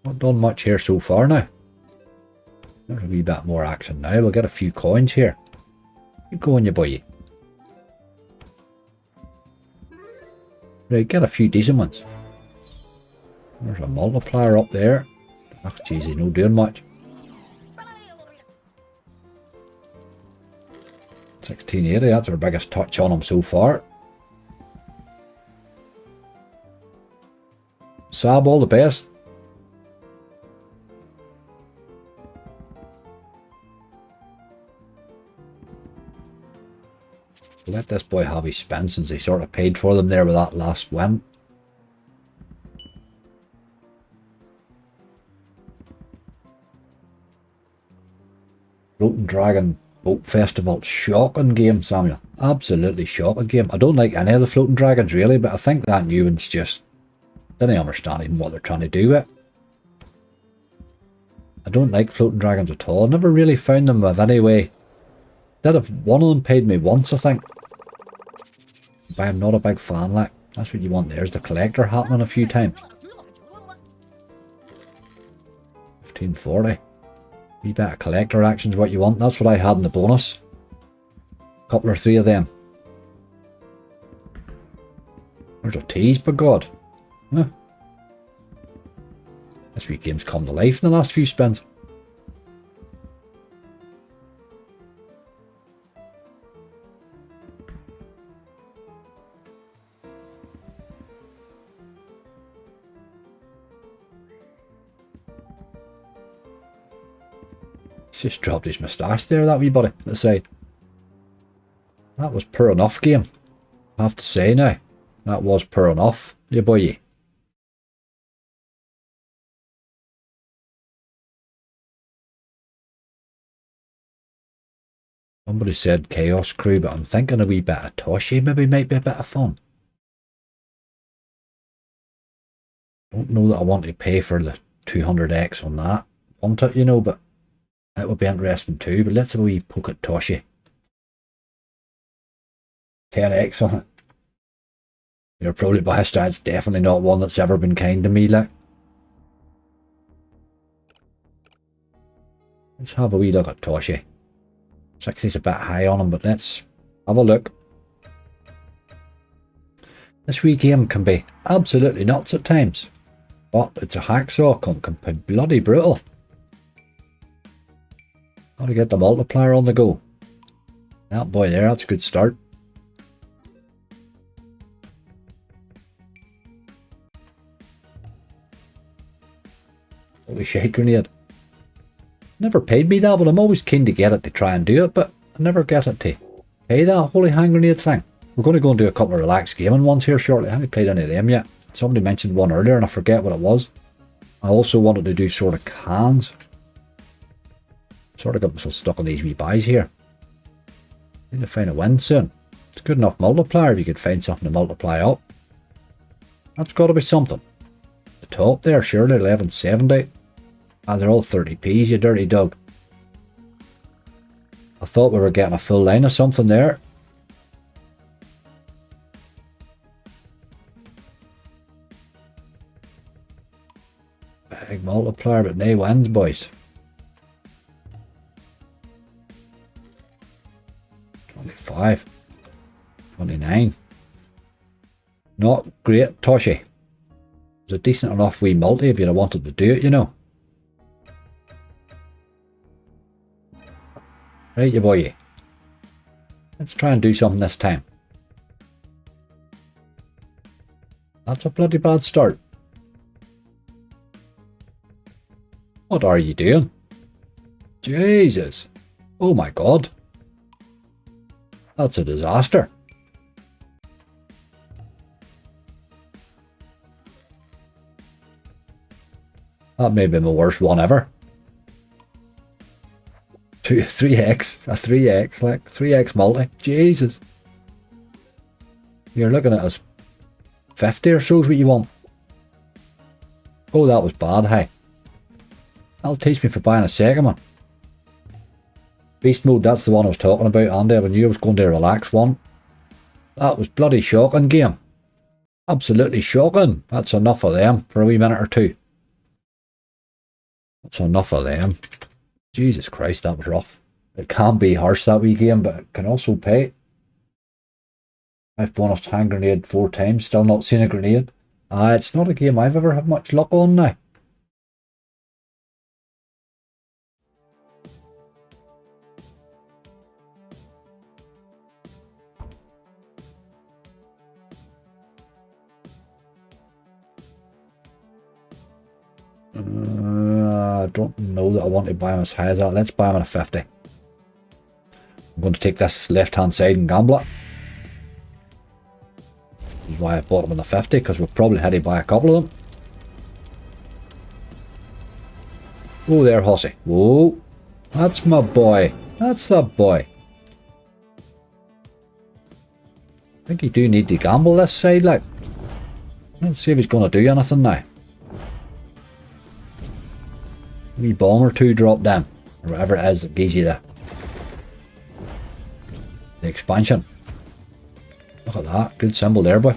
Not done much here so far now. There's a wee bit more action now. We'll get a few coins here. Keep going, you boy. Right, get a few decent ones. There's a multiplier up there. Oh, jeez, he's not doing much. 1680, that's our biggest touch on him so far. Sab, all the best. Let this boy have his spin since he sort of paid for them there with that last win. Floating Dragon Boat Festival. Shocking game, Samuel. Absolutely shocking game. I don't like any of the Floating Dragons really, but I think that new one's just... I don't understand even what they're trying to do with it. I don't like Floating Dragons at all. I never really found them of any way. Did have one of them paid me once, I think. But I'm not a big fan, like. That's what you want. There's the collector happening a few times. 1540. Wee bit of collector action's what you want. That's what I had in the bonus. Couple or three of them. There's a tease, by God. Huh. This wee game's come to life in the last few spins. He's just dropped his moustache there, that wee buddy, at the side. That was poor enough game. I have to say now. That was poor enough, you boy. Somebody said Chaos Crew, but I'm thinking a wee bit of Toshi maybe might be a bit of fun. Don't know that I want to pay for the 200x on that. Want it, you know, but that would be interesting too. But let's have a wee poke at Toshi. 10x on it. You're probably biased. It's definitely not one that's ever been kind to me, like. Let's have a wee look at Toshi. 60's a bit high on him, but let's have a look. This wee game can be absolutely nuts at times, but it's a hacksaw, can be bloody brutal. Gotta get the multiplier on the go. That boy there, that's a good start. Holy shit, grenade. Never paid me that, but I'm always keen to get it to try and do it, but I never get it to pay that holy hand grenade thing. We're going to go and do a couple of relaxed gaming ones here shortly. I haven't played any of them yet. Somebody mentioned one earlier and I forget what it was. I also wanted to do sort of cans. Sort of got myself stuck on these wee buys here. Need to find a win soon. It's a good enough multiplier if you could find something to multiply up. That's got to be something. The top there, surely 1170. Ah, they're all 30p's, you dirty dog. I thought we were getting a full line of something there. Big multiplier, but no wins, boys. 25. 29. Not great, Toshi. It's a decent enough wee multi if you'd have wanted to do it, you know. Right, you boy. Let's try and do something this time. That's a bloody bad start. What are you doing? Jesus. Oh my god. That's a disaster. That may be my worst one ever. 3x, a 3x, like 3x multi. Jesus. You're looking at us 50 or so is what you want. Oh, that was bad, hey. That'll teach me for buying a second one. Beast mode, that's the one I was talking about, Andy. I knew I was going to relax one. That was bloody shocking game. Absolutely shocking. That's enough of them for a wee minute or two. That's enough of them. Jesus Christ, that was rough. It can be harsh, that wee game, but it can also pay. I've bonused hand grenade 4 times, still not seen a grenade. It's not a game I've ever had much luck on now. I don't know that I want to buy him as high as that. Let's buy him at a 50. I'm going to take this left hand side and gamble it. This is why I bought him on the 50, because we've probably had to buy a couple of them. Oh, there, Hossy. Whoa. That's my boy. That's the boy. I think you do need to gamble this side, like. Let's see if he's going to do anything now. Wee bomb or two drop down, or whatever it is that gives you the expansion. Look at that, good symbol there, boy.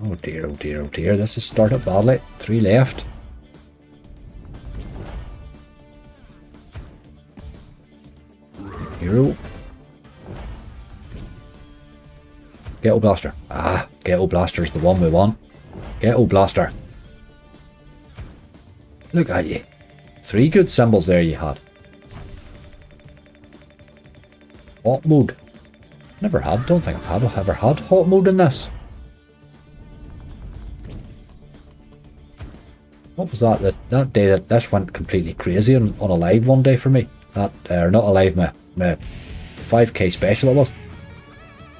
Oh dear, oh dear, oh dear, this has started badly. 3 left. Hero. Ghetto Blaster. Ah, Ghetto Blaster is the one we want. Ghetto Blaster. Look at you. 3 good symbols there you had. Hot mode. Never had, don't think I've ever had hot mode in this. What was that? That day that this went completely crazy on a live one day for me. That, not a live, my 5k special it was.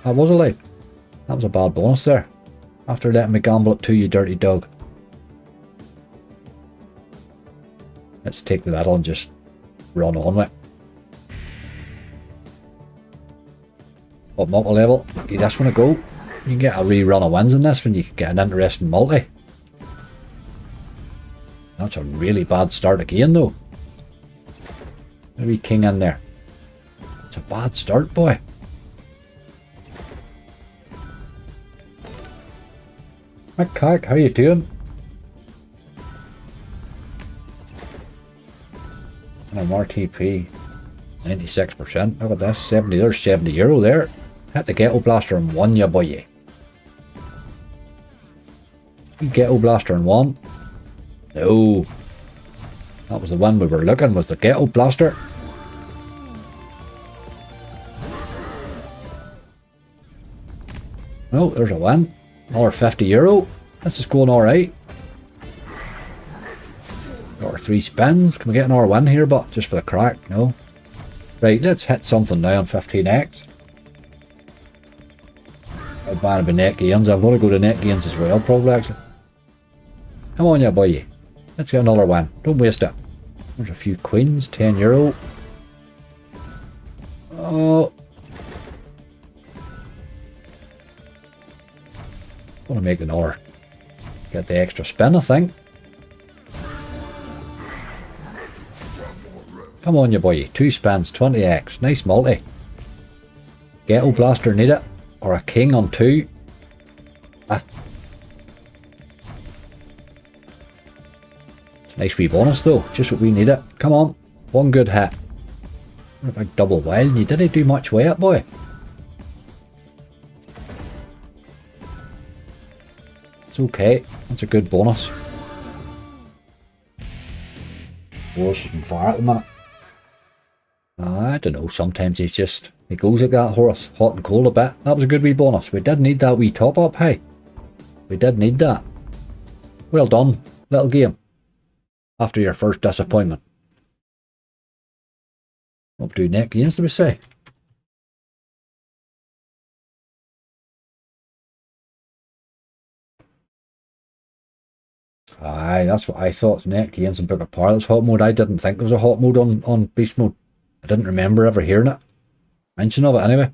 That was a live. That was a bad bonus there. After letting me gamble at 2, you dirty dog. Let's take the medal and just run on with it. Up multi level. You just want to go. You can get a rerun of wins in this when you get an interesting multi. That's a really bad start again, though. Maybe king in there. It's a bad start, boy. McCack, how you doing? And an RTP. 96%. Look at this. 70. There's €70 there. Hit the Ghetto Blaster and won ya, boy. Ghetto Blaster and won. No. That was the one we were looking, was the Ghetto Blaster. Oh, there's a win. Another €50. This is going alright. Got our 3 spins. Can we get another win here, but just for the crack? No. Right, let's hit something now on 15x. I'd ban be net gains. I'm going to go to net gains as well, probably, actually. Come on, ya boy. Let's get another one. Don't waste it. There's a few queens. €10. Oh. Gonna make another. Get the extra spin, I think. Come on, ya boy. 2 spins, 20x. Nice multi. Ghetto Blaster need it. Or a king on 2. Ah. Nice wee bonus though. Just what we need it. Come on. One good hit. What a big double wild. You didn't do much with it, boy. It's okay. That's a good bonus. Horse is on fire at the minute. I don't know. Sometimes he goes like that, horse. Hot and cold a bit. That was a good wee bonus. We did need that wee top up, hey. We did need that. Well done, little game. After your first disappointment. Up to net gains, do we say? Aye, that's what I thought. Net gains and Book of Power. That's hot mode. I didn't think there was a hot mode on beast mode. I didn't remember ever hearing it. Mention of it anyway.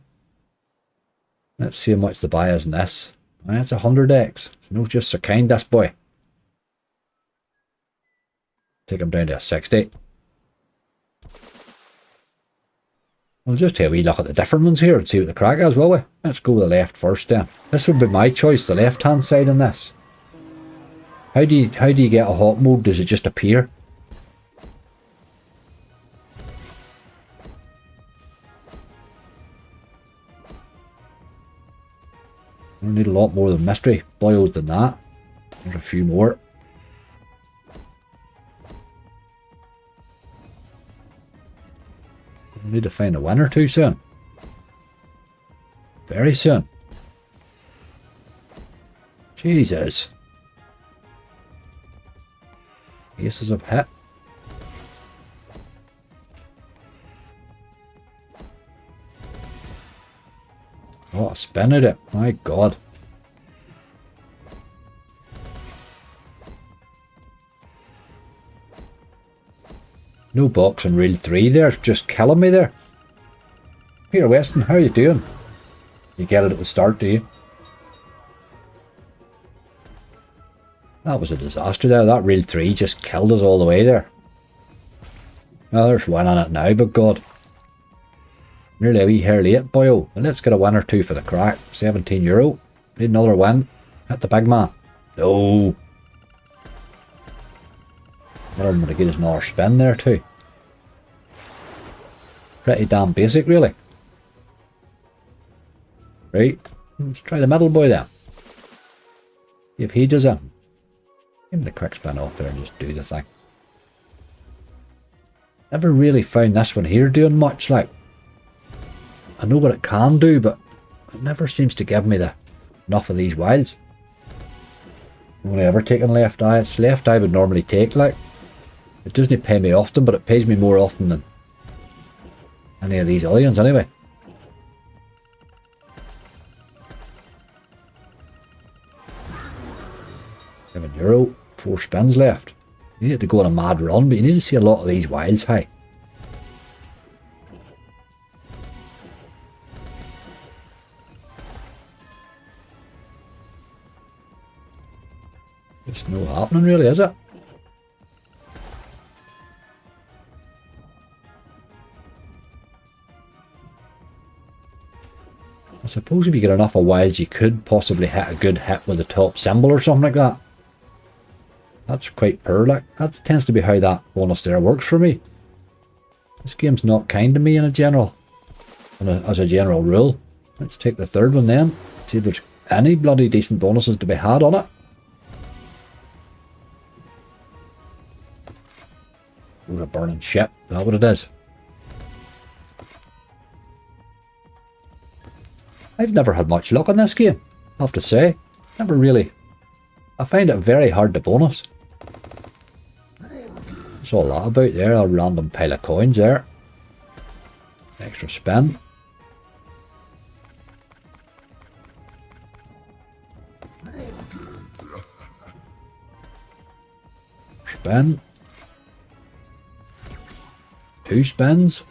Let's see how much the buy is in this. Aye, it's 100x. It's no just so kind, this boy. Take him down to a 60. We'll just have a wee look at the different ones here and see what the crack is, will we? Let's go with the left first then. This would be my choice, the left hand side in this. How do you get a hot mode? Does it just appear? I need a lot more than mystery boils than that. There's a few more. We need to find a winner too soon. Very soon. Jesus. Aces have hit. Oh, I spin at it. My God. No box on reel 3 there. It's just killing me there. Peter Weston, how are you doing? You get it at the start, do you? That was a disaster there. That reel 3 just killed us all the way there. Oh, there's one on it now, but God. Nearly a wee hair late, boyo. Well, let's get a win or two for the crack. €17. Need another win. Hit the big man. No. I'm going to get us another spin there too. Pretty damn basic, really. Right. Let's try the middle boy then. See if he does it. Give him the quick spin off there and just do the thing. Never really found this one here doing much, like. I know what it can do, but it never seems to give me enough of these wilds. Only ever taken left eye. It's left eye I would normally take, like. It doesn't pay me often, but it pays me more often than any of these other ones anyway. €7. 4 spins left. You need to go on a mad run, but you need to see a lot of these wilds high. Just no happening really, is it? suppose if you get enough of wilds, you could possibly hit a good hit with the top symbol or something like that. That's quite poor, like. That tends to be how that bonus there works for me. This game's not kind to me in a general, as a general rule. Let's take the third one then. See if there's any bloody decent bonuses to be had on it. Ooh, a burning ship. Is that what it is? I've never had much luck on this game, I have to say. Never really. I find it very hard to bonus. There's all that about there, a random pile of coins there. Extra spin. Spin. 2 spins.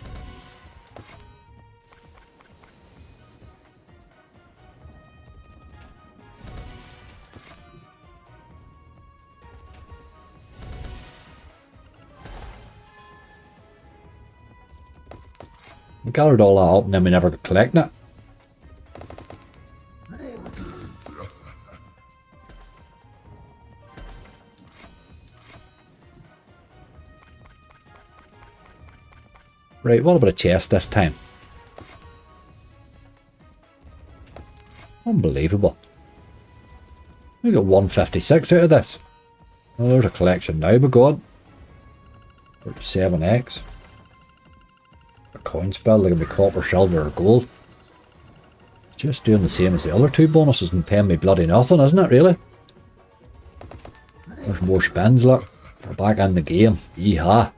We gathered all that up and then we never got collecting it. Right, what about a chest this time? Unbelievable. We got 156 out of this. Oh, there's a collection now, by God. 37x. A coin spell, they can be copper, silver, or gold. Just doing the same as the other 2 bonuses and paying me bloody nothing, isn't it, really? There's more spins, look. We're back in the game. Yeehaw.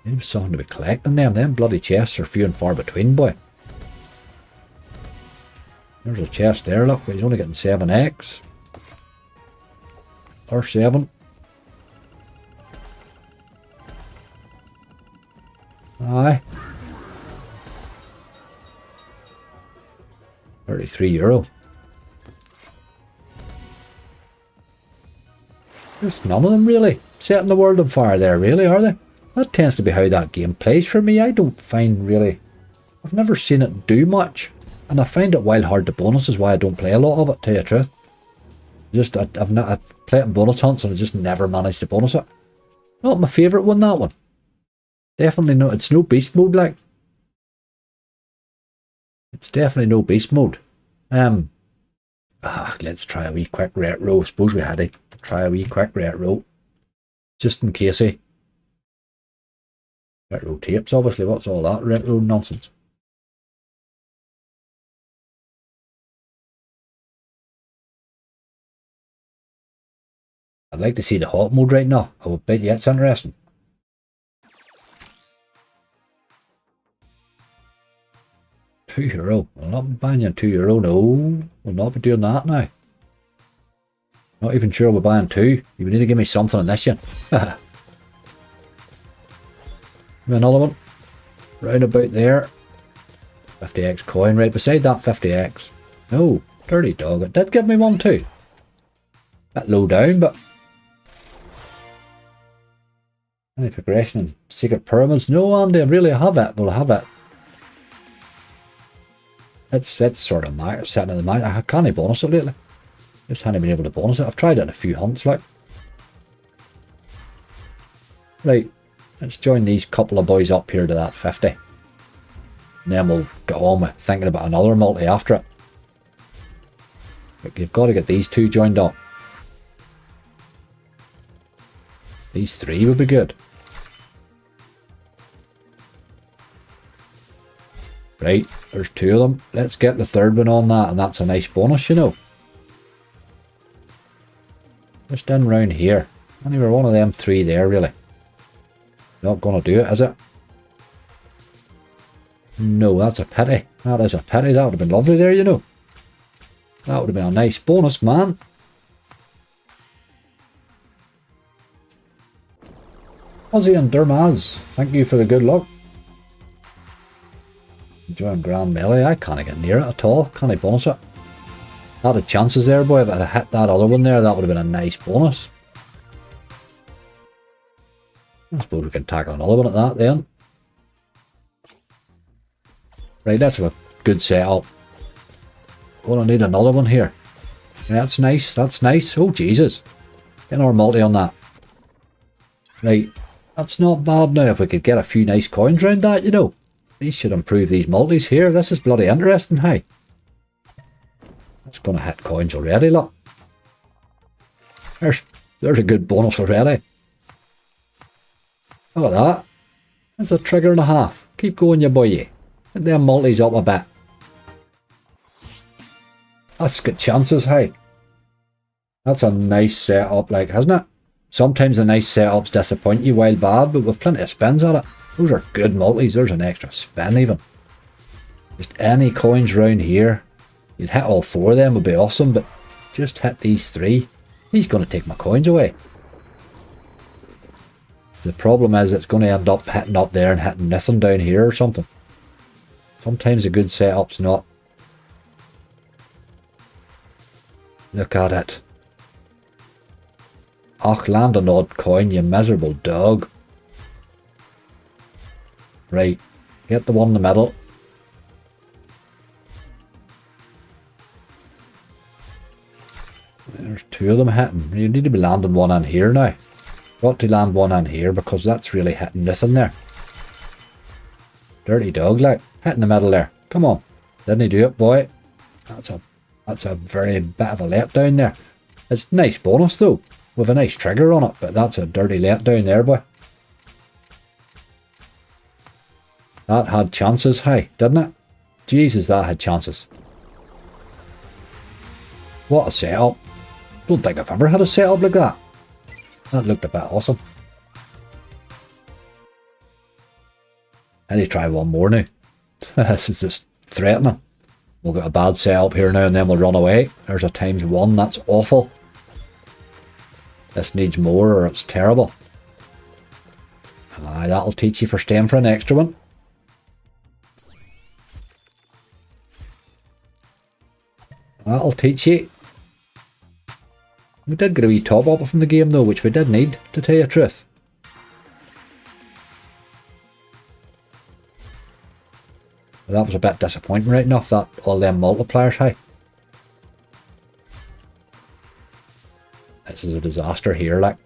There's something to be collecting them. Them bloody chests are few and far between, boy. There's a chest there, look, but he's only getting 7x. Or 7. Aye. €33. There's none of them really setting the world on fire there, really, are they? That tends to be how that game plays for me. I don't find really... I've never seen it do much. And I find it while hard to bonus is why I don't play a lot of it, to tell you the truth. I've played in bonus hunts and I just never managed to bonus it. Not my favourite one, that one. Definitely not. It's no beast mode, like. It's definitely no beast mode. Let's try a wee quick retro. Suppose we had to try a wee quick retro. Just in case, eh? Retro tapes, obviously. What's all that retro nonsense? I'd like to see the hot mode right now. I would bet you it's interesting. €2. We'll not be buying you €2. No, we'll not be doing that now. Not even sure we're buying 2. You need to give me something on this one. Another one. Round about there. 50x coin right beside that 50x. No, dirty dog. It did give me one too. Bit low down, but... Any progression in secret pyramids? No, Andy, really, I have it. Well, I have it. It's sort of setting in the mind. I can't bonus it lately. Just haven't been able to bonus it. I've tried it in a few hunts, like. Right, let's join these couple of boys up here to that 50. And then we'll get on with thinking about another multi after it. But you've got to get these 2 joined up. These 3 would be good. Right, there's 2 of them. Let's get the 3rd one on that, and that's a nice bonus, you know. Just in round here. Anywhere one of them 3 there, really. Not gonna do it, is it? No, that's a pity. That is a pity. That would have been lovely there, you know. That would have been a nice bonus, man. Ozzy and Dermaz, thank you for the good luck. Enjoying Grand Melee. I can't get near it at all. Can't I bonus it? I had chances there, boy. If I had hit that other one there, that would have been a nice bonus. I suppose we can tackle another one at that then. Right, that's a good setup. Oh, I need another one here. Yeah, that's nice, that's nice. Oh, Jesus. Get our multi on that. Right, that's not bad now. If we could get a few nice coins around that, you know. These should improve these multis here. This is bloody interesting, hey. That's going to hit coins already, look. There's a good bonus already. Look at that. That's a trigger and a half. Keep going, you boy. Get them multis up a bit. That's good chances, hey. That's a nice setup, like, hasn't it? Sometimes the nice setups disappoint you while bad, but with plenty of spins on it. Those are good multis. There's an extra spin even. Just any coins around here. You'd hit all four of them would be awesome, but just hit these three. He's going to take my coins away. The problem is it's going to end up hitting up there and hitting nothing down here or something. Sometimes a good setup's not. Look at it. Och, land an odd coin, you miserable dog. Right, get the one in the middle. There's two of them hitting. You need to be landing one in here now. Got to land one in here because that's really hitting nothing there. Dirty dog, like. Hit in the middle there. Come on. Didn't he do it, boy? That's a very bit of a letdown there. It's nice bonus though, with a nice trigger on it, but that's a dirty letdown there, boy. That had chances, hey, didn't it? Jesus, that had chances. What a setup. Don't think I've ever had a setup like that. That looked a bit awesome. I need to try one more now. This is just threatening. We'll get a bad setup here now and then we'll run away. There's a ×1, that's awful. This needs more or it's terrible. Aye, that'll teach you for staying for an extra one. That'll teach you. We did get a wee top up from the game though, which we did need, to tell you the truth. But that was a bit disappointing right enough, that all them multipliers high. This is a disaster here, like.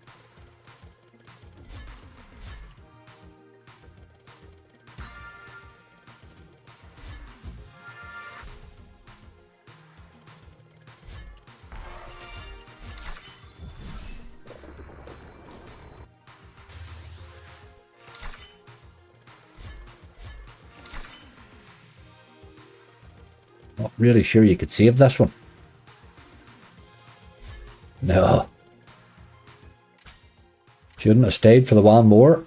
Not really sure you could save this one. No. Shouldn't have stayed for the one more.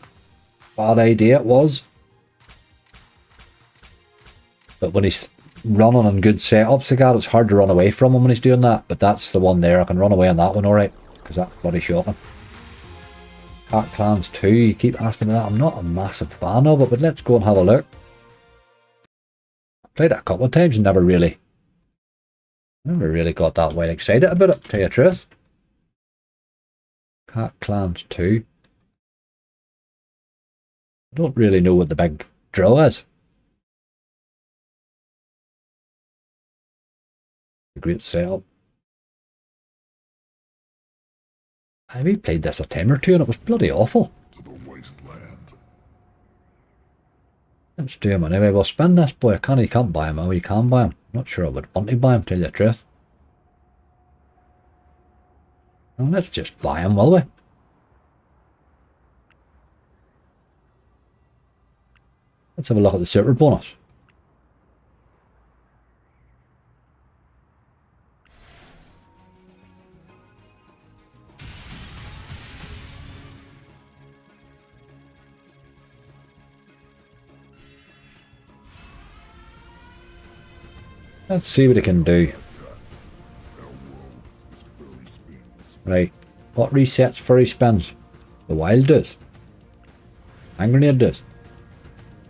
Bad idea it was. But when he's running on good setups like that, it's hard to run away from him when he's doing that. But that's the one there. I can run away on that one alright. Because that's bloody shocking. Cat Clans 2, you keep asking me that. I'm not a massive fan of it, but let's go and have a look. Played it a couple of times and never really got that well excited about it, to tell you the truth. Cat Clans 2. I don't really know what the big draw is. A great setup. We played this a time or two and it was bloody awful. Let's do him anyway. We'll spin this boy. You can't buy him. Oh, you can buy him. Not sure I would want to buy him, tell you the truth. Well, let's just buy him, will we? Let's have a look at the super bonus. Let's see what it can do. Right. What resets furry spins? The wild does. Hand grenade does.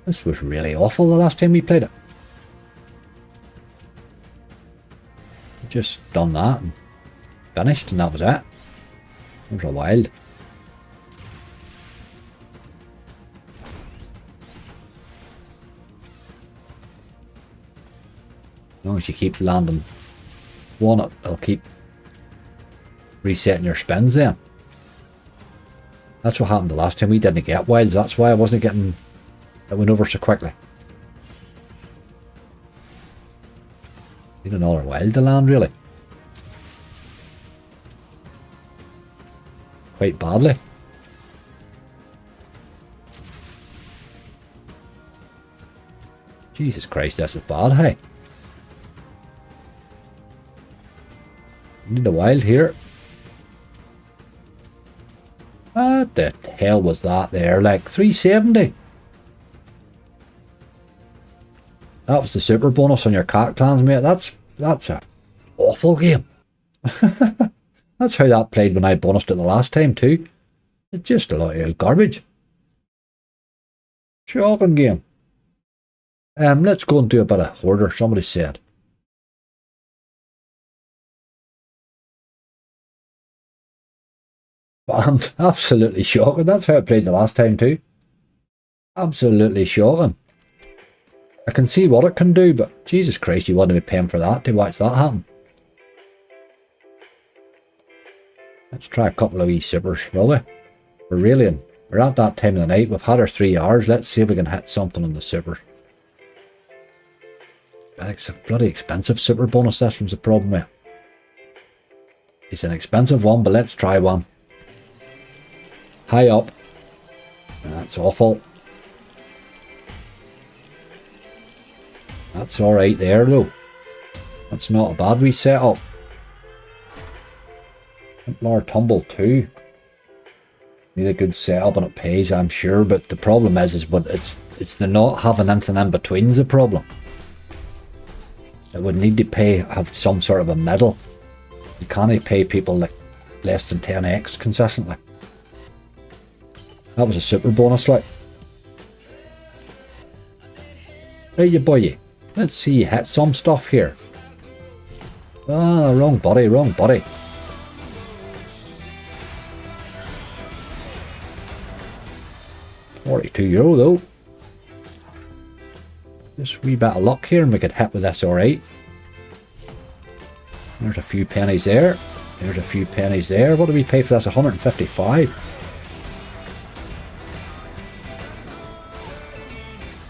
This was really awful the last time we played it. Just done that and finished and that was it. There's a wild. As long as you keep landing one, it'll keep resetting your spins then. That's what happened the last time. We didn't get wilds. That's why I wasn't getting... It went over so quickly. Need another wild to land, really. Quite badly. Jesus Christ, this is bad, hey? Need a wild here. What the hell was that there? Like 370? That was the super bonus on your cat clans, mate. That's a awful game. That's how that played when I bonused it the last time too. It's just a lot of garbage. Shocking game. Let's go and do a bit of hoarder, somebody said. And absolutely shocking. That's how it played the last time too. Absolutely shocking. I can see what it can do, but Jesus Christ, you wouldn't be paying for that to watch that happen. Let's try a couple of wee supers, will we? We're at that time of the night. We've had our 3 hours. Let's see if we can hit something on the super. It's a bloody expensive super bonus. This one's the problem with it. It's an expensive one, but let's try one. High up. That's awful. That's alright there though. That's not a bad wee setup. Templar Tumble too. Need a good setup and it pays, I'm sure, but the problem is but it's the not having anything in between's the problem. It would need to have some sort of a middle. You can't pay people like less than 10x consistently. That was a super bonus, like. Right, you boy. Let's see you hit some stuff here. Ah, wrong body, wrong body. €42 though. Just a wee bit of luck here and we could hit with this alright. There's a few pennies there. There's a few pennies there. What do we pay for this? 155.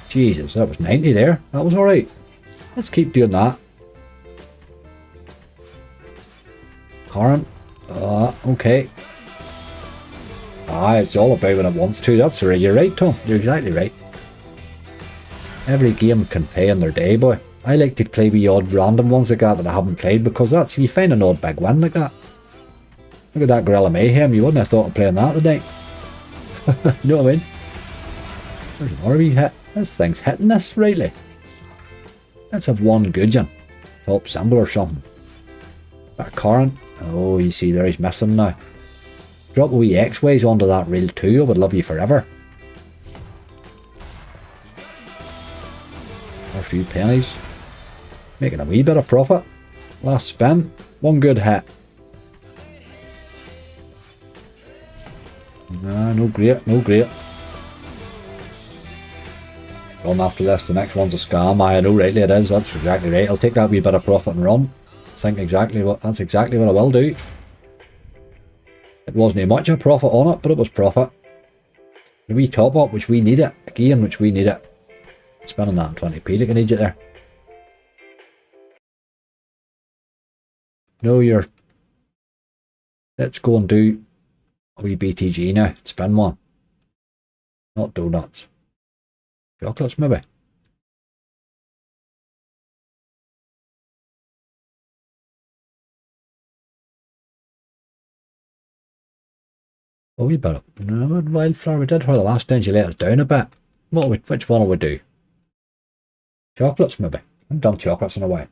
Jesus, that was 90 there. That was alright. Let's keep doing that. Current. Okay. It's all about when it wants to. That's right. You're right, Tom. You're exactly right. Every game can pay in their day, boy. I like to play the odd random ones like that I haven't played because that's, you find an odd big win like that. Look at that Gorilla Mayhem. You wouldn't have thought of playing that today. You know what I mean? There's another wee hit. This thing's hitting this rightly. Let's have one good one. Top symbol or something. Bit of current. Oh, you see there he's missing now. Drop a wee X-Ways onto that reel too. I would love you forever. A few pennies. Making a wee bit of profit. Last spin. One good hit. Nah, no great, no great. Run after this, the next one's a scam. I know rightly it is, that's exactly right. I'll take that wee bit of profit and run. That's exactly what I will do. It wasn't much of a profit on it, but it was profit. The wee top up, which we need it. Again, which we need it. Spending that 20p, I can need you there. No, you're... Let's go and do a wee BTG now. Spin one. Not donuts. Chocolates, maybe. Oh, we better. No, Wildflower, we did her the last time. She let us down a bit. Which one will we do? Chocolates, maybe. I haven't done chocolates in a while.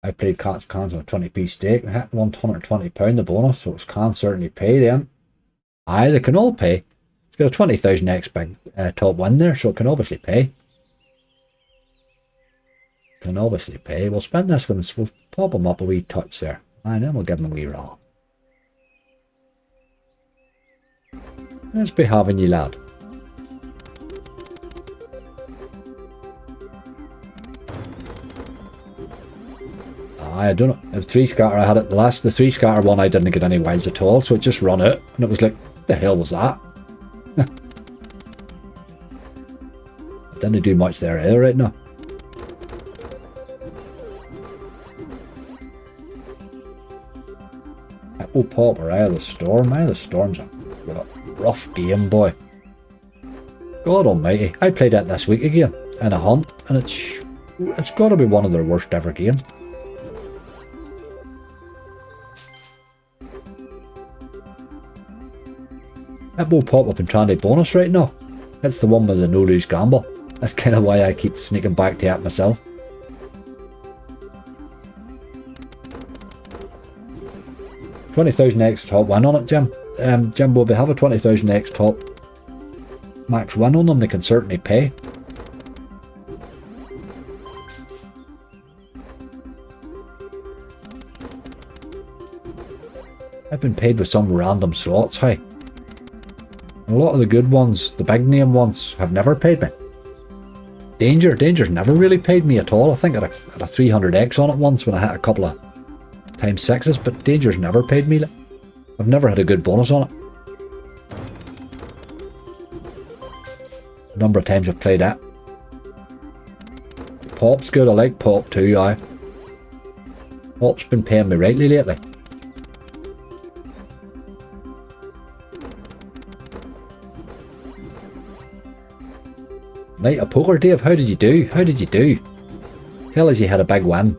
I played cans on a 20p stake and hit £120 the bonus, so it can certainly pay then. Aye, they can all pay. It's got a 20,000x big top win there, so it can obviously pay. Can obviously pay. We'll spend this one, we'll pop them up a wee touch there. And then we'll give them a wee roll. Let's be having you, lad. I don't know. If 3 scatter, I had it. The 3 scatter one, I didn't get any wilds at all, so it just run out. And it was like, the hell was that? Didn't do much there either right now. Oh, pop or Eye of the Storm. Eye of the Storm's a rough game, boy. God almighty. I played that this week again in a hunt, and it's got to be one of their worst ever games. That will pop up in Trandy bonus right now. That's the one with the no lose gamble. That's kind of why I keep sneaking back to it myself. $20,000x top win on it, Jim. Jimbo, if they have a 20,000x top max win on them, they can certainly pay. I've been paid with some random slots, hey. A lot of the good ones, the big name ones, have never paid me. Danger's never really paid me at all. I think I had a 300x on it once when I hit a couple of times 6s, but Danger's never paid me. I've never had a good bonus on it. A number of times I've played that. Pop's good, I like Pop too, aye. Pop's been paying me rightly lately. Night of poker, Dave, how did you do? How did you do? Tell us you had a big win.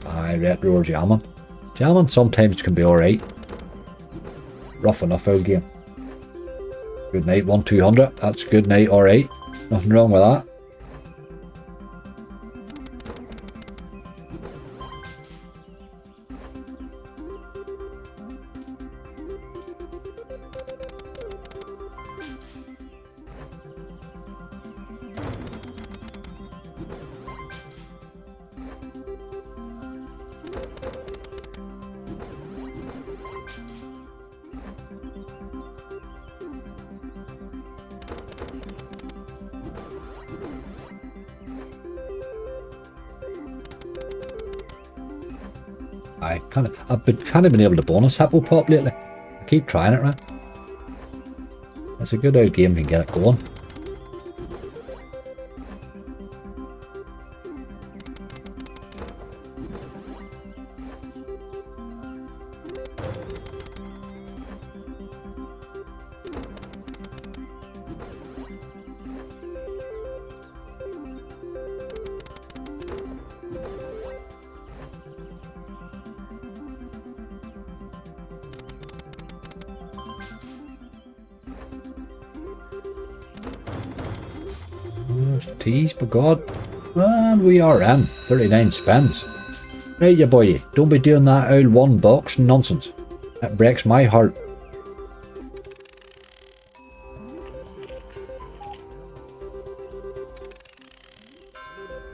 Aye, retro or jamming. Jamming sometimes can be alright. Rough enough old game. Good night, 1-200. That's a good night, alright. Nothing wrong with that. I've kind of been able to bonus Hippo Pop lately. I keep trying it, right? It's a good old game if you can get it going. Tease, by God. And we are in. 39 spins. Right, you boy, don't be doing that old one box nonsense. That breaks my heart.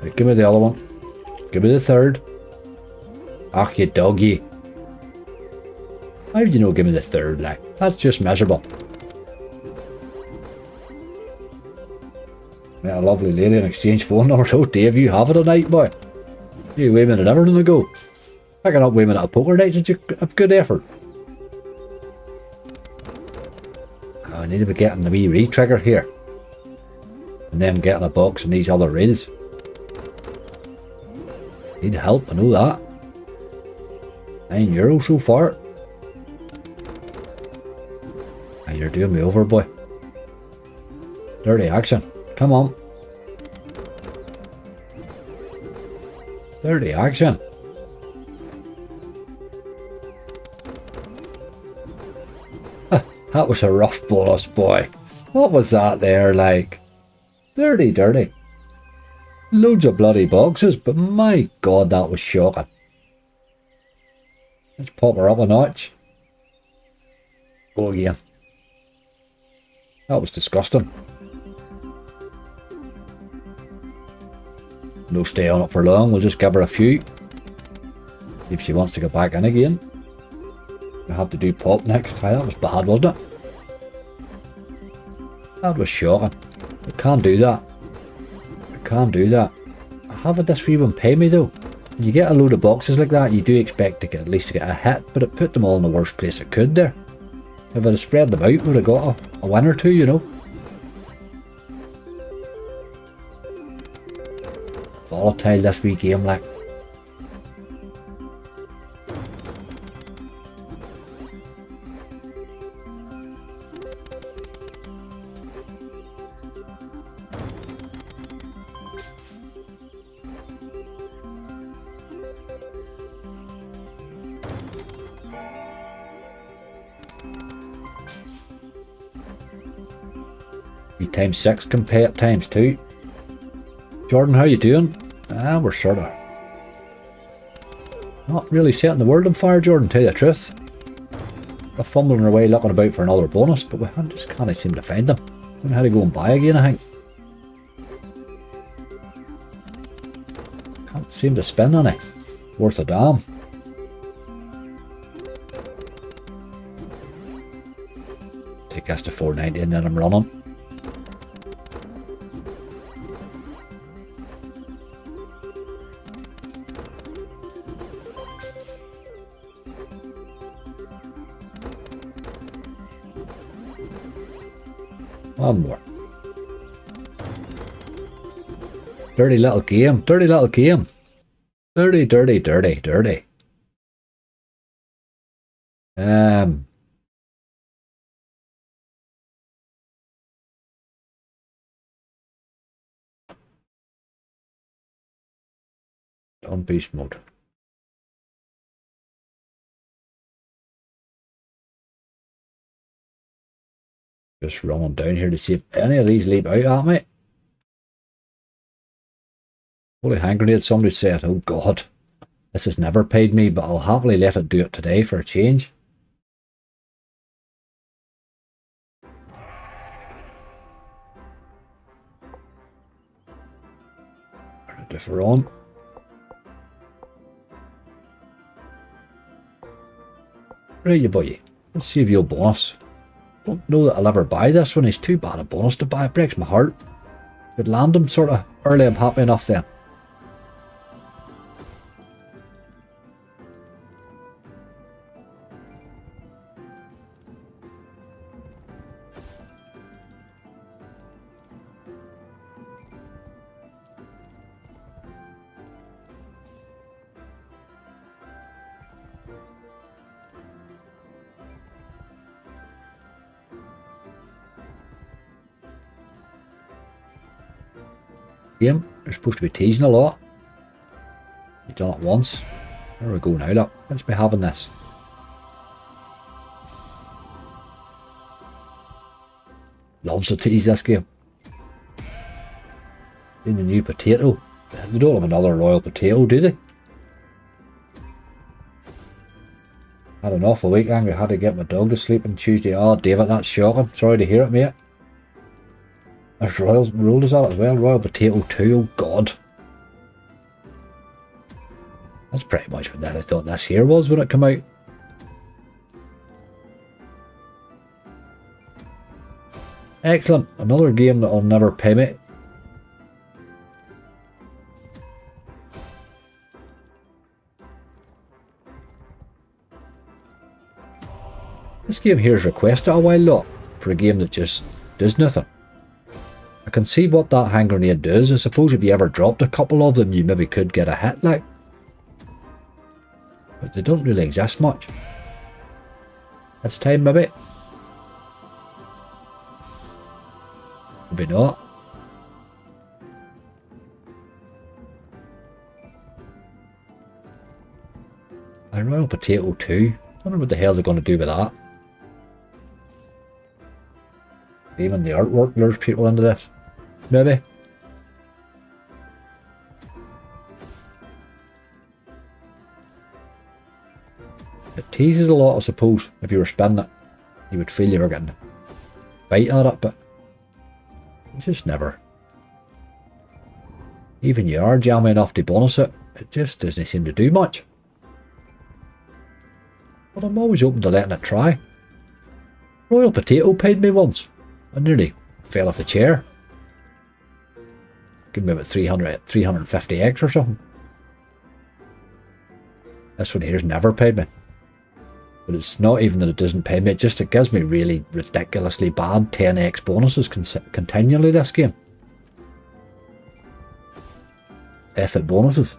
Right, give me the other one. Give me the third. Ach, you doggy. How would you know give me the third, like? That's just miserable. Met a lovely lady and exchange phone numbers. Oh, Dave, you have it tonight, boy. You women at everything to go. Picking up women at a poker night is a good effort. Oh, I need to be getting the wee re-trigger here. And then getting a box in these other reels. Need help, I know that. €9 so far. Oh, you're doing me over, boy. Dirty action. Come on. Dirty action. That was a rough bonus, boy. What was that there like? Dirty. Loads of bloody boxes, but my God, that was shocking. Let's pop her up a notch. Go again. That was disgusting. No stay on it for long, we'll just give her a few. If she wants to go back in again. We'll have to do Pop next. That was bad, wasn't it? That was shocking. I can't do that. I can't do that. I haven't this free one pay me though. When you get a load of boxes like that, you do expect to get at least to get a hit, but it put them all in the worst place it could there. If I'd have spread them out, would have got a win or two, you know. Volatile this wee game, like. Times 6 compare times 2. Jordan, how you doing? We're sort of not really setting the world on fire, Jordan, tell you the truth. We're fumbling our way looking about for another bonus, but we just can't seem to find them. Don't know how to go and buy again, I think. Can't seem to spin any. Worth a damn. Take us to 490 and then I'm running. One more. Dirty little game. Dirty little game. Dirty, dirty, dirty, dirty. On beast mode. Just running down here to see if any of these leap out at me. Holy hand grenade, somebody said, oh god, this has never paid me, but I'll happily let it do it today for a change. If we're on. Right, you boy. Let's see if you'll bonus. Don't know that I'll ever buy this one. It's too bad a bonus to buy. It breaks my heart. Could land him sort of early. I'm happy enough then. Game. They're supposed to be teasing a lot. You've done it once. There we go now, look. Let's be having this. Loves to tease this game. In the new potato. They don't have another royal potato, do they? Had an awful weekend. I had to get my dog to sleep on Tuesday. Oh, David, that's shocking. Sorry to hear it, mate. There's royal rollers on it as well. Royal potato 2. Oh, God. That's pretty much what I thought this here was when it came out. Excellent. Another game that will never pay me. This game here is requested a while lot for a game that just does nothing. I can see what that hand grenade does. I suppose if you ever dropped a couple of them, you maybe could get a hit, like. But they don't really exist much. This time, maybe. Maybe not. A royal potato 2. I wonder what the hell they're going to do with that. Even the artwork lures people into this. Maybe. It teases a lot, I suppose. If you were spinning it, you would feel you were getting a bite at it, but it's just never. Even you are jamming enough to bonus it, it just doesn't seem to do much. But I'm always open to letting it try. Royal Potato paid me once. I nearly fell off the chair. Give me about 350 eggs or something. This one here's never paid me. But it's not even that it doesn't pay me, it gives me really ridiculously bad 10x bonuses continually this game. F it bonuses.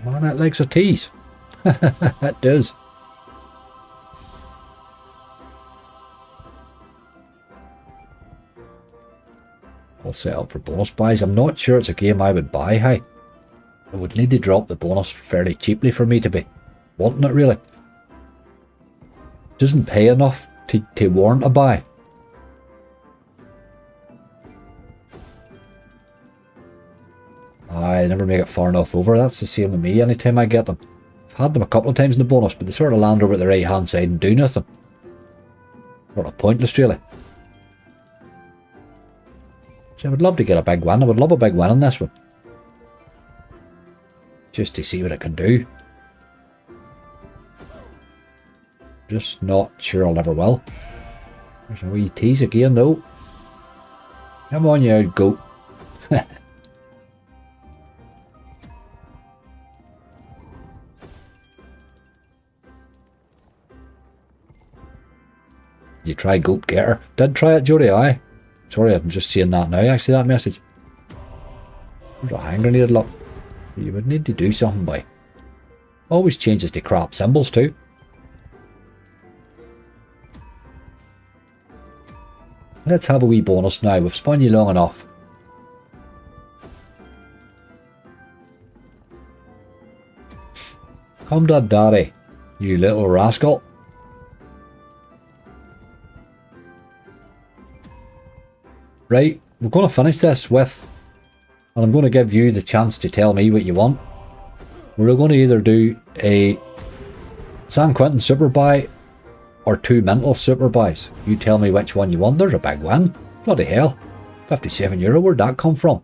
Man, that likes a tease. It does. I'll set up for bonus buys. I'm not sure it's a game I would buy, hey. It would need to drop the bonus fairly cheaply for me to be wanting it, really. It doesn't pay enough to warrant a buy. I never make it far enough over. That's the same with me anytime I get them. I've had them a couple of times in the bonus, but they sort of land over at the right hand side and do nothing. Sort of pointless, really. So I would love to get a big win. I would love a big win on this one. Just to see what it can do. Just not sure I'll ever will. There's a wee tease again though. Come on, you old goat. You try goat getter. Did try it, Jody, aye. Sorry, I'm just seeing that now, actually, that message. There's a hand grenade, look. You would need to do something by. Always changes to crap symbols too. Let's have a wee bonus now. We've spun you long enough. Come to daddy, you little rascal. Right, we're going to finish this with, and I'm going to give you the chance to tell me what you want. We're going to either do a San Quentin super buy or 2 mental super buys. You tell me which one you want. There's a big win. Bloody hell. €57. Where'd that come from?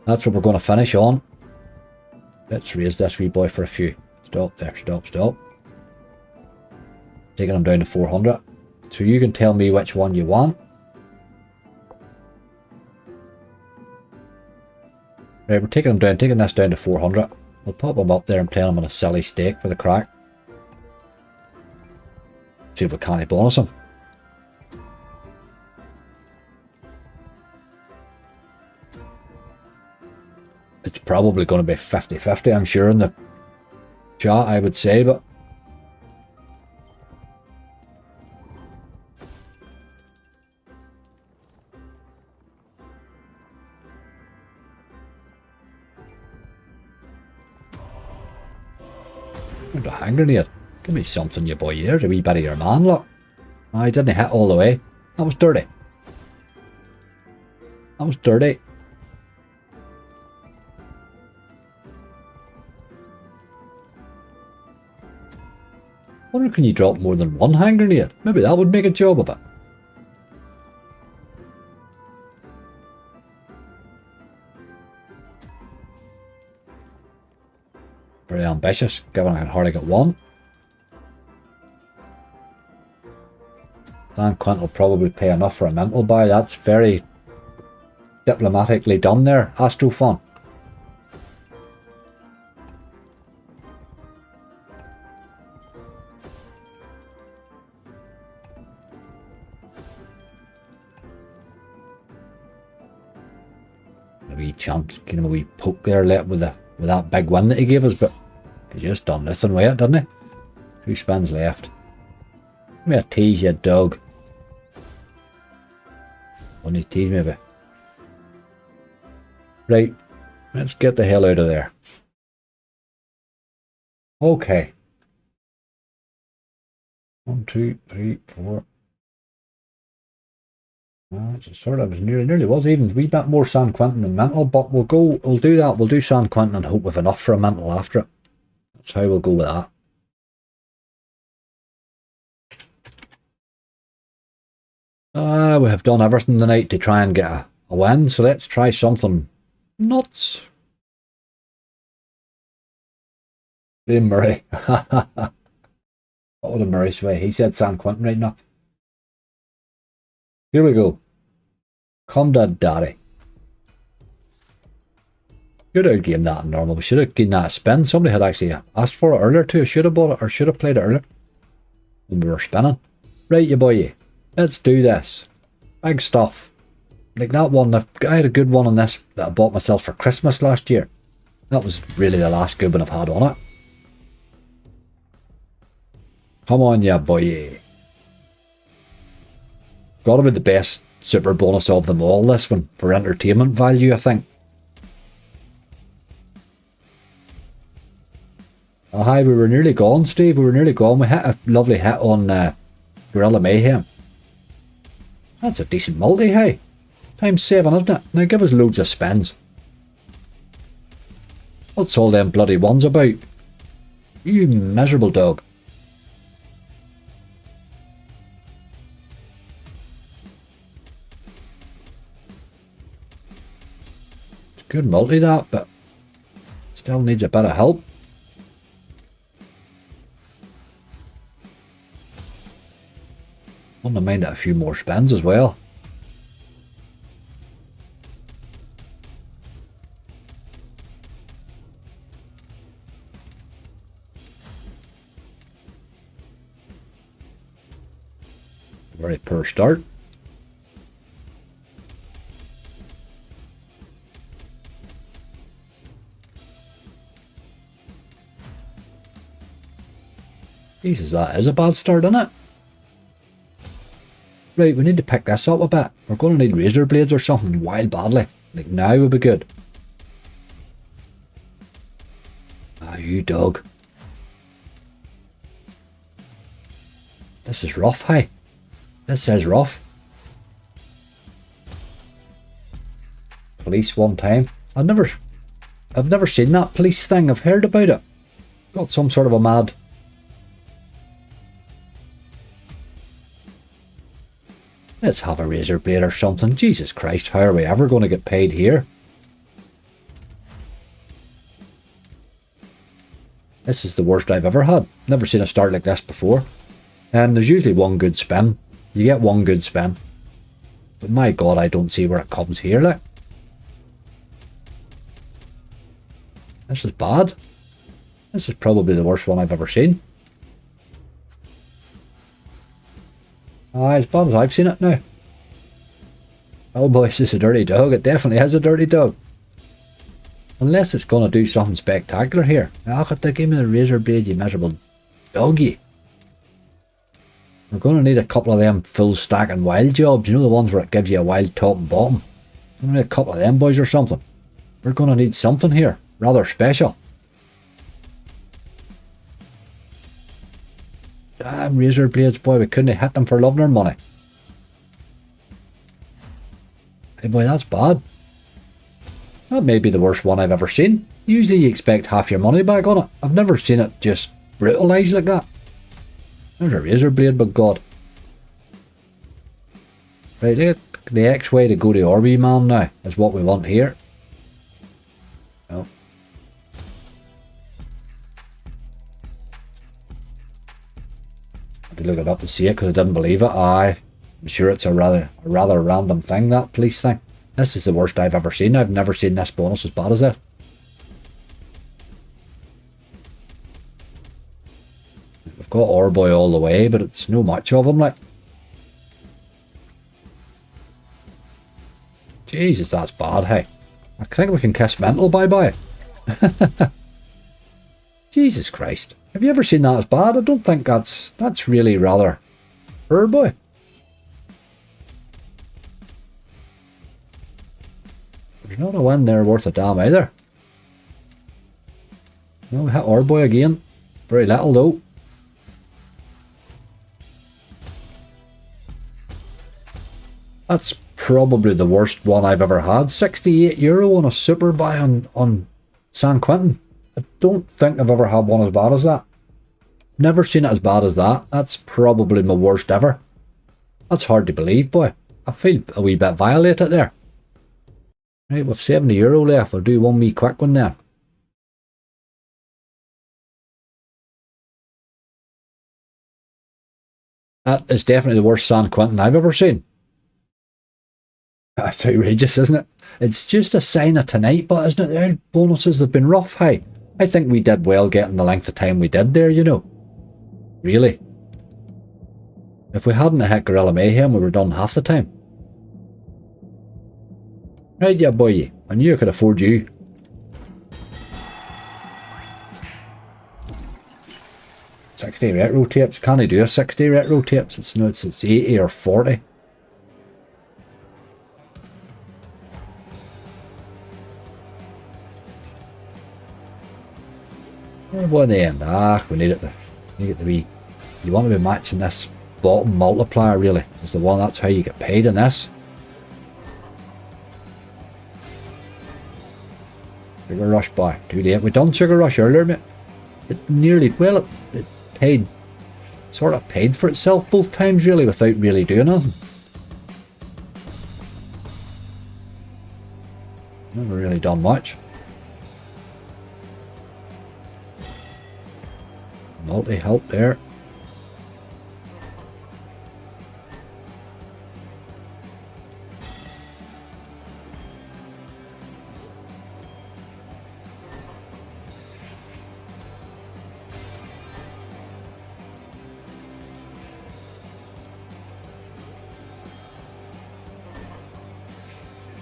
That's what we're going to finish on. Let's raise this wee boy for a few. Stop there. Stop. Taking him down to 400. So you can tell me which one you want. Right, we're taking this down to 400. We'll pop him up there and play him on a silly stake for the crack. See if we can't bonus him. It's probably going to be 50-50, I'm sure, in the chat, I would say, but a hand grenade. Give me something, you boy. There's a wee bit of your man, look. I didn't hit all the way. That was dirty. That was dirty. Wonder, can you drop more than one hand grenade? Maybe that would make a job of it. Very ambitious, given I can hardly get one. Dan Quint will probably pay enough for a mental buy. That's very diplomatically done there, Astrofun. A wee chance, give him a wee poke there with that big win that he gave us, but he just done nothing with it, didn't he? 2 spins left. Give me a tease, you dog. Only tease me a bit. Right, let's get the hell out of there. Okay. 1, 2, 3, 4. It sort of nearly was even a wee bit more San Quentin than mental, but we'll do that. We'll do San Quentin and hope we've enough for a mental after it. That's how we'll go with that. We have done everything tonight to try and get a win, so let's try something nuts. Hey, Murray. Oh, the Murray's way. He said San Quentin right now. Here we go. Come to daddy. Good old game that in normal. We should have given that a spin. Somebody had actually asked for it earlier too. I should have bought it or should have played it earlier when we were spinning. Right, you boy. Let's do this. Big stuff. Like that one. I had a good one on this that I bought myself for Christmas last year. That was really the last good one I've had on it. Come on, yeah, boy. Gotta be the best super bonus of them all, this one, for entertainment value, I think. Oh, hi, we were nearly gone, Steve. We were nearly gone. We hit a lovely hit on Gorilla Mayhem. That's a decent multi, hey. Times 7, isn't it? Now give us loads of spins. What's all them bloody ones about? You miserable dog. It's a good multi that, but still needs a bit of help. Wouldn't mind a few more spins as well. Very poor start. Jesus, that is a bad start, isn't it? Right, we need to pick this up a bit. We're going to need razor blades or something wild badly. Like now would be good. Ah, you dog. This is rough, hey. This is rough. Police one time. I've never seen that police thing. I've heard about it. Got some sort of a mad... Let's have a razor blade or something. Jesus Christ, how are we ever going to get paid here? This is the worst I've ever had. Never seen a start like this before. And there's usually one good spin. You get one good spin. But my god, I don't see where it comes here, like. This is bad. This is probably the worst one I've ever seen. As bad as I've seen it now. Oh boys, this is a dirty dog. It definitely is a dirty dog. Unless it's going to do something spectacular here. Ah, give me the razor blade, you miserable doggy. We're going to need a couple of them full stack and wild jobs. You know the ones where it gives you a wild top and bottom? We're going to need a couple of them boys or something. We're going to need something here. Rather special. Damn razor blades, boy, we couldn't have hit them for loving our money. Hey boy, that's bad. That may be the worst one I've ever seen. Usually you expect half your money back on it. I've never seen it just brutalised like that. There's a razor blade, but God. Right, the X-way to go to Orby man now is what we want here. No. To look it up to see it because I didn't believe it. I'm sure it's a rather random thing, that police thing. This is the worst I've ever seen. I've never seen this bonus as bad as it. We've got Orboy all the way, but it's no much of him, like. Jesus, that's bad, hey. I think we can kiss mental bye-bye. Jesus Christ. Have you ever seen that as bad? I don't think that's really rather boy. There's not a win there worth a damn either. No, we hit Orboy again. Very little though. That's probably the worst one I've ever had. €68 on a super buy on San Quentin. I don't think I've ever had one as bad as that. Never seen it as bad as that. That's probably my worst ever. That's hard to believe, boy. I feel a wee bit violated there. Right, with €70 left, I'll do one wee quick one then. That is definitely the worst San Quentin I've ever seen. That's outrageous, isn't it? It's just a sign of tonight, but isn't it? The bonuses have been rough, hey. I think we did well getting the length of time we did there, you know. Really. If we hadn't hit Gorilla Mayhem, we were done half the time. Right, yeah, boy. I knew I could afford you. $60 retro tapes. Can I do a 60 retro tapes? It's 80 or 40. What in the end? We need it to be. You want to be matching this bottom multiplier, really. Is the one, that's how you get paid in this. Sugar Rush by. Too late. We done Sugar Rush earlier, mate. It nearly, well, it paid, sort of paid for itself both times, really, without really doing anything. Never really done much. Multi-help there.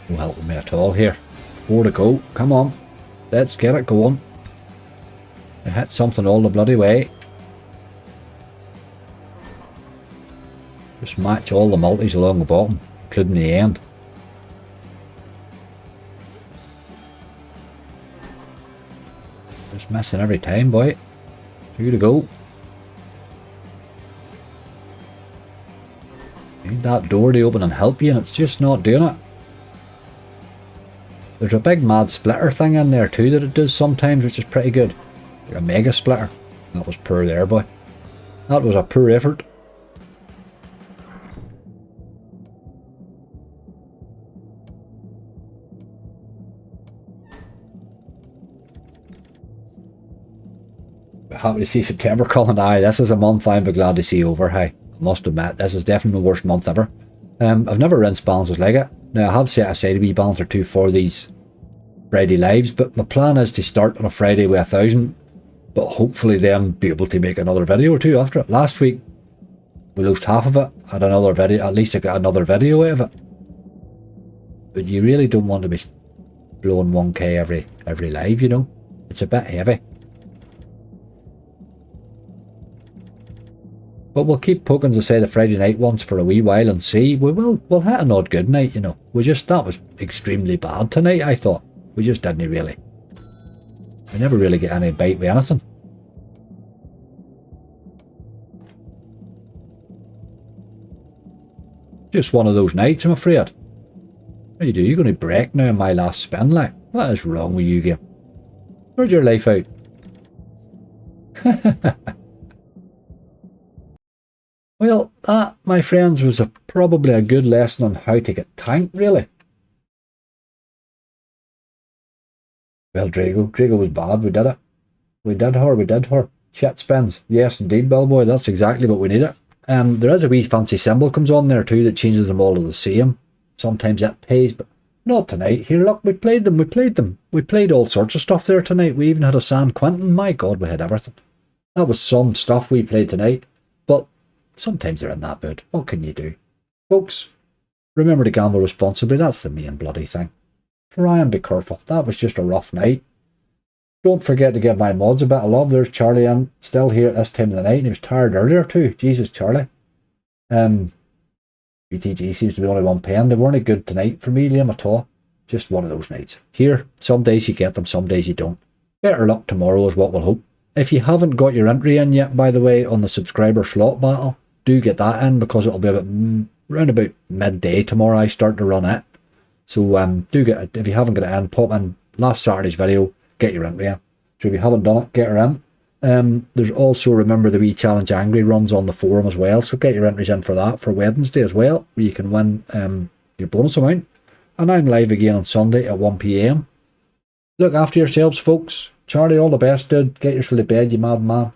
No helping me at all here. 4 to go. Come on. Let's get it going. I hit something all the bloody way. Just match all the multis along the bottom, including the end. Just missing every time, boy. 2 to go. Need that door to open and help you, and it's just not doing it. There's a big mad splitter thing in there too that it does sometimes, which is pretty good. Like a mega splitter. That was poor there, boy. That was a poor effort. Happy to see September coming. Aye, this is a month I'm glad to see over. Hey, I must admit, this is definitely the worst month ever. I've never rinsed balances like it. Now I have set aside a wee balance or two for these Friday lives, but my plan is to start on a Friday with 1,000, but hopefully then be able to make another video or two after it. Last week we lost half of it. Had another video, at least I got another video out of it. But you really don't want to be blowing 1k every live, you know. It's a bit heavy. But we'll keep poking, to say, the Friday night ones for a wee while and see. We'll hit an odd good night, you know. That was extremely bad tonight, I thought. We just didn't really. We never really get any bite with anything. Just one of those nights, I'm afraid. What do you do? You're going to break now in my last spin, like. What is wrong with you, game? Where'd your life out? Well, that, my friends, was probably a good lesson on how to get tanked, really. Well, Drago was bad. We did it. We did her. Shit spins. Yes, indeed, Bellboy. That's exactly what we needed. There is a wee fancy symbol comes on there too that changes them all to the same. Sometimes that pays, but not tonight. Here, look, we played them. We played all sorts of stuff there tonight. We even had a San Quentin. My God, we had everything. That was some stuff we played tonight. But sometimes they're in that mood. What can you do? Folks, remember to gamble responsibly. That's the main bloody thing. Try and be careful. That was just a rough night. Don't forget to give my mods a bit of love. There's Charlie, and still here at this time of the night, and he was tired earlier too. Jesus, Charlie. BTG seems to be the only one paying. They weren't good tonight for me, Liam, at all. Just one of those nights. Here, some days you get them, some days you don't. Better luck tomorrow is what we'll hope. If you haven't got your entry in yet, by the way, on the subscriber slot battle, do get that in, because it'll be around about midday tomorrow I start to run it. So do get it. If you haven't got it in, pop in last Saturday's video, get your entry in. So if you haven't done it, get her in. There's also, remember, the wee challenge angry runs on the forum as well, so get your entries in for that for Wednesday as well, where you can win your bonus amount. And I'm live again on Sunday at 1 PM. Look after yourselves, folks. Charlie, all the best, dude. Get yourself to bed, you mad man.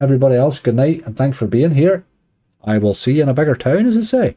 Everybody else, good night, and thanks for being here. I will see you in a bigger town, as I say.